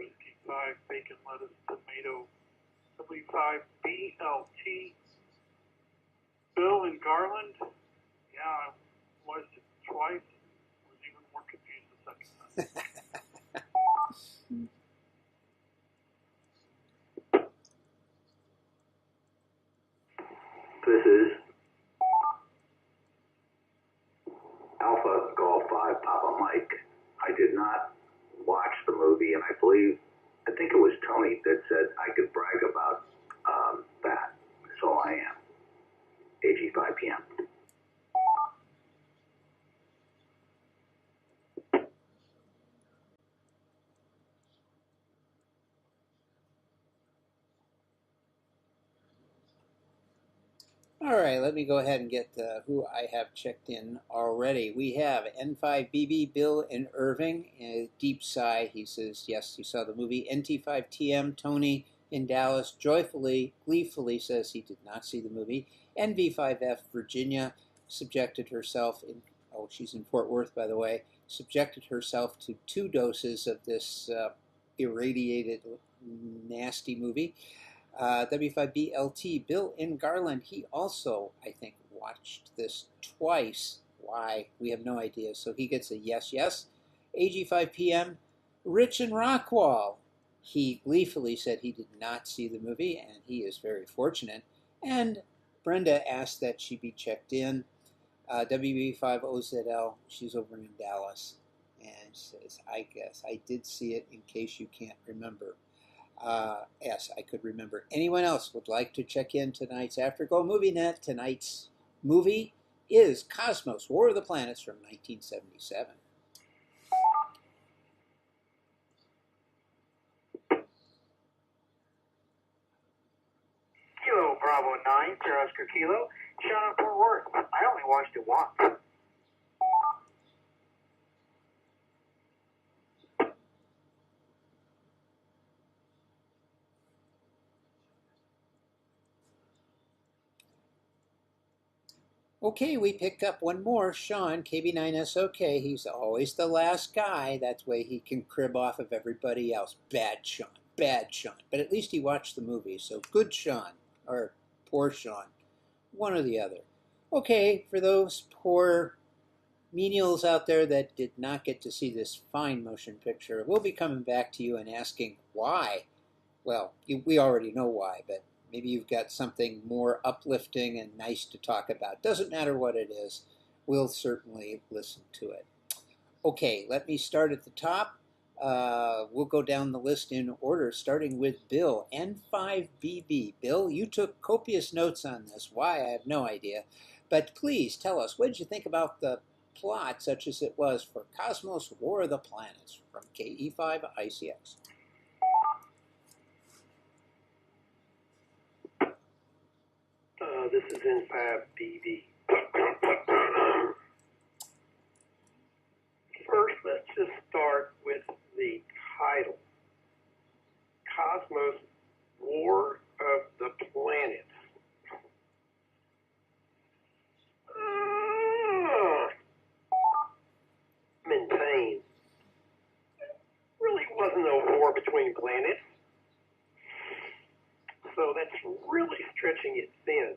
W5, bacon, lettuce, tomato. W5, BLT. Bill and Garland. Yeah, I watched it twice. I was even more confused the second time. This is Alpha Golf 5 Papa Mike. I did not watch the movie, and I think it was Tony that said I could brag about that. So I am. AG 5 p.m. All right, let me go ahead and get who I have checked in already. We have N5BB, Bill in Irving. A deep sigh. He says, yes, he saw the movie. NT5TM, Tony in Dallas, joyfully, gleefully says he did not see the movie. NV5F, Virginia, subjected herself, she's in Fort Worth, by the way, subjected herself to 2 doses of this irradiated, nasty movie. W5BLT, Bill in Garland, he also, I think, watched this twice. Why? We have no idea. So he gets a yes, yes. AG5PM, Rich in Rockwall. He gleefully said he did not see the movie, and he is very fortunate. And Brenda asked that she be checked in. WB5OZL, she's over in Dallas, and says, I guess I did see it in case you can't remember. Yes, I could remember. Anyone else would like to check in tonight's Afterglow Movie Net? Tonight's movie is Cosmos, War of the Planets from 1977. Kilo Bravo 9, Sierra Oscar Kilo. Sean in Fort Worth. I only watched it once. Okay, we picked up one more. Sean, KB9SOK. He's always the last guy. That's the way he can crib off of everybody else. Bad Sean. Bad Sean. But at least he watched the movie. So good Sean. Or poor Sean. One or the other. Okay, for those poor menials out there that did not get to see this fine motion picture, we'll be coming back to you and asking why. Well, we already know why, but maybe you've got something more uplifting and nice to talk about. Doesn't matter what it is. We'll certainly listen to it. Okay, let me start at the top. We'll go down the list in order, starting with Bill, N5BB. Bill, you took copious notes on this. Why, I have no idea. But please tell us, what did you think about the plot, such as it was for Cosmos, War of the Planets, from KE5ICX? This is N5BB. First, let's just start with the title. Cosmos neighboring planets. So that's really stretching it thin.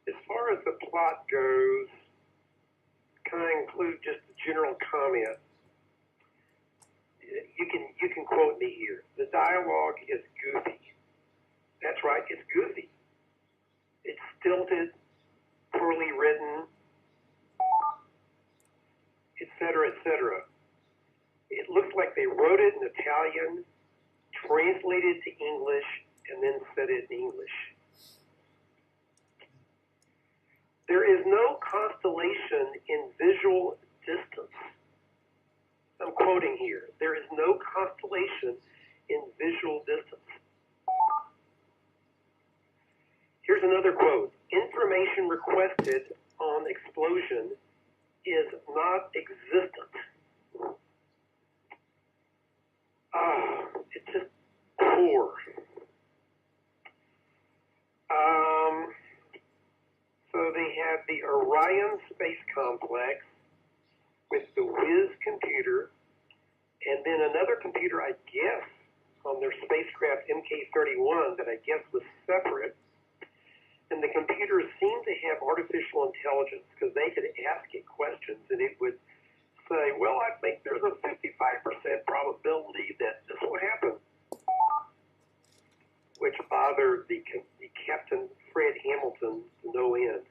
As far as the plot goes, can I include just a general comment? You can quote me here. The dialogue is goofy. That's right, it's goofy. It's stilted, poorly written, etc., etc. It looks like they wrote it in Italian, translated to English, and then said it in English. There is no constellation in visual distance. I'm quoting here. There is no constellation in visual distance. Here's another quote. Information requested on explosion is not existent. It's just poor. So they have the Orion Space Complex with the Whiz computer, and then another computer, I guess, on their spacecraft MK31 that I guess was separate. And the computers seem to have artificial intelligence because they could ask it questions and it would say, well, I think there's a 55% probability that this will happen, which bothered the Captain Fred Hamilton to no end.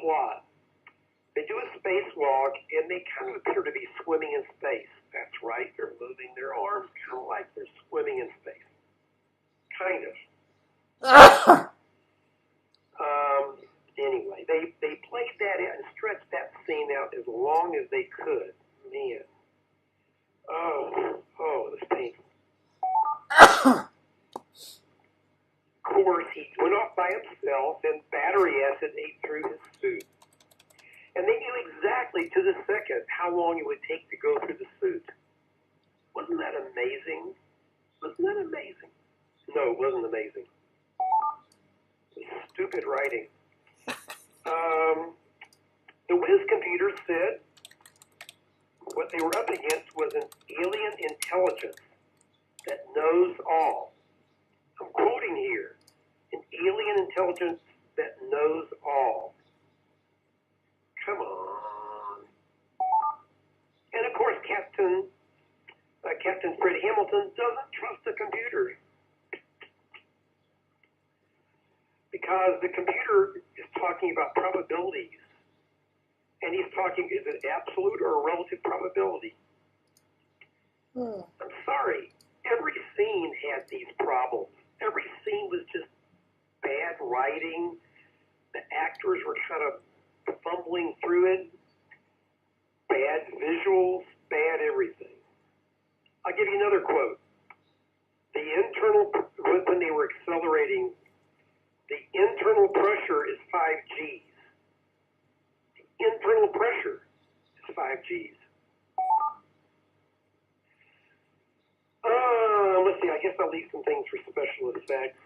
Plot. They do a spacewalk and they kind of appear to be swimming in space. That's right, they're moving their arms kind of like they're swimming in space. Kind of. Anyway, they played that out and stretched that scene out as long as they could. Man. Oh, it was painful. Of course, he went off by himself and battery acid ate through his suit. And they knew exactly to the second how long it would take to go through the suit. Wasn't that amazing? Wasn't that amazing? No, it wasn't amazing. It was stupid writing. The Whiz computer said what they were up against was an alien intelligence that knows all. I'm quoting here. An alien intelligence that knows all. Come on. And of course, Captain Fred Hamilton doesn't trust the computer. Because the computer is talking about probabilities. And he's talking, is it absolute or a relative probability? I'm sorry. Every scene had these problems. Every scene was just bad writing. The actors were kind of fumbling through it. Bad visuals, bad everything. I'll give you another quote. The internal, when they were accelerating, the internal pressure is 5 Gs. The internal pressure is 5 Gs. Let's see, I guess I'll leave some things for special effects.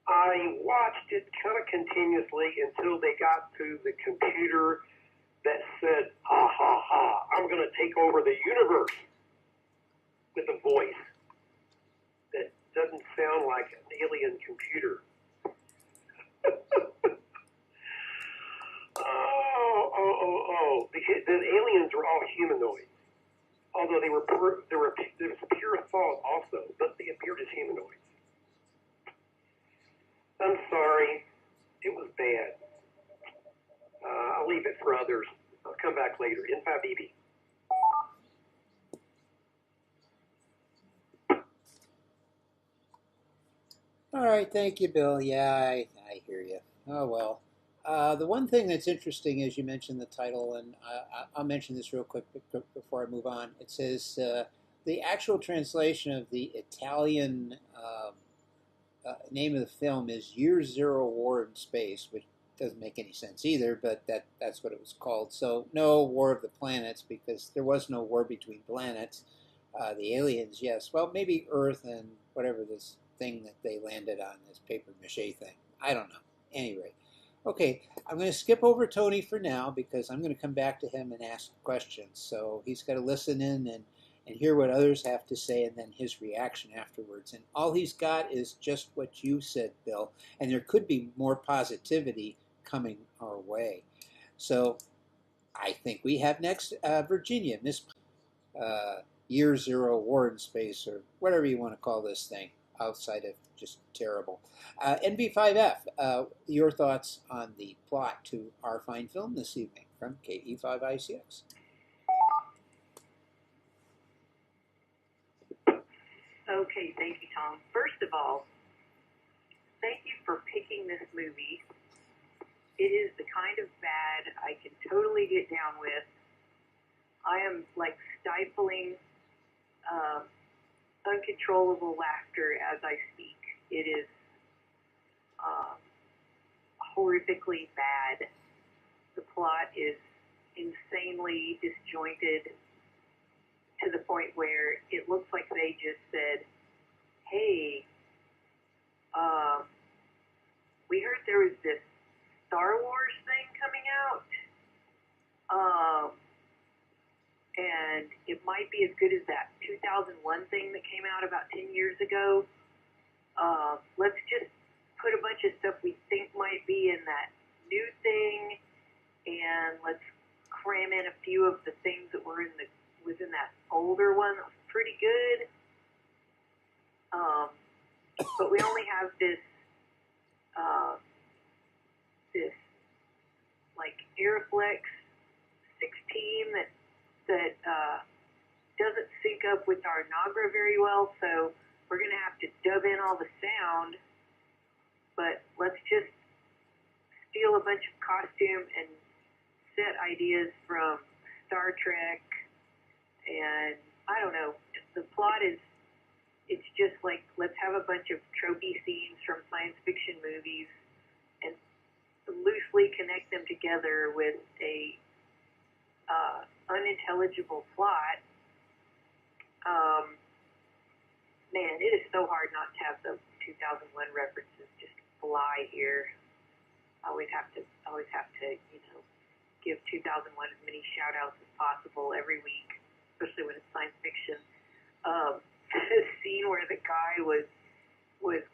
I watched it kind of continuously until they got to the computer that said, ha ha ha, I'm going to take over the universe, with a voice that doesn't sound like an alien computer. The aliens were all humanoids. Although there was pure thought also, but they appeared as humanoids. I'm sorry. It was bad. I'll leave it for others. I'll come back later. N5BB. All right, thank you, Bill. Yeah, I hear you. Oh, well. The one thing that's interesting is you mentioned the title, and I'll mention this real quick before I move on. It says the actual translation of the Italian name of the film is Year Zero War in Space, which doesn't make any sense either, but that's what it was called. So no War of the Planets, because there was no war between planets. The aliens, yes. Well, maybe Earth and whatever this thing that they landed on, this paper mache thing. I don't know. Anyway, Okay, I'm going to skip over Tony for now because I'm going to come back to him and ask questions. So he's got to listen in and hear what others have to say and then his reaction afterwards. And all he's got is just what you said, Bill. And there could be more positivity coming our way. So I think we have next Virginia, Miss Year Zero War in Space, or whatever you want to call this thing, outside of just terrible. NB5F, your thoughts on the plot to our fine film this evening from KE5ICX. Okay, thank you, Tom. First of all, thank you for picking this movie. It is the kind of bad I can totally get down with. I am like stifling uncontrollable laughter as I speak. It is horrifically bad. The plot is insanely disjointed to the point where it looks like they just said, hey, we heard there was this Star Wars thing coming out, and it might be as good as that 2001 thing that came out about 10 years ago. Let's just put a bunch of stuff we think might be in that new thing, and let's cram in a few of the things that were within that older one that was pretty good. But we only have this like Airflex 16 that doesn't sync up with our Nagra very well, so we're going to have to dub in all the sound. But let's just steal a bunch of costume and set ideas from Star Trek, and I don't know. The plot is, it's just like, let's have a bunch of tropey scenes from science fiction movies and loosely connect them together with a unintelligible plot. Man, it is so hard not to have the 2001 references just fly here. I always have to, give 2001 as many shout outs as possible every week, especially when it's science fiction. The scene where the guy was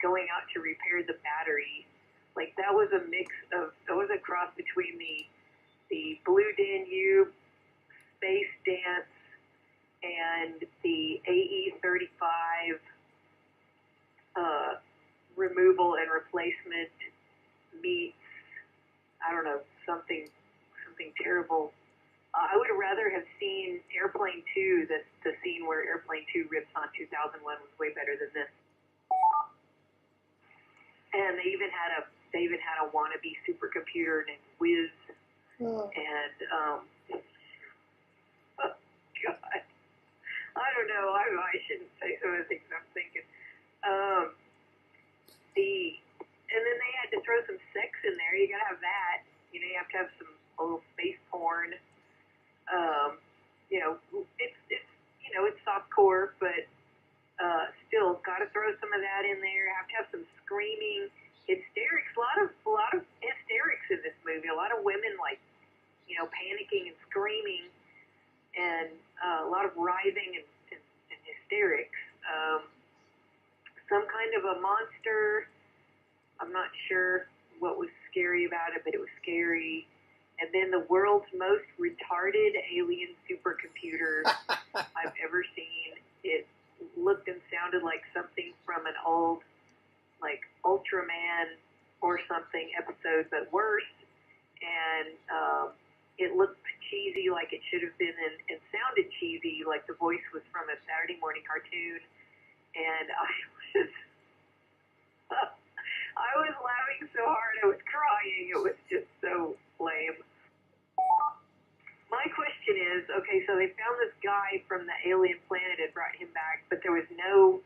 going out to repair the battery, like that was a cross between the Blue Danube space dance and the AE-35 removal and replacement meets, I don't know, something terrible. I would have rather have seen Airplane 2, the scene where Airplane 2 rips on 2001 was way better than this. And they even had a wannabe supercomputer named Wiz. And oh God, I don't know. I shouldn't say some of the things I'm thinking. And then they had to throw some sex in there. You gotta have that. You have to have some little space porn. It's softcore, but still gotta throw some of that in there. Have to have some screaming, hysterics. A lot of hysterics in this movie. A lot of women panicking and screaming, and a lot of writhing and hysterics. Some kind of a monster. I'm not sure what was scary about it, but it was scary. And then the world's most retarded alien supercomputer I've ever seen. It looked and sounded like something from an old, like, Ultraman or something episode, but worse. And it looked cheesy like it should have been, and sounded cheesy like the voice was from a Saturday morning cartoon. And I was laughing so hard I was crying. It was just so lame. My question is, okay, so they found this guy from the alien planet and brought him back, but there was no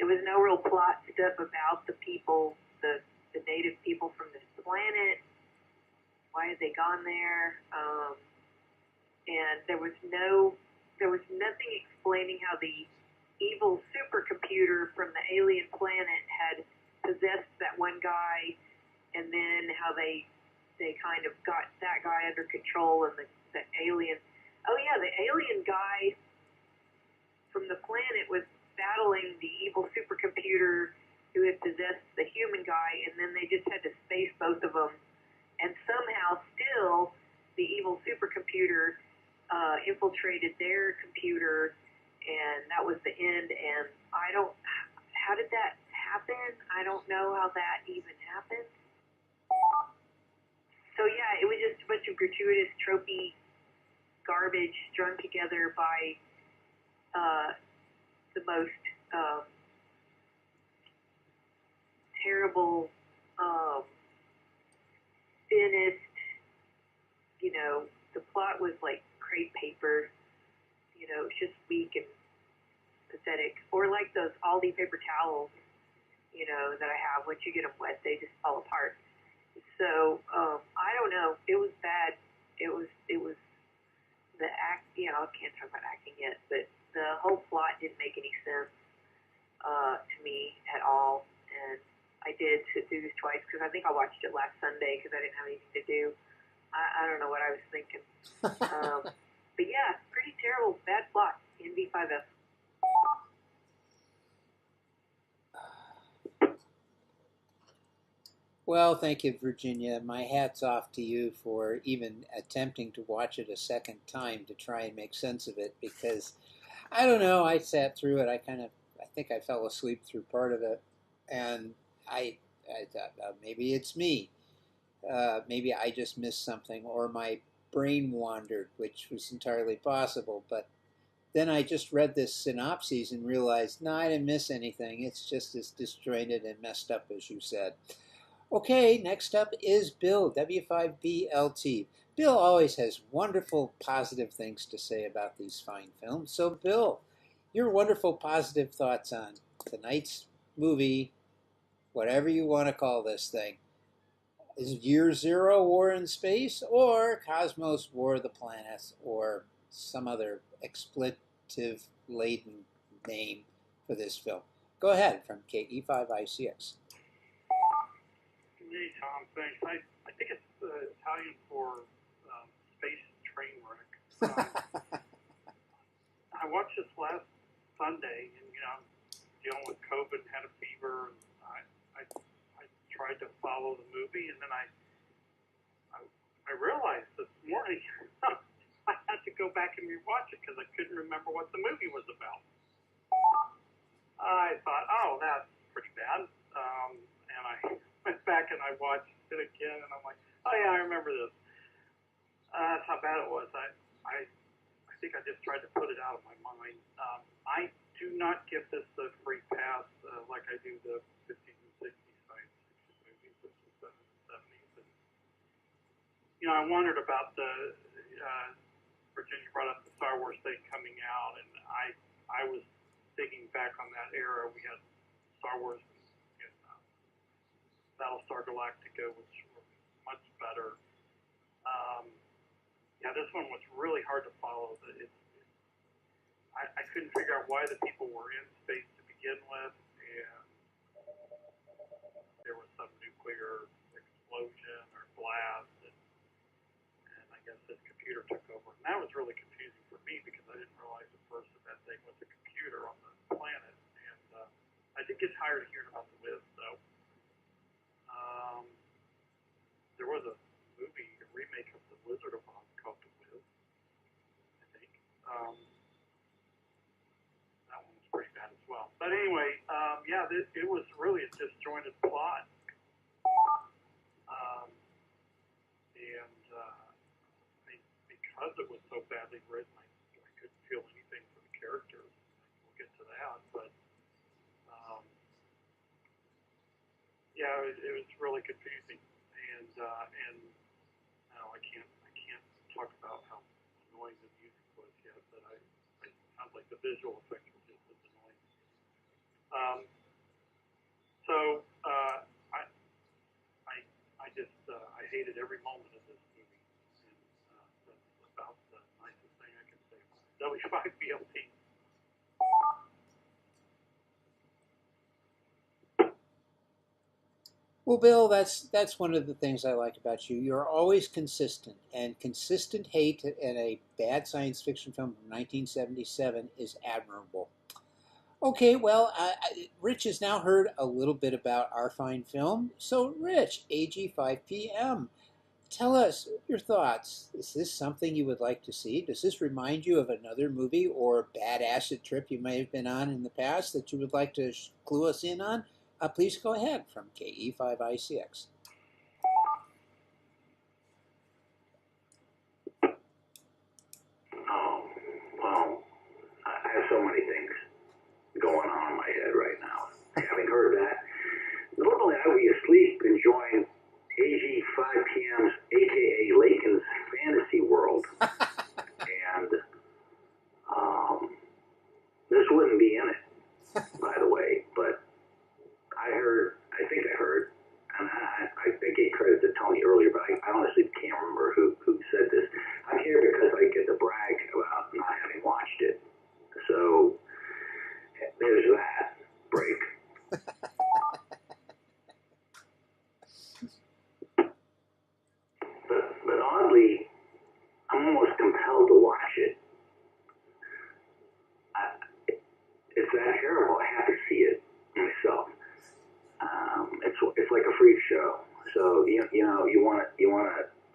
real plot stuff about the people, the native people from this planet. Why had they gone there? And there was nothing explaining how the evil supercomputer from the alien planet had possessed that one guy, and then how they they kind of got that guy under control, and the alien. Oh yeah, the alien guy from the planet was battling the evil supercomputer who had possessed the human guy, and then they just had to space both of them. And somehow, still, the evil supercomputer infiltrated their computer, and that was the end. And how did that happen? I don't know how that even happened. So yeah, it was just a bunch of gratuitous, tropey garbage strung together by the most terrible, thinnest, the plot was like crepe paper, it's just weak and pathetic. Or like those Aldi paper towels, that I have. Once you get them wet, they just fall apart. So, I don't know. It was bad. It was the act, I can't talk about acting yet, but the whole plot didn't make any sense to me at all. And I did sit through this twice because I think I watched it last Sunday because I didn't have anything to do. I don't know what I was thinking. But yeah, pretty terrible, bad plot in V5F. Well, thank you, Virginia. My hat's off to you for even attempting to watch it a second time to try and make sense of it, because I don't know, I sat through it. I think I fell asleep through part of it, and I thought, maybe it's me. Maybe I just missed something, or my brain wandered, which was entirely possible. But then I just read this synopsis and realized, no, I didn't miss anything. It's just as disjointed and messed up as you said. Okay, next up is Bill, W5BLT. Bill always has wonderful, positive things to say about these fine films. So, Bill, your wonderful, positive thoughts on tonight's movie, whatever you want to call this thing. Is Year Zero War in Space, or Cosmos War of the Planets, or some other expletive-laden name for this film? Go ahead, from KE5ICX. Hey, Tom, thanks. I think it's Italian for space train wreck. I watched this last Sunday, and I'm dealing with COVID and had a fever, and I tried to follow the movie, and then I realized this morning I had to go back and rewatch it because I couldn't remember what the movie was about. I thought, oh, that's pretty bad, and I went back and I watched it again, and I'm like, oh yeah, I remember this. That's how bad it was. I think I just tried to put it out of my mind. I do not give this the free pass like I do the 50s and 60s science fiction movies, which is the 70s. And, I wondered about the Virginia brought up the Star Wars thing coming out, and I was thinking back on that era. We had Star Wars and Battlestar Galactica, which were much better. This one was really hard to follow. I couldn't figure out why the people were in space to begin with, and there was some nuclear explosion or blast, and I guess his computer took over. And that was really confusing for me because I didn't realize at first that thing was a computer on the planet. And I did get tired of hearing about the Wiz, though. There was a movie, a remake of The Wizard of Oz called The Wiz, I think. That one was pretty bad as well. But anyway, it was really a disjointed plot. Because it was so badly written, I couldn't feel anything for the characters. We'll get to that, but it was really confusing, and I can't talk about how annoying the music was yet. But I sounds like the visual effects were just as annoying. I hated every moment of this movie, and that's about the nicest thing I can say about it. W5BLT. Well, Bill, that's one of the things I like about you. You're always consistent, and consistent hate in a bad science fiction film from 1977 is admirable. Okay, well, Rich has now heard a little bit about our fine film. So, Rich, AG 5 p.m., tell us your thoughts. Is this something you would like to see? Does this remind you of another movie or bad acid trip you may have been on in the past that you would like to clue us in on? Please go ahead from KE5ICX. Oh, well, I have so many things going on in my head right now. Having heard that, normally I would be asleep enjoying AG 5 p.m.'s, a.k.a. Lakin's Fantasy World. And this wouldn't be in it, by the way, but I think I heard, and I gave credit to Tony earlier, but I honestly can't remember who said this. I'm here because I get to brag about not having watched it. So there's that break. But oddly, I'm almost compelled to watch it. It's that terrible. I have to see it myself. It's like a freak show. So you know you want to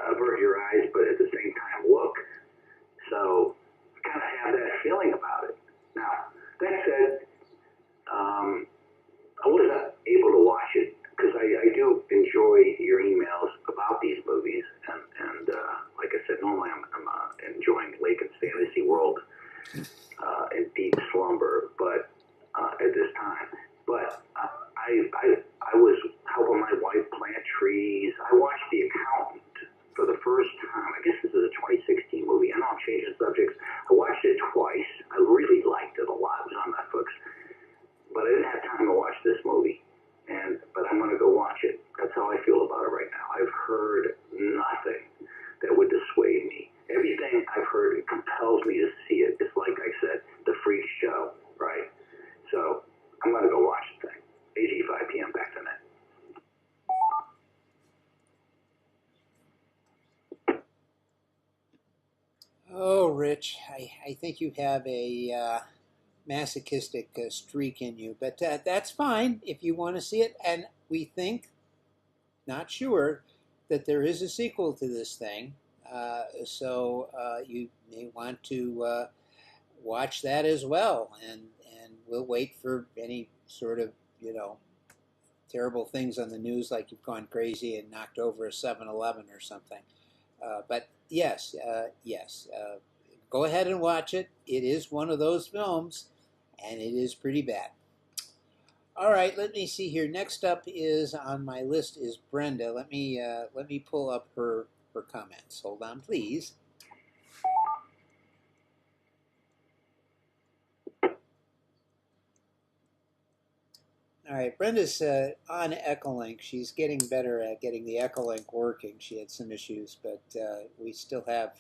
avert your eyes, but at the same time look. So kind of have that feeling about it. Now that said, I wasn't able to watch it because I do enjoy your emails about these movies, and like I said, normally I'm enjoying Lakin's Fantasy World in deep slumber, but at this time. But I was helping my wife plant trees. I watched The Accountant for the first time. I guess this is a 2016 movie. I know I'm changing subjects. I watched it twice. I really liked it a lot. It was on Netflix. But I didn't have time to watch this movie. But I'm going to go watch it. That's how I feel about it right now. I've heard nothing that would dissuade me. Everything I've heard compels me to see it. It's like I said, the freak show, right? So I'm going to go watch the thing. AG 5 p.m. back to net. Oh, Rich, I think you have a masochistic streak in you, but that's fine if you want to see it. And we think, not sure, that there is a sequel to this thing. So you may want to watch that as well, and we'll wait for any sort of terrible things on the news, like you've gone crazy and knocked over a 7-Eleven or something. But yes, go ahead and watch it. It is one of those films, and it is pretty bad. All right, let me see here. Next up is on my list is Brenda. Let me pull up her comments. Hold on, please. All right, Brenda's on Echolink. She's getting better at getting the Echolink working. She had some issues, but we still have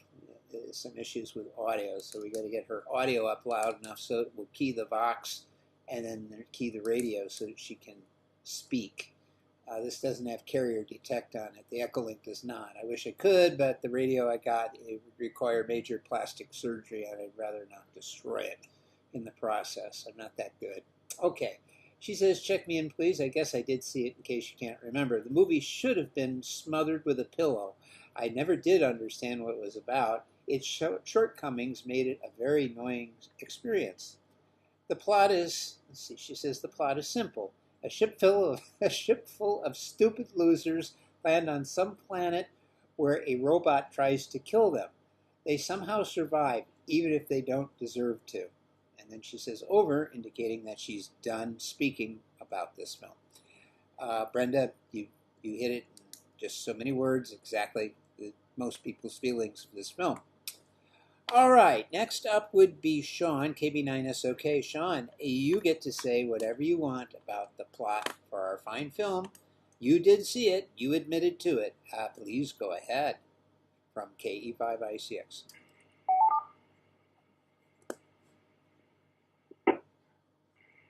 some issues with audio, so we got to get her audio up loud enough so it will key the Vox and then key the radio so that she can speak. This doesn't have carrier detect on it. The Echolink does not. I wish it could, but the radio I got, it would require major plastic surgery, and I'd rather not destroy it in the process. I'm not that good. Okay. She says, check me in, please. I guess I did see it in case you can't remember. The movie should have been Smothered with a Pillow. I never did understand what it was about. Its shortcomings made it a very annoying experience. The plot is, let's see, she says the plot is simple. A ship full of stupid losers land on some planet where a robot tries to kill them. They somehow survive, even if they don't deserve to. And then she says over, indicating that she's done speaking about this film. Brenda, you hit it in just so many words, exactly most people's feelings of this film. All right, next up would be Sean, KB9SOK. Sean, you get to say whatever you want about the plot for our fine film. You did see it. You admitted to it. Please go ahead from KE5ICX.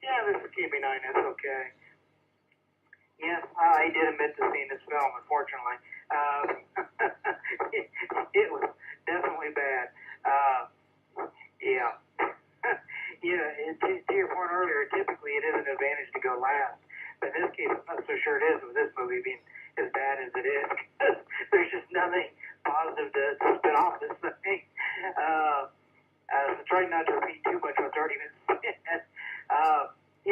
Yeah, this is KB9SOK. Yes, I did admit to seeing this film, unfortunately. It was definitely bad. Yeah. To your point earlier, typically it is an advantage to go last. But in this case, I'm not so sure it is with this movie being as bad as it is. There's just nothing positive to spin off this thing. So trying not to repeat too much what's already been said.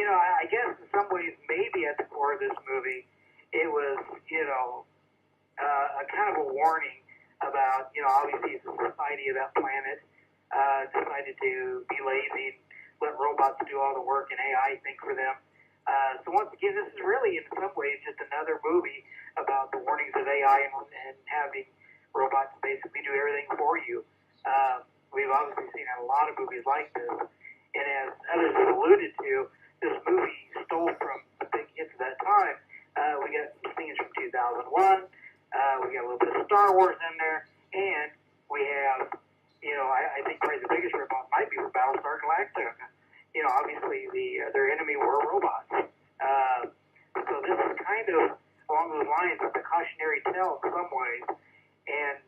I guess in some ways, maybe at the core of this movie, it was, a kind of a warning about, obviously it's a society of that planet decided to be lazy and let robots do all the work and AI think for them. So once again, this is really, in some ways, just another movie about the warnings of AI and having robots basically do everything for you. We've obviously seen a lot of movies like this, and as others have alluded to, this movie stole from the big hits of that time. We got some scenes from 2001, we got a little bit of Star Wars in there, and we have, I think probably the biggest ripoff might be for Battlestar Galactica. Obviously their enemy were robots. So this is kind of along those lines of the cautionary tale in some ways. And,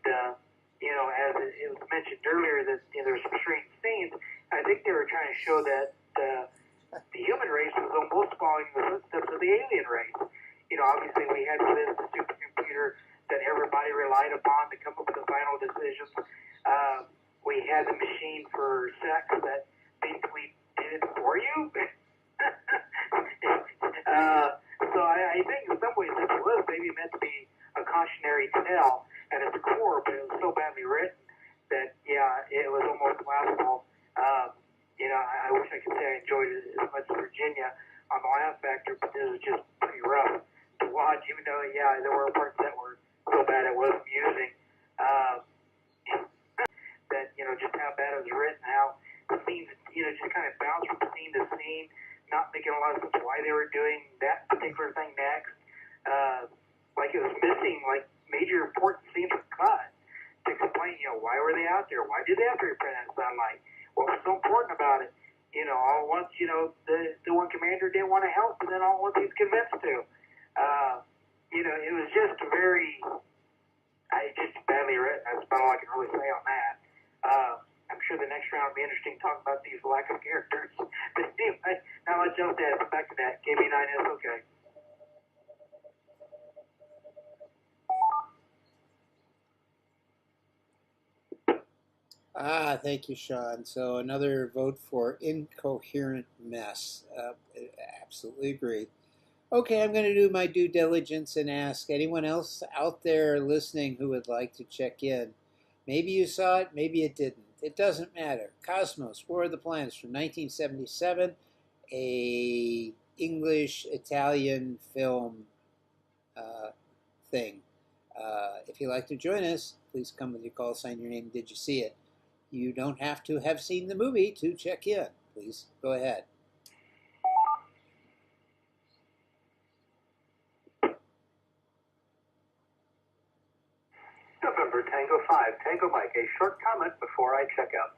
as it was mentioned earlier that there were some strange scenes, I think they were trying to show that the human race was almost following the footsteps of the alien race. Obviously we had this supercomputer that everybody relied upon to come up with the final decisions. We had the machine for sex that basically did it for you. So I think in some ways this was maybe meant to be a cautionary tale at its core, but it was so badly written that, it was almost laughable. I wish I could say I enjoyed it as much as Virginia on the laugh factor, but this was just pretty rough to watch, even though, there were parts that were so bad it was amusing. That, just how bad it was written, how the scenes, just kind of bounce from scene to scene, not making a lot of sense why they were doing that particular thing next. Like it was missing, major important scenes were cut to explain, why were they out there? Why did they have to repair that sunlight? What was so important about it? All at once, the one commander didn't want to help, and then all at once he's convinced to. It was just just badly written. That's about all I can really say on that. I'm sure the next round will be interesting to talk about these lack of characters. But anyway, now let's jump back to that. KB9 is okay. Thank you, Sean. So another vote for incoherent mess. Absolutely agree. Okay, I'm going to do my due diligence and ask anyone else out there listening who would like to check in. Maybe you saw it, maybe it didn't. It doesn't matter. Cosmos, War of the Planets from 1977, a English-Italian film thing. If you'd like to join us, please come with your call sign, your name, did you see it? You don't have to have seen the movie to check in. Please go ahead. November Tango 5, Tango Mike, a short comment before I check out.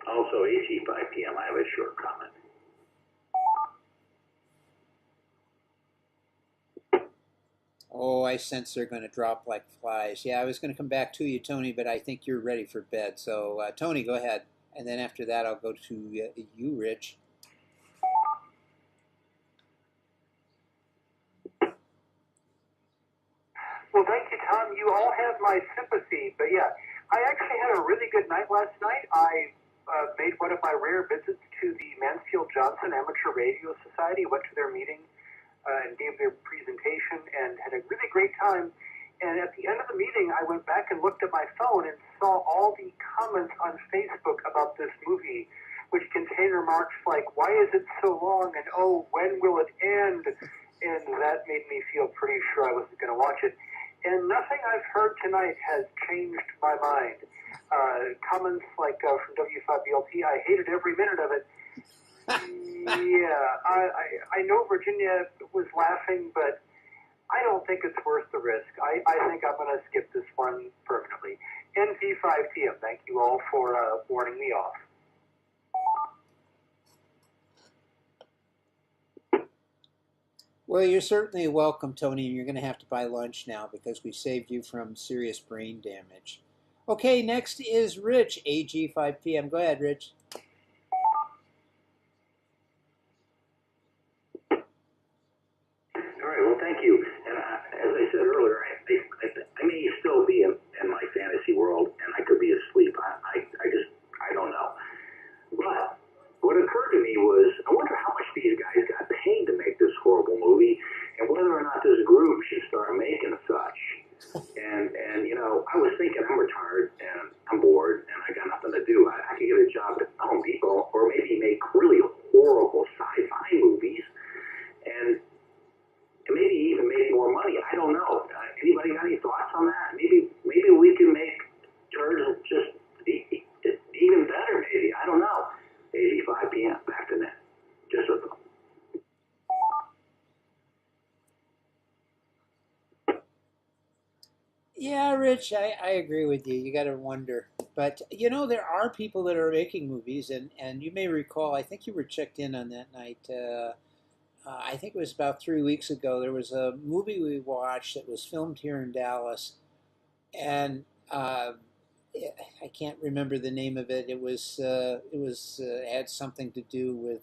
Also, AG 5 p.m., I have a short comment. Oh, I sense they're going to drop like flies. Yeah, I was going to come back to you, Tony, but I think you're ready for bed. So, Tony, go ahead. And then after that, I'll go to you, Rich. Well, thank you, Tom. You all have my sympathy. But yeah, I actually had a really good night last night. I made one of my rare visits to the Mansfield Johnson Amateur Radio Society. Went to their meeting and gave their presentation and had a really great time. And at the end of the meeting, I went back and looked at my phone and saw all the comments on Facebook about this movie, which contain remarks like, why is it so long? And, oh, when will it end? And that made me feel pretty sure I wasn't going to watch it. And nothing I've heard tonight has changed my mind. Comments like from W5BLT, I hated every minute of it. Yeah, I know Virginia was laughing, but I don't think it's worth the risk. I think I'm going to skip this one permanently. NP5TM, thank you all for warning me off. Well, you're certainly welcome, Tony, and you're going to have to buy lunch now because we saved you from serious brain damage. Okay, next is Rich, AG 5 p.m. Go ahead, Rich. All right, well, thank you. And as I said earlier, I may still be in my fantasy world, and I could be asleep. I don't know. But what occurred to me was, I wonder how much these guys got paid to make this horrible movie, and whether or not this group should start making such. And you know, I was thinking, I'm retired, and I'm bored, and I got nothing to do. I could get a job at Home Depot, or maybe make really horrible sci-fi movies, and maybe even make more money. I don't know. Anybody got any thoughts on that? Maybe we can make turds just even better. Maybe, I don't know. 85 p.m. back to net. Just a thought. Yeah, Rich, I agree with you. You got to wonder. But, you know, there are people that are making movies, and you may recall, I think you were checked in on that night. I think it was about 3 weeks ago. There was a movie we watched that was filmed here in Dallas, and I can't remember the name of it. It was had something to do with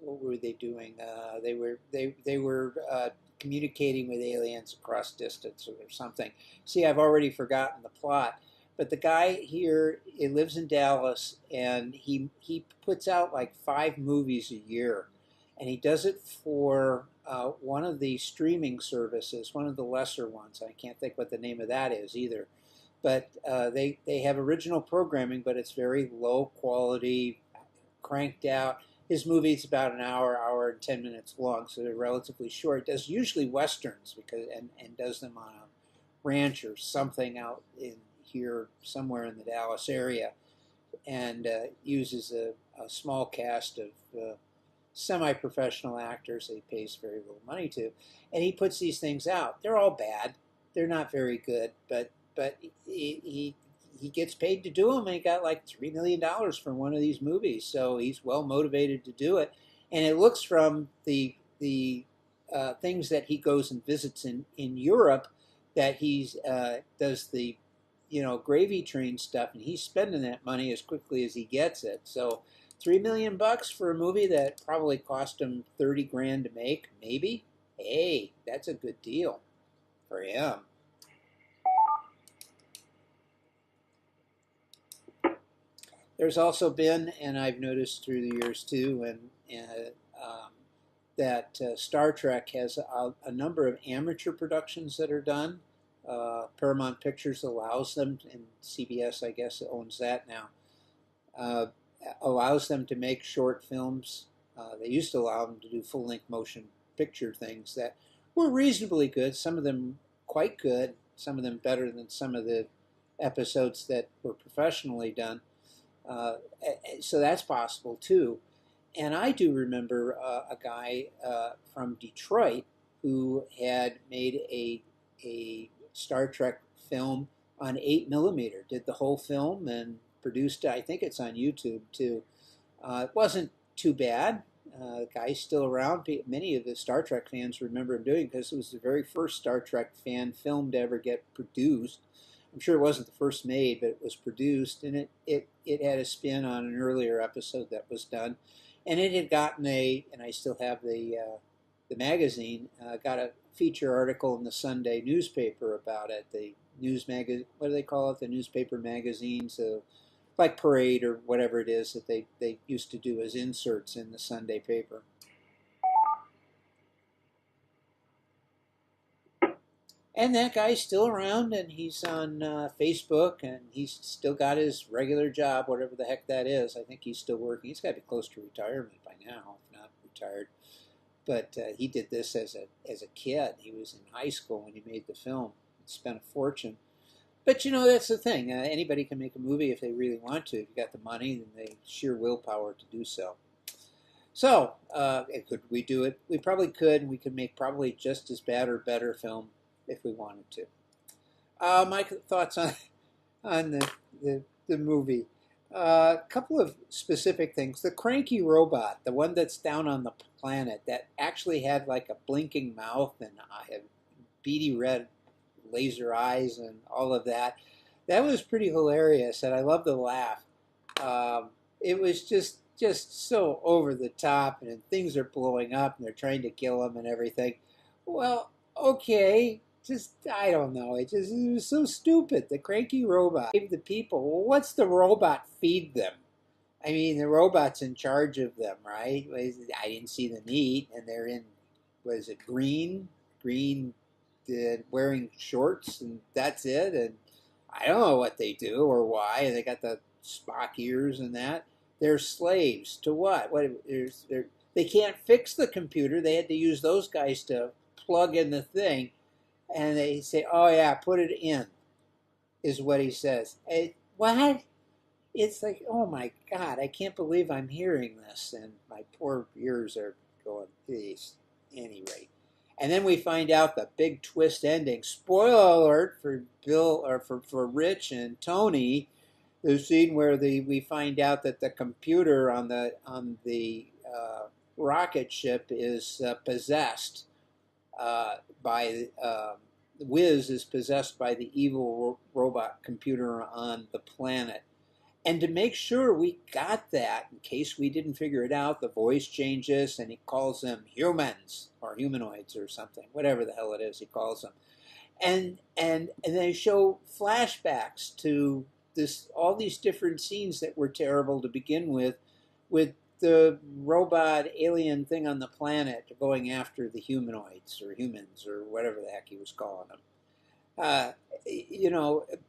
what were they doing? They were communicating with aliens across distance or something. See, I've already forgotten the plot. But the guy here, he lives in Dallas, and he puts out like 5 movies a year, and he does it for one of the streaming services, one of the lesser ones. I can't think what the name of that is either. But they have original programming, but it's very low quality, cranked out. His movie's about an hour and 10 minutes long, so they're relatively short. Does usually westerns and does them on a ranch or something out in here somewhere in the Dallas area, and uses a small cast of semi-professional actors that he pays very little money to, and he puts these things out. They're all bad. They're not very good, but he gets paid to do them, and he got like $3 million for one of these movies, so he's well motivated to do it. And it looks from the things that he goes and visits in Europe that he's does the gravy train stuff, and he's spending that money as quickly as he gets it. So $3 million for a movie that probably cost him 30 grand to make, maybe. Hey, that's a good deal for him. There's also been, and I've noticed through the years too, that Star Trek has a number of amateur productions that are done. Paramount Pictures allows them, and CBS, I guess, owns that now, allows them to make short films. They used to allow them to do full-length motion picture things that were reasonably good, some of them quite good, some of them better than some of the episodes that were professionally done. So that's possible too. And I do remember a guy from Detroit who had made a Star Trek film on 8mm, did the whole film and produced it. I think it's on YouTube too. It wasn't too bad. The guy's still around. Many of the Star Trek fans remember him doing it because it was the very first Star Trek fan film to ever get produced. I'm sure it wasn't the first made, but it was produced, and it had a spin on an earlier episode that was done. And it had gotten and I still have the magazine, got a feature article in the Sunday newspaper about it. The news magazine, what do they call it? The newspaper magazine, so like Parade or whatever it is that they used to do as inserts in the Sunday paper. And that guy's still around, and he's on Facebook, and he's still got his regular job, whatever the heck that is. I think he's still working. He's got to be close to retirement by now, if not retired. But he did this as a kid. He was in high school when he made the film. He spent a fortune. But, you know, that's the thing. Anybody can make a movie if they really want to. If you got the money and the sheer willpower to do so. So, could we do it? We probably could, and we could make probably just as bad or better film if we wanted to. My thoughts on the movie. A couple of specific things. The cranky robot, the one that's down on the planet, that actually had like a blinking mouth and had beady red laser eyes and all of that. That was pretty hilarious, and I love the laugh. It was just so over the top, and things are blowing up, and they're trying to kill him and everything. Well, okay, just I don't know. It was so stupid. The cranky robot gave the people. Well, what's the robot feed them? I mean, the robot's in charge of them, right? I didn't see them eat, and they're in. Was it green? Green, wearing shorts, and that's it. And I don't know what they do or why. They got the Spock ears and that. They're slaves to what? They can't fix the computer. They had to use those guys to plug in the thing, and they say, "Oh yeah, put it in," is what he says. What? It's like, oh my God, I can't believe I'm hearing this, and my poor ears are going, please, any rate. And then we find out the big twist ending. Spoiler alert for Bill or for Rich and Tony. The scene where we find out that the computer on the rocket ship is possessed by Wiz is possessed by the evil robot computer on the planet. And to make sure we got that, in case we didn't figure it out, the voice changes and he calls them humans or humanoids or something, whatever the hell it is he calls them. And they show flashbacks to all these different scenes that were terrible to begin with the robot alien thing on the planet going after the humanoids or humans or whatever the heck he was calling them.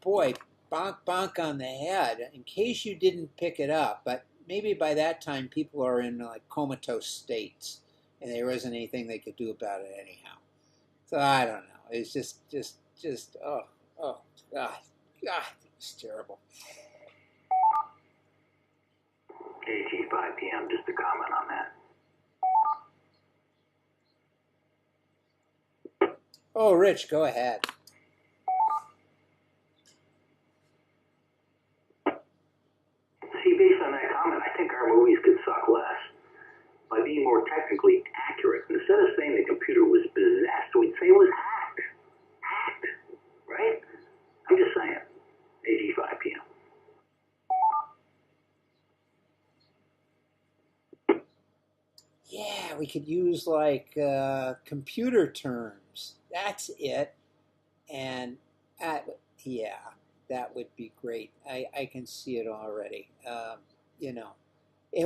Boy, bonk bonk on the head, in case you didn't pick it up, but maybe by that time people are in like comatose states and there wasn't anything they could do about it anyhow. So I don't know. It's just oh God, it's terrible. KG 5 p.m., just a comment on that. Oh, Rich, go ahead. See, based on that comment, I think our movies could suck less by being more technically accurate. Instead of saying the computer was possessed, we'd say it was hacked. Hacked, right? I'm just saying. AG 5 p.m. Yeah, we could use like computer terms. That's it. And yeah, that would be great. I can see it already.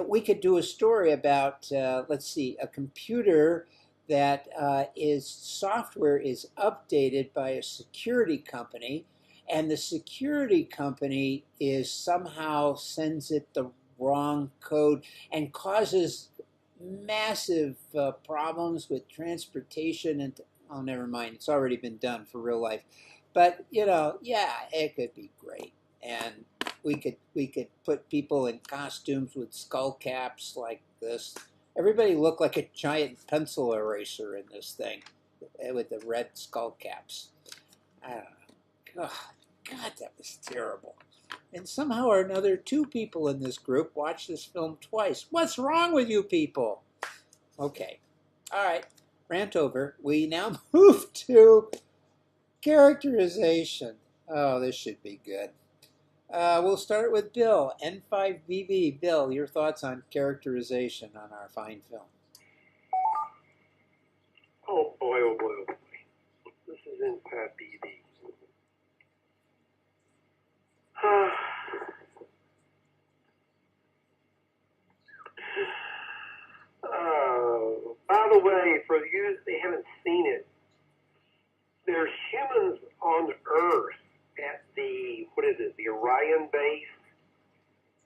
We could do a story about, let's see, a computer that software is updated by a security company, and the security company somehow sends it the wrong code and causes massive problems with transportation and oh, never mind, it's already been done for real life. But yeah, it could be great, and we could put people in costumes with skull caps like this. Everybody looked like a giant pencil eraser in this thing with the red skull caps. I don't know. God, that was terrible. And somehow or another, 2 people in this group watched this film twice. What's wrong with you people? Okay. All right. Rant over. We now move to characterization. Oh, this should be good. We'll start with Bill, N5BB. Bill, your thoughts on characterization on our fine film. Oh boy, oh boy, oh boy. This is N5BB. By the way, for you that haven't seen it, there's humans on Earth at the Orion base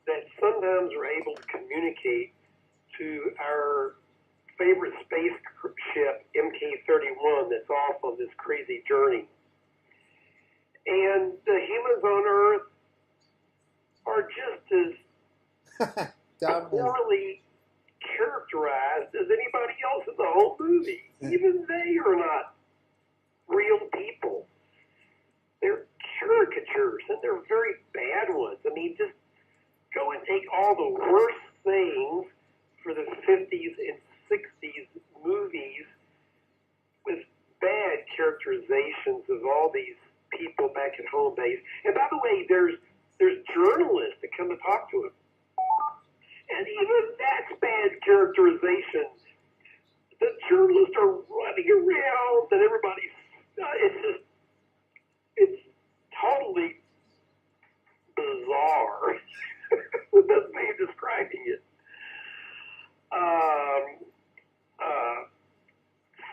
that sometimes are able to communicate to our favorite spaceship, MK-31, that's off on this crazy journey. And the humans on Earth are just as poorly characterized as anybody else in the whole movie. Even they are not real people. They're caricatures, and they're very bad ones. I mean, just go and take all the worst things for the 50s and 60s movies with bad characterizations of all these people back at home base. And by the way, there's journalists that come to talk to him. And even that's bad characterization. The journalists are running around and everybody's, it's totally bizarre. The best way of describing it.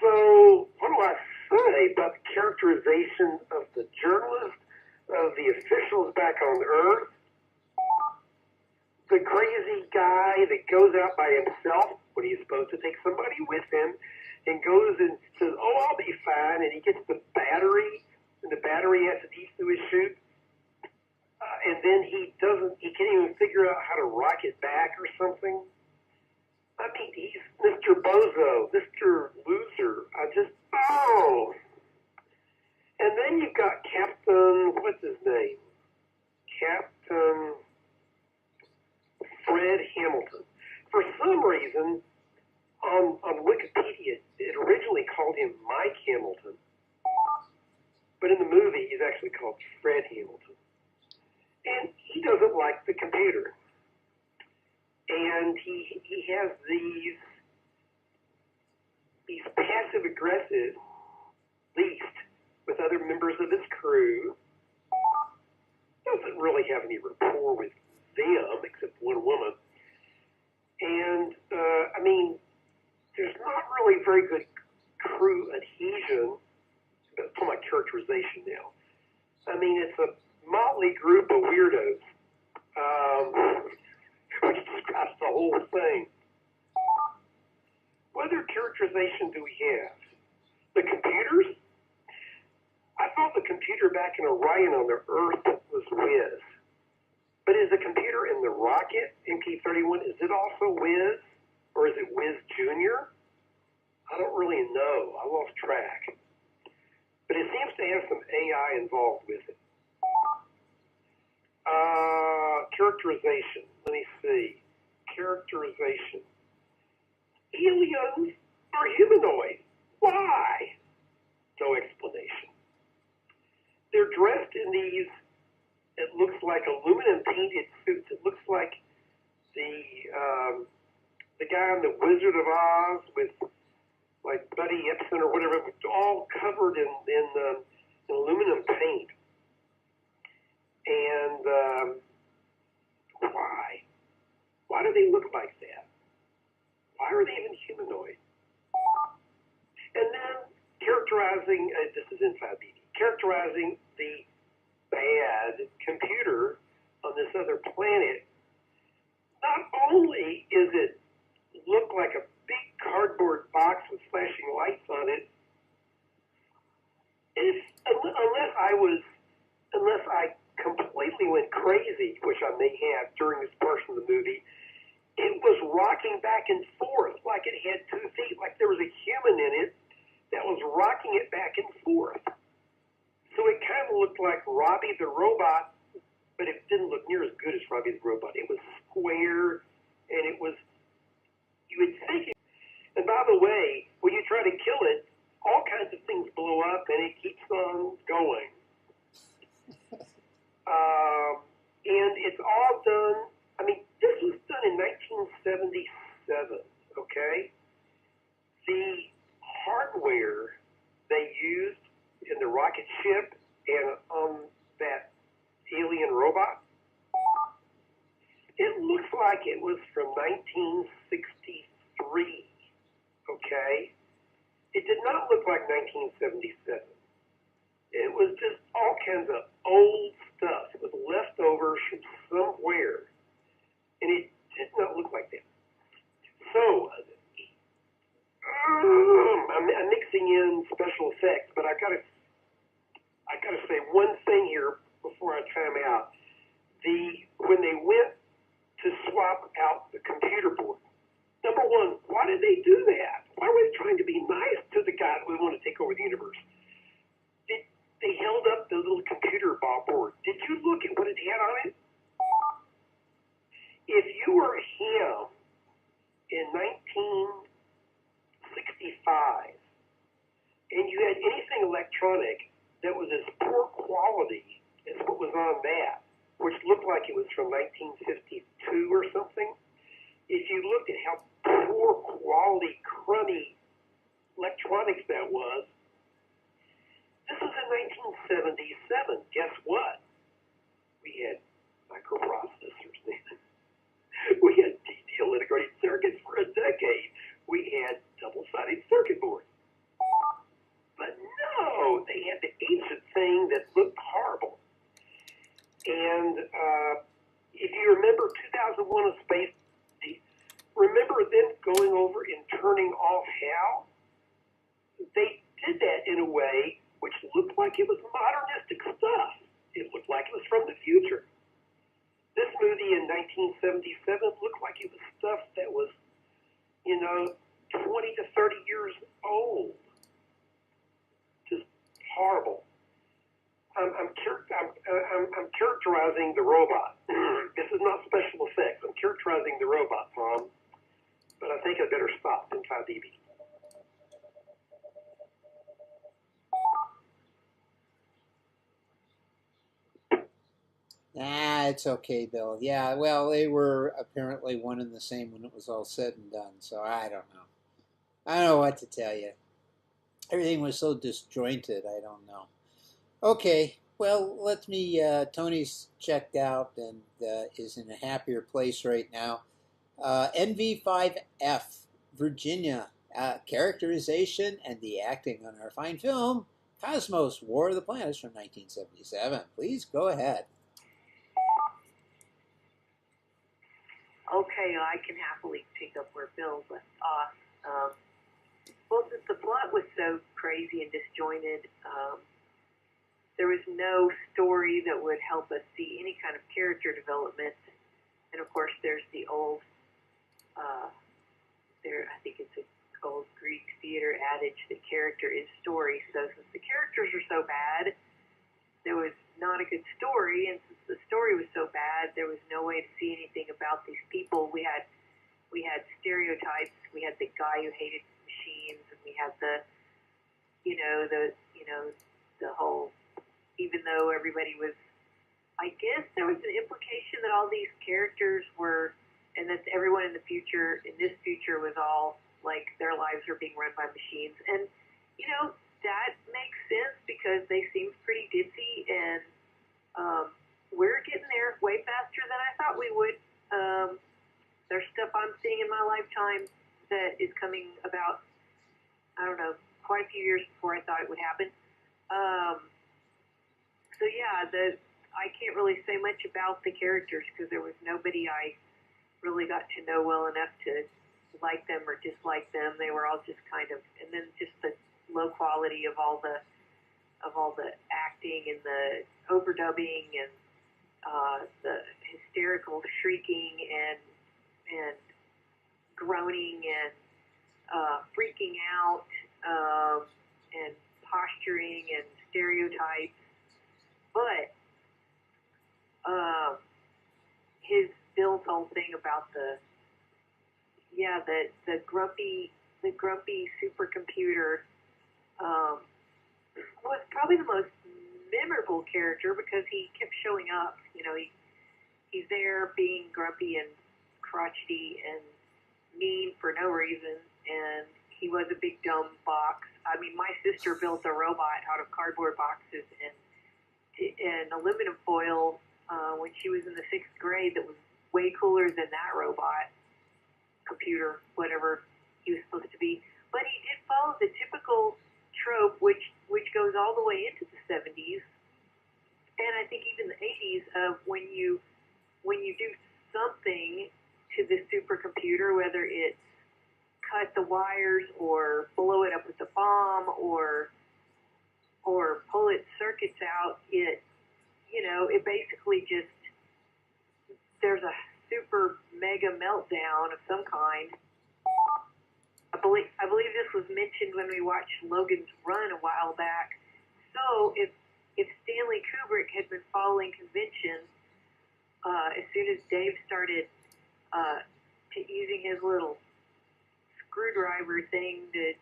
So, what do I say about the characterization of the journalists, of the officials back on Earth? The crazy guy that goes out by himself when he's supposed to take somebody with him and goes and says, oh, I'll be fine, and he gets the battery, and the battery has to eat through his chute, and then he can't even figure out how to rock it back or something. I mean, he's Mr. Bozo, Mr. Loser. And then you've got Captain, what's his name? Captain Fred Hamilton. For some reason, on Wikipedia, it originally called him Mike Hamilton. But in the movie, he's actually called Fred Hamilton. And he doesn't like the computer. And he has these passive-aggressive least with other members of his crew. Doesn't really have any rapport with them, except one woman. And, I mean, there's not really very good crew adhesion. That's my characterization now. I mean, it's a motley group of weirdos. Which describes the whole thing. What other characterization do we have? The computers? I thought the computer back in Orion on the Earth was Whiz. But is the computer in the rocket, MP-31, is it also Whiz? Or is it Whiz Jr.? I don't really know. I lost track. But it seems to have some AI involved with it. Characterization. Let me see. Characterization. Aliens are humanoid. Why? No explanation. They're dressed in these, it looks like aluminum painted suits. It looks like the guy on The Wizard of Oz with like Buddy Epson or whatever, all covered in aluminum paint. And why? Why do they look like that? Why are they even humanoid? And then characterizing, this is in 5BD, characterizing the bad computer on this other planet. Not only is it look like a big cardboard box with flashing lights on it, unless I completely went crazy, which I may have during this portion of the movie, it was rocking back and forth like it had 2 feet, like there was a human in it that was rocking it back and forth. So it kind of looked like Robbie the Robot, but it didn't look near as good as Robbie the Robot. It was square, and it was, you would think it. And by the way, when you try to kill it, all kinds of things blow up, and it keeps on going. And it's all done, I mean, this was done in 1977, okay? The hardware they used in the rocket ship and on that alien robot, it looks like it was from 1963, okay? It did not look like 1977. It was just all kinds of old stuff. It was leftovers from somewhere. And it did not look like that. So, I'm mixing in special effects, but I gotta say one thing here before I time out. When they went to swap out the computer board, number one, why did they do that? Why were they trying to be nice to the guy that we want to take over the universe? They held up the little computer board. Did you look at what it had on it? if you were him in 1965 and you had anything electronic that was as poor quality as what was on that, which looked like it was from 1952 or something, if you looked at how poor quality, crummy electronics that was, this was in 1977. Guess what? We had microprocessors then. We had detailed integrated circuits for a decade. We had double-sided circuit boards. But no, they had the ancient thing that looked horrible. And if you remember 2001: A Space Odyssey, remember them going over and turning off HAL? They did that in a way which looked like it was modernistic stuff. It looked like it was from the future. This movie in 1977 looked like it was stuff that was, 20 to 30 years old. Just horrible. I'm characterizing the robot. This is not special effects. I'm characterizing the robot, Tom. But I think I better stop in 5 dB. It's okay, Bill. Yeah, well, they were apparently one and the same when it was all said and done, so I don't know. I don't know what to tell you. Everything was so disjointed, I don't know. Okay, well, Tony's checked out and is in a happier place right now. NV5F, Virginia, characterization and the acting on our fine film, Cosmos, War of the Planets from 1977. Please go ahead. Okay, I can happily pick up where Bill left off. Well, since the plot was so crazy and disjointed, there was no story that would help us see any kind of character development. And of course, there's the old, I think it's an old Greek theater adage that character is story. So since the characters are so bad, there was not a good story, and since the story was so bad, there was no way to see anything about these people. We had stereotypes. We had the guy who hated machines, and we had the whole. Even though everybody was, I guess there was an implication that all these characters were, and that everyone in this future was all like their lives are being run by machines, and that makes sense because they seemed pretty ditzy, and we're getting there way faster than I thought we would. There's stuff I'm seeing in my lifetime that is coming about, I don't know, quite a few years before I thought it would happen. So yeah, I can't really say much about the characters because there was nobody I really got to know well enough to like them or dislike them. They were all just kind of, and then just the low quality of all the acting and the overdubbing and the hysterical shrieking and groaning and freaking out and posturing and stereotypes. But Bill's whole thing about the grumpy supercomputer was probably the most memorable character because he kept showing up. He's there being grumpy and crotchety and mean for no reason, and he was a big dumb box. I mean, my sister built a robot out of cardboard boxes and aluminum foil when she was in the 6th grade that was way cooler than that robot computer, whatever he was supposed to be. But he did follow the typical trope, which goes all the way into the 70s, and I think even the 80s, of when you do something to the supercomputer, whether it's cut the wires or blow it up with a bomb or pull its circuits out, it basically just, there's a super mega meltdown of some kind. I believe this was mentioned when we watched Logan's Run a while back. So if Stanley Kubrick had been following convention, as soon as Dave started using his little screwdriver thing to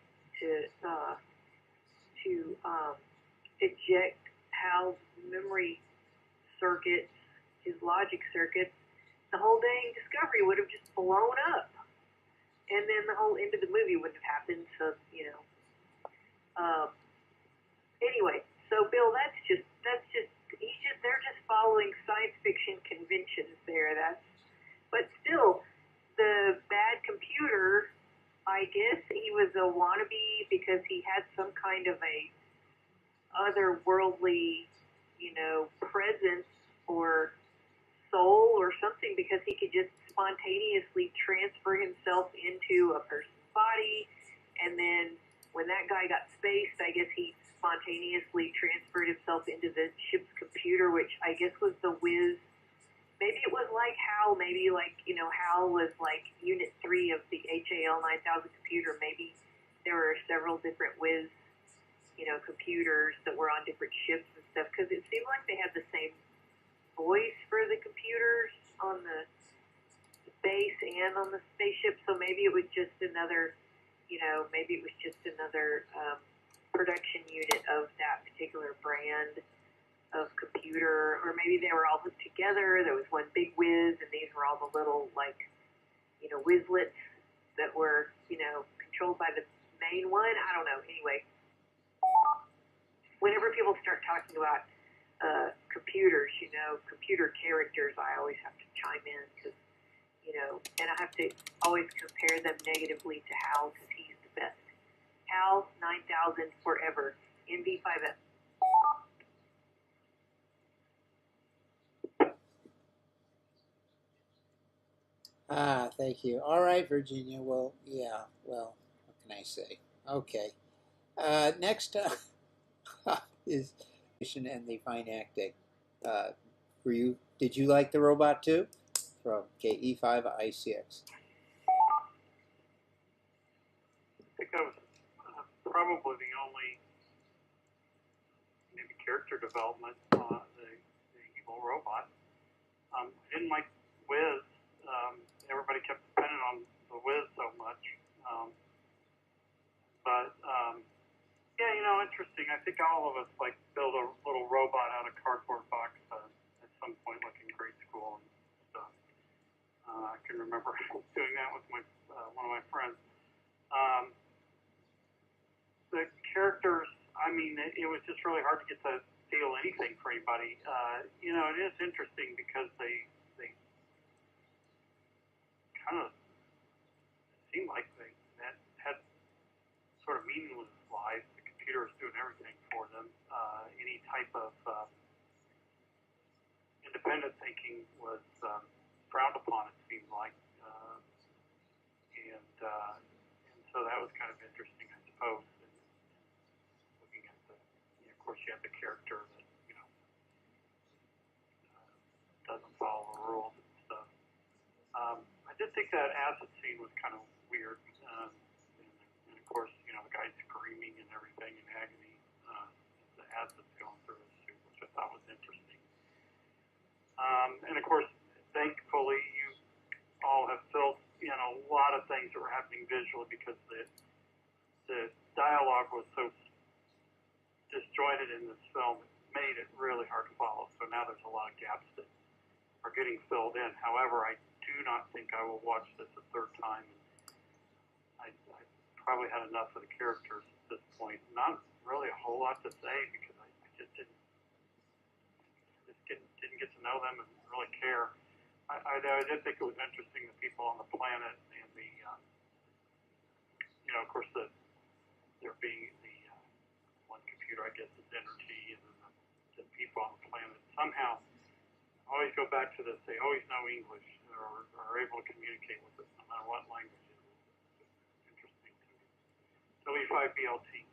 eject Hal's memory circuits, his logic circuits, the whole dang Discovery would have just blown up. And then the whole end of the movie wouldn't have happened, so, you know. Anyway, so Bill, they're just following science fiction conventions there. But still, the bad computer, I guess he was a wannabe because he had some kind of a otherworldly, you know, presence or soul or something, because he could just spontaneously transfer himself into a person's body, and then when that guy got spaced, I guess he spontaneously transferred himself into the ship's computer, which I guess was the Wiz. Maybe it was like HAL, maybe like, you know, HAL was like Unit 3 of the HAL 9000 computer. Maybe there were several different Wiz, you know, computers that were on different ships and stuff, because it seemed like they had the same voice for the computers on the base and on the spaceship, so maybe it was just another, you know, maybe it was just another production unit of that particular brand of computer, or maybe they were all put together. There was one big Whiz, and these were all the little, like, you know, Whizlets that were, you know, controlled by the main one. I don't know. Anyway, whenever people start talking about computers, you know, computer characters, I always have to chime in because, you know, and I have to always compare them negatively to HAL because he's the best. HAL 9000 forever. NV5F. Thank you. All right, Virginia. Well, yeah. Well, what can I say? Okay. Next is and the fine acting. Did you like the robot too? From KE5I6. I think that was probably the only maybe character development on the evil robot. I didn't like Wiz. Everybody kept depending on the Wiz so much. Yeah, you know, interesting. I think all of us like build a little robot out of cardboard box at some point, like in grade school and stuff. I can remember doing that with one of my friends. The characters, I mean, it was just really hard to get to feel anything for anybody. You know, it is interesting because they kind of seemed like they had sort of meaningless lives. The computer was doing everything for them. Any type of independent thinking was frowned upon, it seemed like. And so that was kind of interesting, I suppose. And looking at of course, you have the character that, you know, doesn't follow the rules and stuff. I did think that acid scene was kind of weird. And of course, you know, the guy screaming and everything in agony. The acid's going through his suit, which I thought was interesting. And of course, thankfully, you all have filled in a lot of things that were happening visually because the dialogue was so disjointed in this film. It made it really hard to follow. So now there's a lot of gaps that are getting filled in. However, I do not think I will watch this a third time. I probably had enough of the characters at this point. Not really a whole lot to say because I just didn't get to know them and really care. I did think it was interesting, the people on the planet and the, you know, of course, there being the one computer, I guess, is energy, and then the people on the planet. Somehow, I always go back to this, they always know English or are able to communicate with us no matter what language it is. It's interesting to me. W5BLT.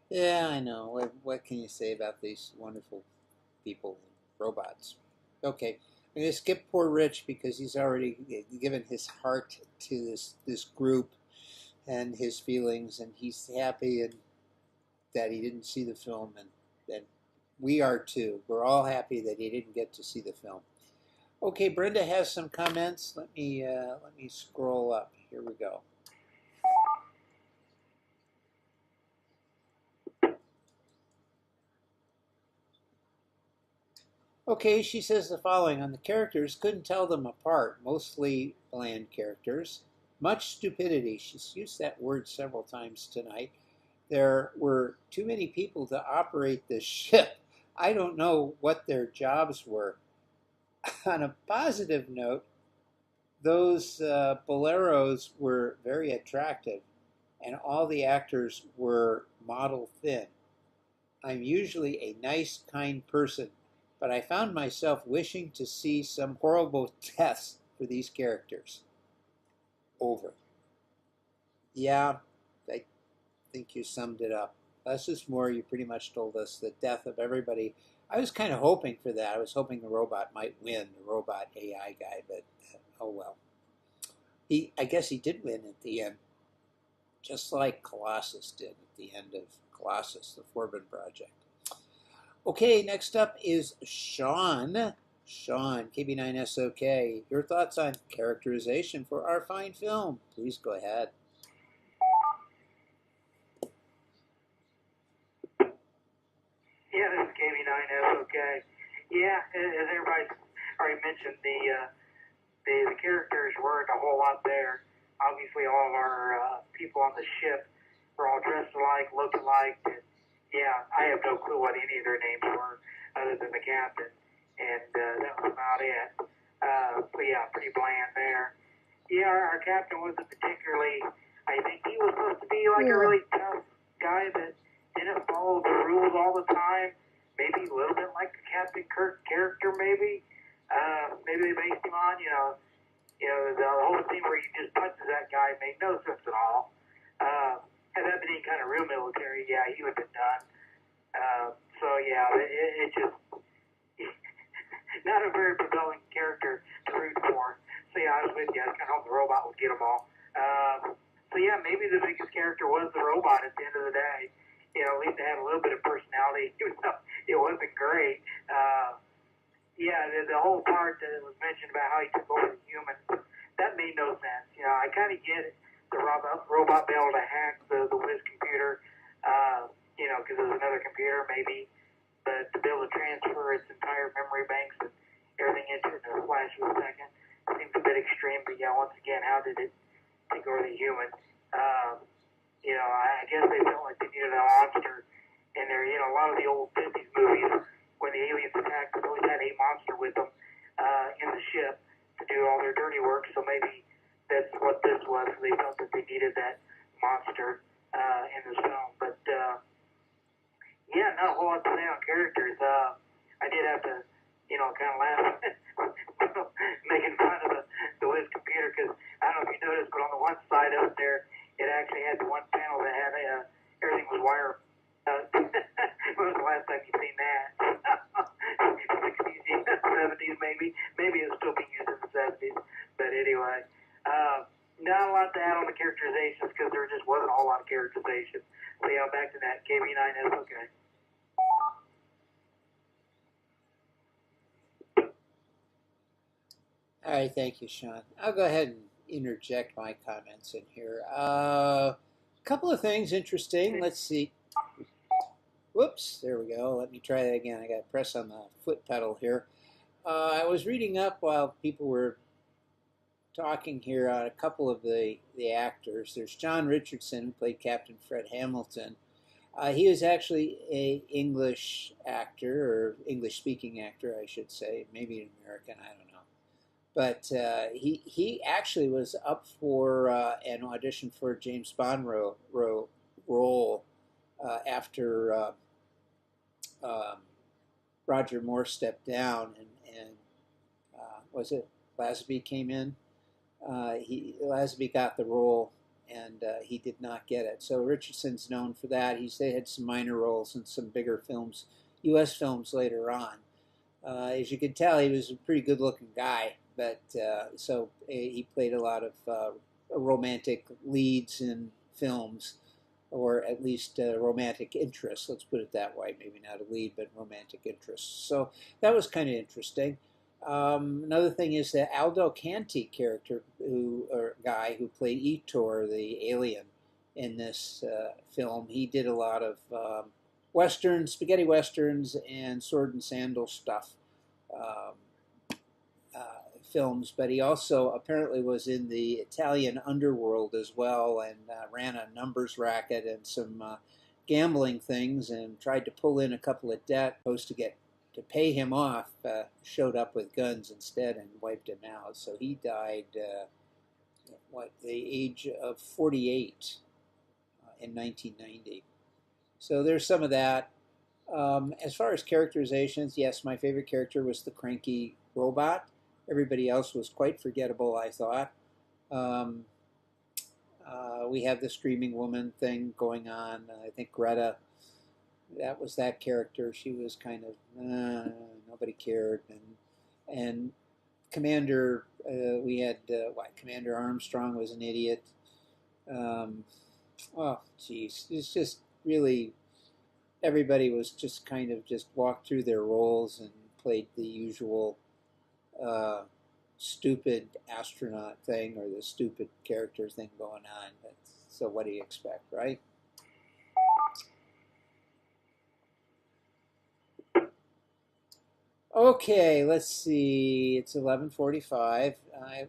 Yeah, I know. What can you say about these wonderful people, robots? Okay, I'm going to skip poor Rich because he's already given his heart to this group and his feelings, and he's happy and that he didn't see the film, and and we are too. We're all happy that he didn't get to see the film. Okay, Brenda has some comments. Let me scroll up. Here we go. Okay, she says the following on the characters. Couldn't tell them apart. Mostly bland characters. Much stupidity. She's used that word several times tonight. There were too many people to operate this ship. I don't know what their jobs were. On a positive note, those boleros were very attractive, and all the actors were model thin. I'm usually a nice, kind person, but I found myself wishing to see some horrible deaths for these characters. Over. Yeah, I think you summed it up. Less is more. You pretty much told us the death of everybody. I was kind of hoping for that. I was hoping the robot might win, the robot AI guy, but oh well. I guess he did win at the end, just like Colossus did at the end of Colossus, the Forbin Project. Okay, next up is Sean. Sean, KB9SOK. Your thoughts on characterization for our fine film? Please go ahead. Yeah, this is KB9SOK. Yeah, as everybody's already mentioned, the characters weren't a whole lot there. Obviously, all of our people on the ship were all dressed alike, looked alike. And, yeah, I have no clue what any of their names were other than the captain. And that was about it. So, yeah, pretty bland there. Yeah, our captain wasn't particularly, I think he was supposed to be like a really tough guy that didn't follow the rules all the time. Maybe a little bit like the Captain Kirk character, maybe. Maybe they based him on, the whole scene where he just punches that guy made no sense at all. Had that been any kind of real military, yeah, he would have been done. So, yeah, it just not a very compelling character to root for. So, yeah, I was with you. I was kind of hoping the robot would get them all. So, yeah, maybe the biggest character was the robot at the end of the day. At least it had a little bit of personality, even though it wasn't great. Yeah, the whole part that was mentioned about how he took over the humans, that made no sense. I kind of get it. The robot be able to hack the Wiz computer, because it was another computer, maybe. But to be able to transfer its entire memory banks and everything into it in a flash of a second seems a bit extreme. But yeah, once again, how did it take over the human? I guess they felt like they needed a monster in there. A lot of the old 50s movies, when the aliens attacked, they always had a monster with them in the ship to do all their dirty work. So maybe that's what this was. They felt that they needed that monster in this film. But yeah, not a whole lot to say on characters. I did have to, kind of laugh making fun of the Wiz computer, because I don't know if you noticed, but on the one side up there, it actually had the one panel that had everything was wire. When was the last time you've seen that? 60s, 70s maybe. Maybe it's still being used in the 70s. But anyway, not a lot to add on the characterizations, because there just wasn't a whole lot of characterization. So yeah, back to that. KB9 is okay. All right, thank you, Sean. I'll go ahead and interject my comments in here. A couple of things interesting. Let's see. Whoops, there we go. Let me try that again. I got to press on the foot pedal here. I was reading up while people were talking here on a couple of the actors. There's John Richardson, who played Captain Fred Hamilton. He was actually an English actor, or English-speaking actor, I should say. Maybe an American, I don't know. But he actually was up for an audition for a James Bond role after Roger Moore stepped down, and was it Lazenby came in? Lazenby got the role, and he did not get it. So Richardson's known for that. They had some minor roles in some bigger films, U.S. films later on. As you can tell, he was a pretty good-looking guy. But so he played a lot of romantic leads in films or at least romantic interest. Let's put it that way. Maybe not a lead, but romantic interest. So that was kind of interesting. Another thing is that Aldo Canti character, guy who played Etor, the alien, in this film, he did a lot of westerns, spaghetti westerns, and sword and sandal stuff. Films, but he also apparently was in the Italian underworld as well, and ran a numbers racket and some gambling things, and tried to pull in a couple of debt supposed to pay him off, showed up with guns instead and wiped him out. So he died at the age of 48 in 1990. So there's some of that. As far as characterizations, yes, my favorite character was the cranky robot. Everybody else was quite forgettable, I thought. We have the screaming woman thing going on. I think Greta, that was that character. She was kind of, nobody cared. And Commander, we had, Commander Armstrong was an idiot. Oh, geez. It's just really, everybody was just kind of just walked through their roles and played the usual stupid astronaut thing or the stupid character thing going on. So what do you expect, right? Okay, let's see. It's 11:45.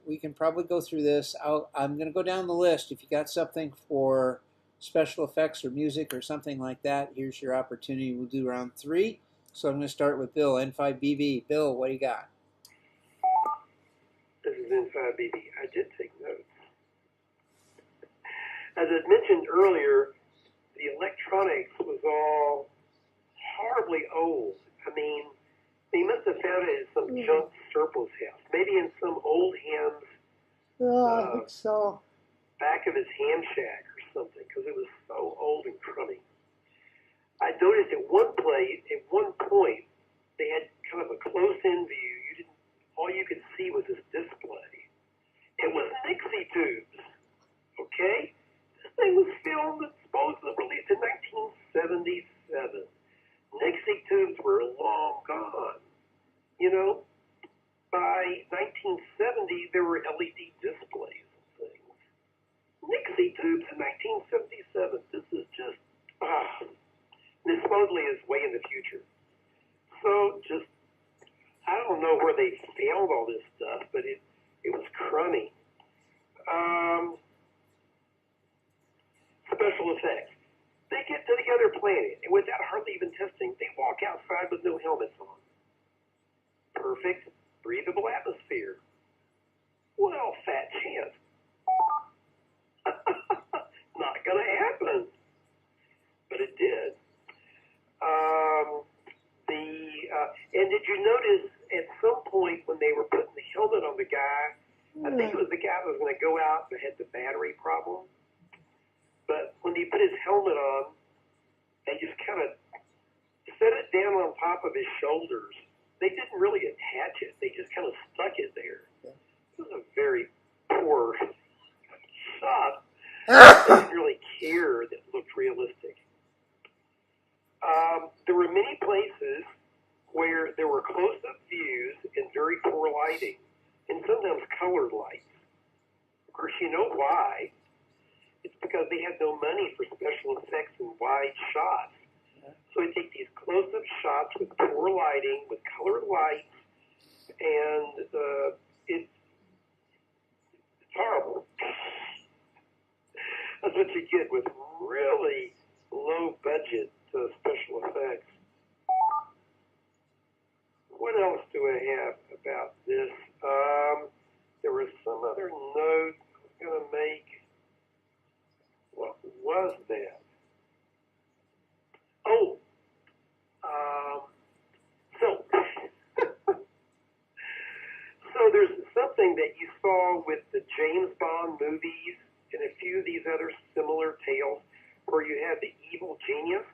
We can probably go through this. I'm going to go down the list. If you got something for special effects or music or something like that, here's your opportunity. We'll do round 3. So I'm going to start with Bill, N5BB. Bill, what do you got? This is N5BB. I did take notes. As I mentioned earlier, the electronics was all horribly old. I mean, they must have found it in some junk surplus house. Maybe in some old ham's I think so. back of his ham shack or something, because it was so old and crummy. I noticed at one point, they had kind of a close-in view. All you could see was this display. It was Nixie tubes. Okay? This thing was filmed and supposedly released in 1977. Nixie tubes were long gone. You know, by 1970, there were LED displays and things. Nixie tubes in 1977. This is just, this supposedly is way in the future. So just, I don't know where they found all this stuff, but it was crummy. Special effects. They get to the other planet, and without hardly even testing, they walk outside with no helmets on. Perfect, breathable atmosphere. Well, fat chance. Not gonna happen. But it did. And did you notice at some point when they were putting the helmet on the guy, I think it was the guy that was going to go out and had the battery problem. But when he put his helmet on, they just kind of set it down on top of his shoulders. They didn't really attach it. They just kind of stuck it there. It was a very poor shot. They didn't really care that it looked realistic. There were many places where there were close-up views and very poor lighting, and sometimes colored lights. Of course, you know why. It's because they had no money for special effects and wide shots. So they take these close-up shots with poor lighting, with colored lights, and it's horrible. That's what you get with really low-budget special effects. What else do I have about this? There was some other note I was going to make. What was that? Oh, so there's something that you saw with the James Bond movies and a few of these other similar tales where you have the evil genius.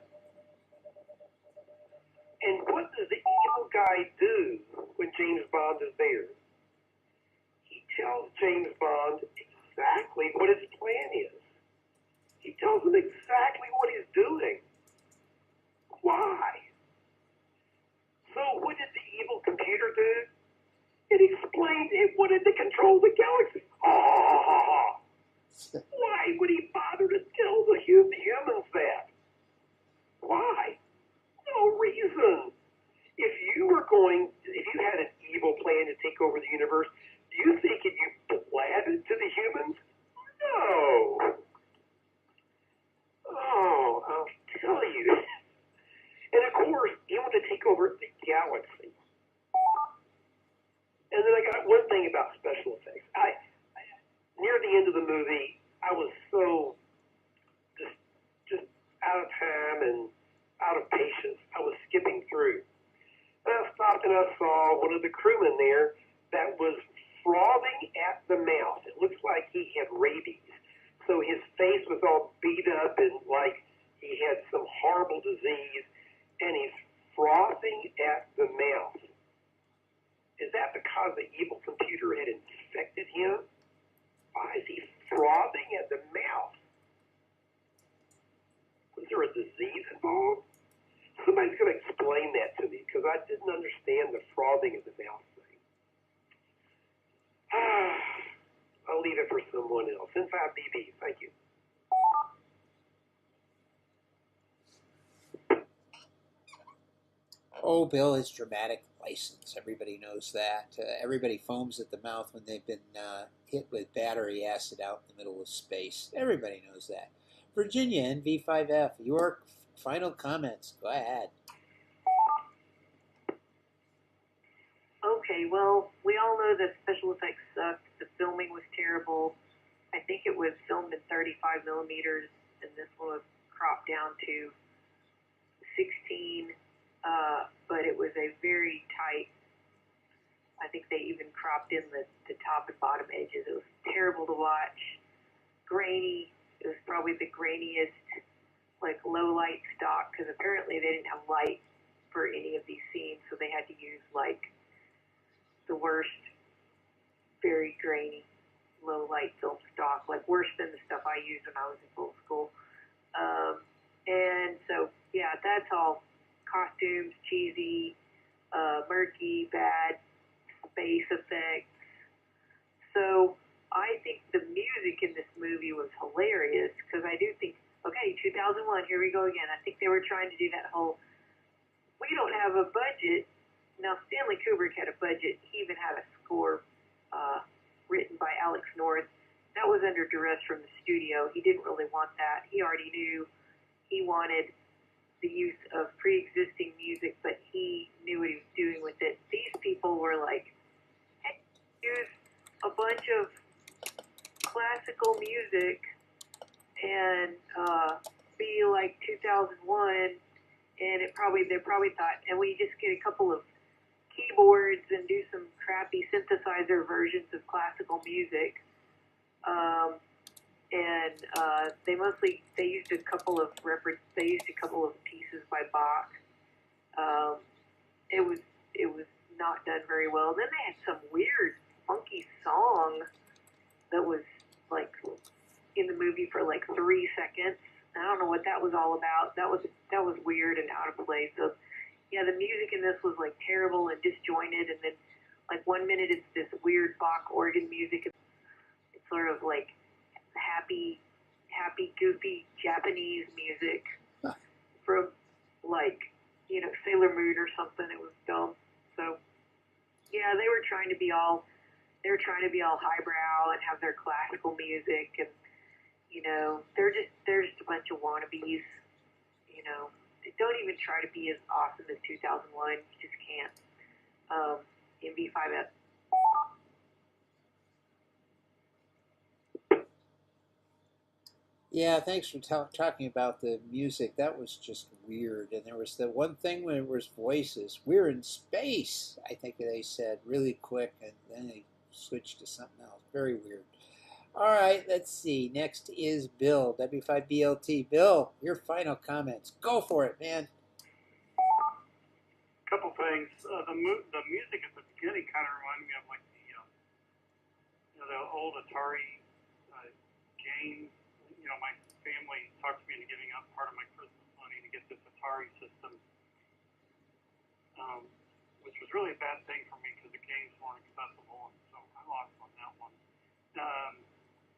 And what does the evil guy do when James Bond is there? He tells James Bond exactly what his plan is. He tells them exactly what he's doing. Why? So what did the evil computer do? It explained it wanted to control the galaxy. Oh, why would he bother to tell the humans that? Why? No reason. If you had an evil plan to take over the universe, do you think you blab it to the humans? No. Oh, I'll tell you. And of course, he wanted to take over the galaxy. And then I got one thing about special effects. Near the end of the movie, I was so just out of time and out of patience. I was skipping through. And I stopped and I saw one of the crewmen there that was frothing at the mouth. It looks like he had rabies. So his face was all beat up and like he had some horrible disease, and he's frothing at the mouth. Is that because the evil computer had infected him? Why is he frothing at the mouth? Was there a disease involved? Somebody's going to explain that to me, because I didn't understand the frothing of the mouth thing. I'll leave it for someone else. N5BB, thank you. Oh, Bill, it's dramatic license. Everybody knows that. Everybody foams at the mouth when they've been hit with battery acid out in the middle of space. Everybody knows that. Virginia, NV5F, your final comments. Go ahead. Okay, well, we all know that special effects sucked. The filming was terrible. I think it was filmed in 35 millimeters, and this one was cropped down to 16. But it was a very tight, I think they even cropped in the top and bottom edges. It was terrible to watch. Grainy. It was probably the grainiest, like, low light stock, because apparently they didn't have light for any of these scenes, so they had to use, like, the worst, very grainy, low light film stock, like worse than the stuff I used when I was in film school. And so, yeah, that's all costumes, cheesy, murky, bad, space effects. So I think the music in this movie was hilarious, because I do think, okay, 2001, here we go again. I think they were trying to do that whole, we don't have a budget. Now, Stanley Kubrick had a budget. He even had a score written by Alex North. That was under duress from the studio. He didn't really want that. He already knew he wanted the use of pre-existing music, but he knew what he was doing with it. These people were like, hey, use a bunch of classical music and be like 2001, and they probably thought, and we just get a couple of keyboards and do some crappy synthesizer versions of classical music. They used a couple of pieces by Bach. It was not done very well. Then they had some weird, funky song that was like in the movie for like 3 seconds. I don't know what that was all about. That was weird and out of place. So yeah, the music in this was like terrible and disjointed, and then like 1 minute it's this weird Bach organ music. It's sort of like happy, goofy Japanese music from like, Sailor Moon or something. It was dumb. So yeah, they were trying to be all highbrow and have their classical music, and they're just a bunch of wannabes. Don't even try to be as awesome as 2001. You just can't. MV5F. Yeah, thanks for talking about the music. That was just weird. And there was the one thing when it was voices. We're in space, I think they said really quick, and then they switched to something else. Very weird. All right, let's see. Next is Bill, W5BLT. Bill, your final comments. Go for it, man. Couple things. The music at the beginning kind of reminded me of like the old Atari games. My family talked me into giving up part of my Christmas money to get this Atari system, which was really a bad thing for me because the games weren't accessible, and so I lost on that one.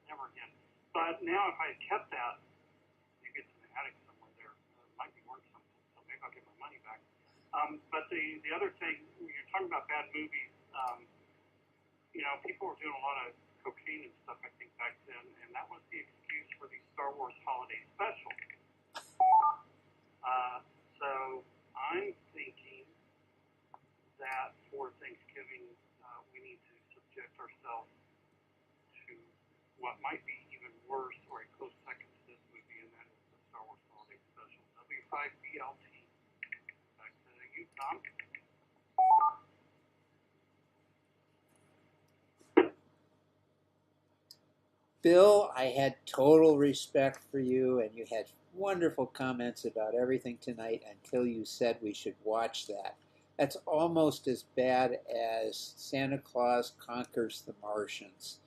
Never again. But now if I had kept that, maybe it's in the attic somewhere there. It might be worth something, so maybe I'll get my money back. But the other thing, when you're talking about bad movies, people were doing a lot of cocaine and stuff, I think, back then, and that was the excuse for the Star Wars holiday special. So I'm thinking that for Thanksgiving, we need to subject ourselves to what might be even worse or a close second to this movie, and that is the Star Wars holiday special, W5BLT. Back to you, Tom. Bill, I had total respect for you, and you had wonderful comments about everything tonight until you said we should watch that. That's almost as bad as Santa Claus Conquers the Martians.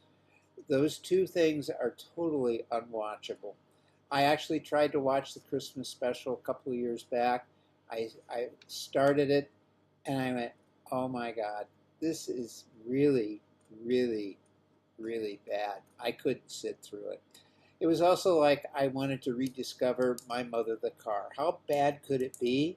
Those two things are totally unwatchable. I actually tried to watch the Christmas special a couple of years back. I started it, and I went, oh my God, this is really, really, really bad. I couldn't sit through it. It was also like I wanted to rediscover My Mother the Car. How bad could it be?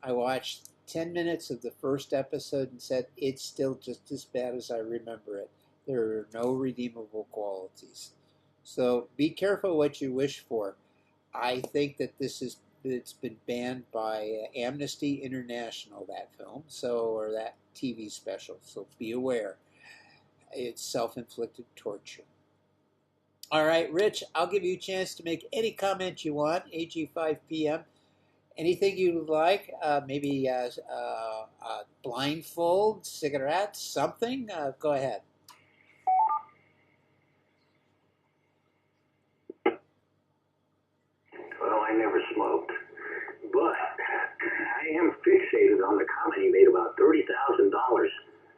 I watched 10 minutes of the first episode and said, it's still just as bad as I remember it. There are no redeemable qualities. So be careful what you wish for. I think that it's been banned by Amnesty International, that film, or that TV special. So be aware. It's self-inflicted torture. All right, Rich, I'll give you a chance to make any comment you want, AG 5 p.m. Anything you like, maybe blindfold, cigarettes, something, go ahead. Well, I never smoked, but I am fixated on the comment you made about $30,000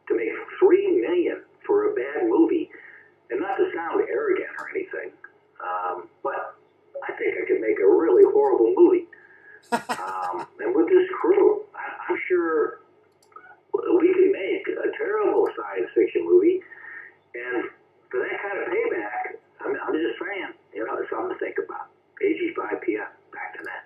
to make $3 million for a bad movie. And not to sound arrogant or anything, but I think I could make a really horrible movie. And with this crew, I'm sure we can make a terrible science fiction movie. And for that kind of payback, I'm just saying, it's something to think about. AG 5 p.m. Back to that.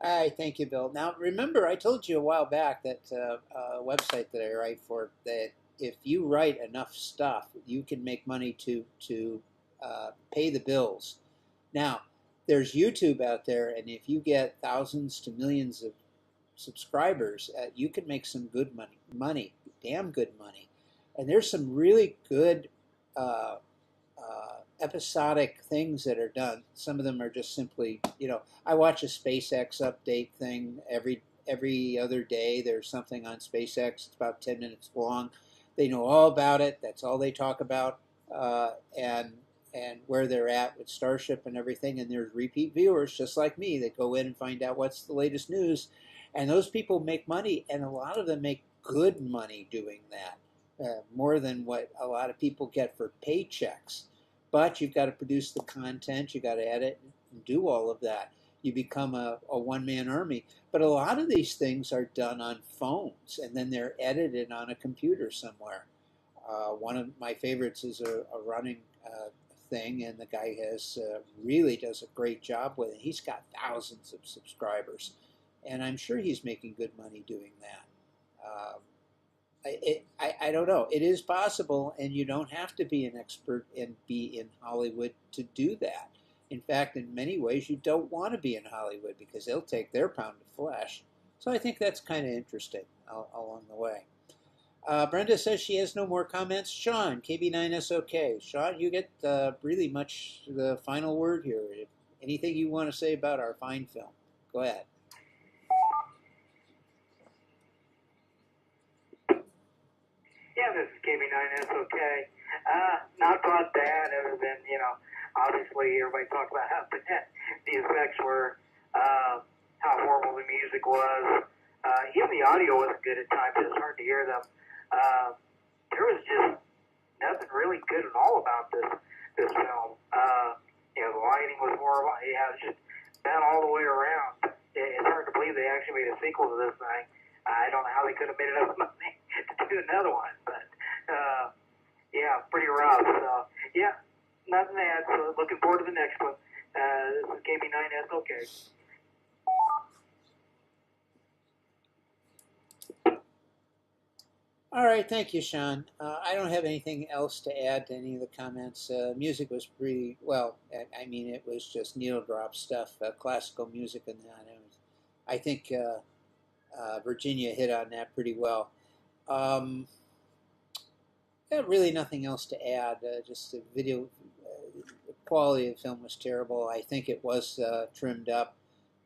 All right, thank you, Bill. Now, remember, I told you a while back that a website that I write for, that if you write enough stuff, you can make money to pay the bills. Now, there's YouTube out there, and if you get thousands to millions of subscribers, you can make some good money, damn good money. And there's some really good episodic things that are done. Some of them are just simply, I watch a SpaceX update thing every other day. There's something on SpaceX. It's about 10 minutes long. They know all about it. That's all they talk about, and where they're at with Starship and everything. And there's repeat viewers just like me that go in and find out what's the latest news. And those people make money, and a lot of them make good money doing that, more than what a lot of people get for paychecks. But you've got to produce the content, you got to edit and do all of that. You become a one-man army. But a lot of these things are done on phones, and then they're edited on a computer somewhere. One of my favorites is a running thing, and the guy really does a great job with it. He's got thousands of subscribers, and I'm sure he's making good money doing that. I don't know. It is possible, and you don't have to be an expert and be in Hollywood to do that. In fact, in many ways, you don't want to be in Hollywood because they'll take their pound of flesh. So I think that's kind of interesting along the way. Brenda says she has no more comments. Sean, KB9SOK. Sean, you get really much the final word here. Anything you want to say about our fine film? Go ahead. Yeah, this is KB9SOK. Not thought bad, other than, obviously everybody talked about how bad the effects were, how horrible the music was. Even the audio wasn't good at times. It was hard to hear them. There was just nothing really good at all about this film. The lighting was horrible. Yeah, it's just bad all the way around. It's hard to believe they actually made a sequel to this thing. I don't know how they could have made enough money to do another one, but yeah, pretty rough. So yeah, nothing to add. So looking forward to the next one. This is KB9SLK. All right, thank you, Sean. I don't have anything else to add to any of the comments. Music was pretty, well, I mean, it was just needle drop stuff, classical music and that. I think Virginia hit on that pretty well. Really nothing else to add. Just the video, the quality of the film was terrible. I think it was trimmed up,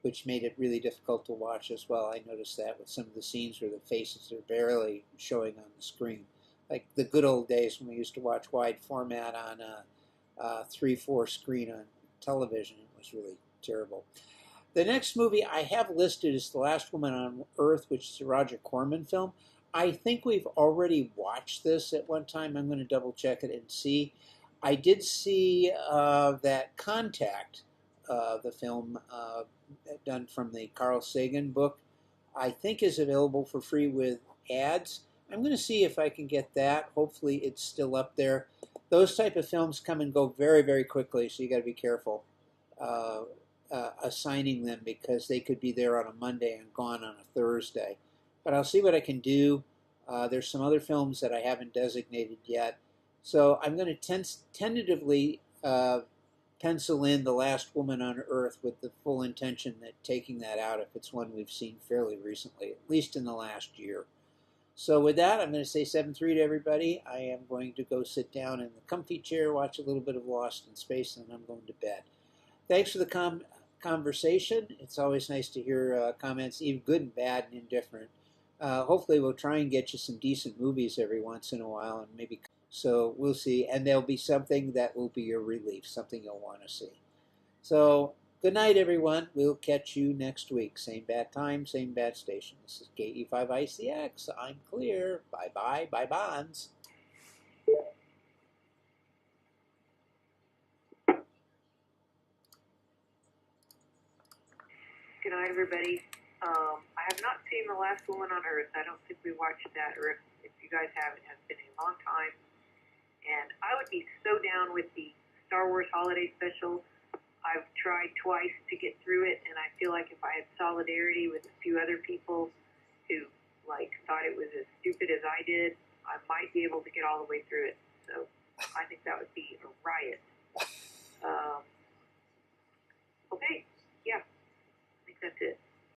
which made it really difficult to watch as well. I noticed that with some of the scenes where the faces are barely showing on the screen. Like the good old days when we used to watch wide format on a 3/4 screen on television. It was really terrible. The next movie I have listed is The Last Woman on Earth, which is a Roger Corman film. I think we've already watched this at one time. I'm going to double check it and see. I did see that Contact, the film done from the Carl Sagan book, I think is available for free with ads. I'm going to see if I can get that. Hopefully it's still up there. Those type of films come and go very, very quickly, so you got to be careful assigning them because they could be there on a Monday and gone on a Thursday. But I'll see what I can do. There's some other films that I haven't designated yet. So I'm going to tentatively pencil in The Last Woman on Earth with the full intention that taking that out if it's one we've seen fairly recently, at least in the last year. So with that, I'm going to say 7-3 to everybody. I am going to go sit down in the comfy chair, watch a little bit of Lost in Space, and then I'm going to bed. Thanks for the conversation. It's always nice to hear comments, even good and bad and indifferent. Hopefully we'll try and get you some decent movies every once in a while, and maybe so we'll see. And there'll be something that will be your relief, something you'll want to see. So good night, everyone. We'll catch you next week. Same bad time, same bad station. This is KE5ICX. I'm clear. Bye-bye. Bye, bonds. Good night, everybody. I have not seen The Last Woman on Earth. I don't think we watched that, or if you guys haven't, it has been a long time. And I would be so down with the Star Wars Holiday Special. I've tried twice to get through it, and I feel like if I had solidarity with a few other people who, thought it was as stupid as I did, I might be able to get all the way through it. So I think that would be a riot. Okay, yeah, I think that's it.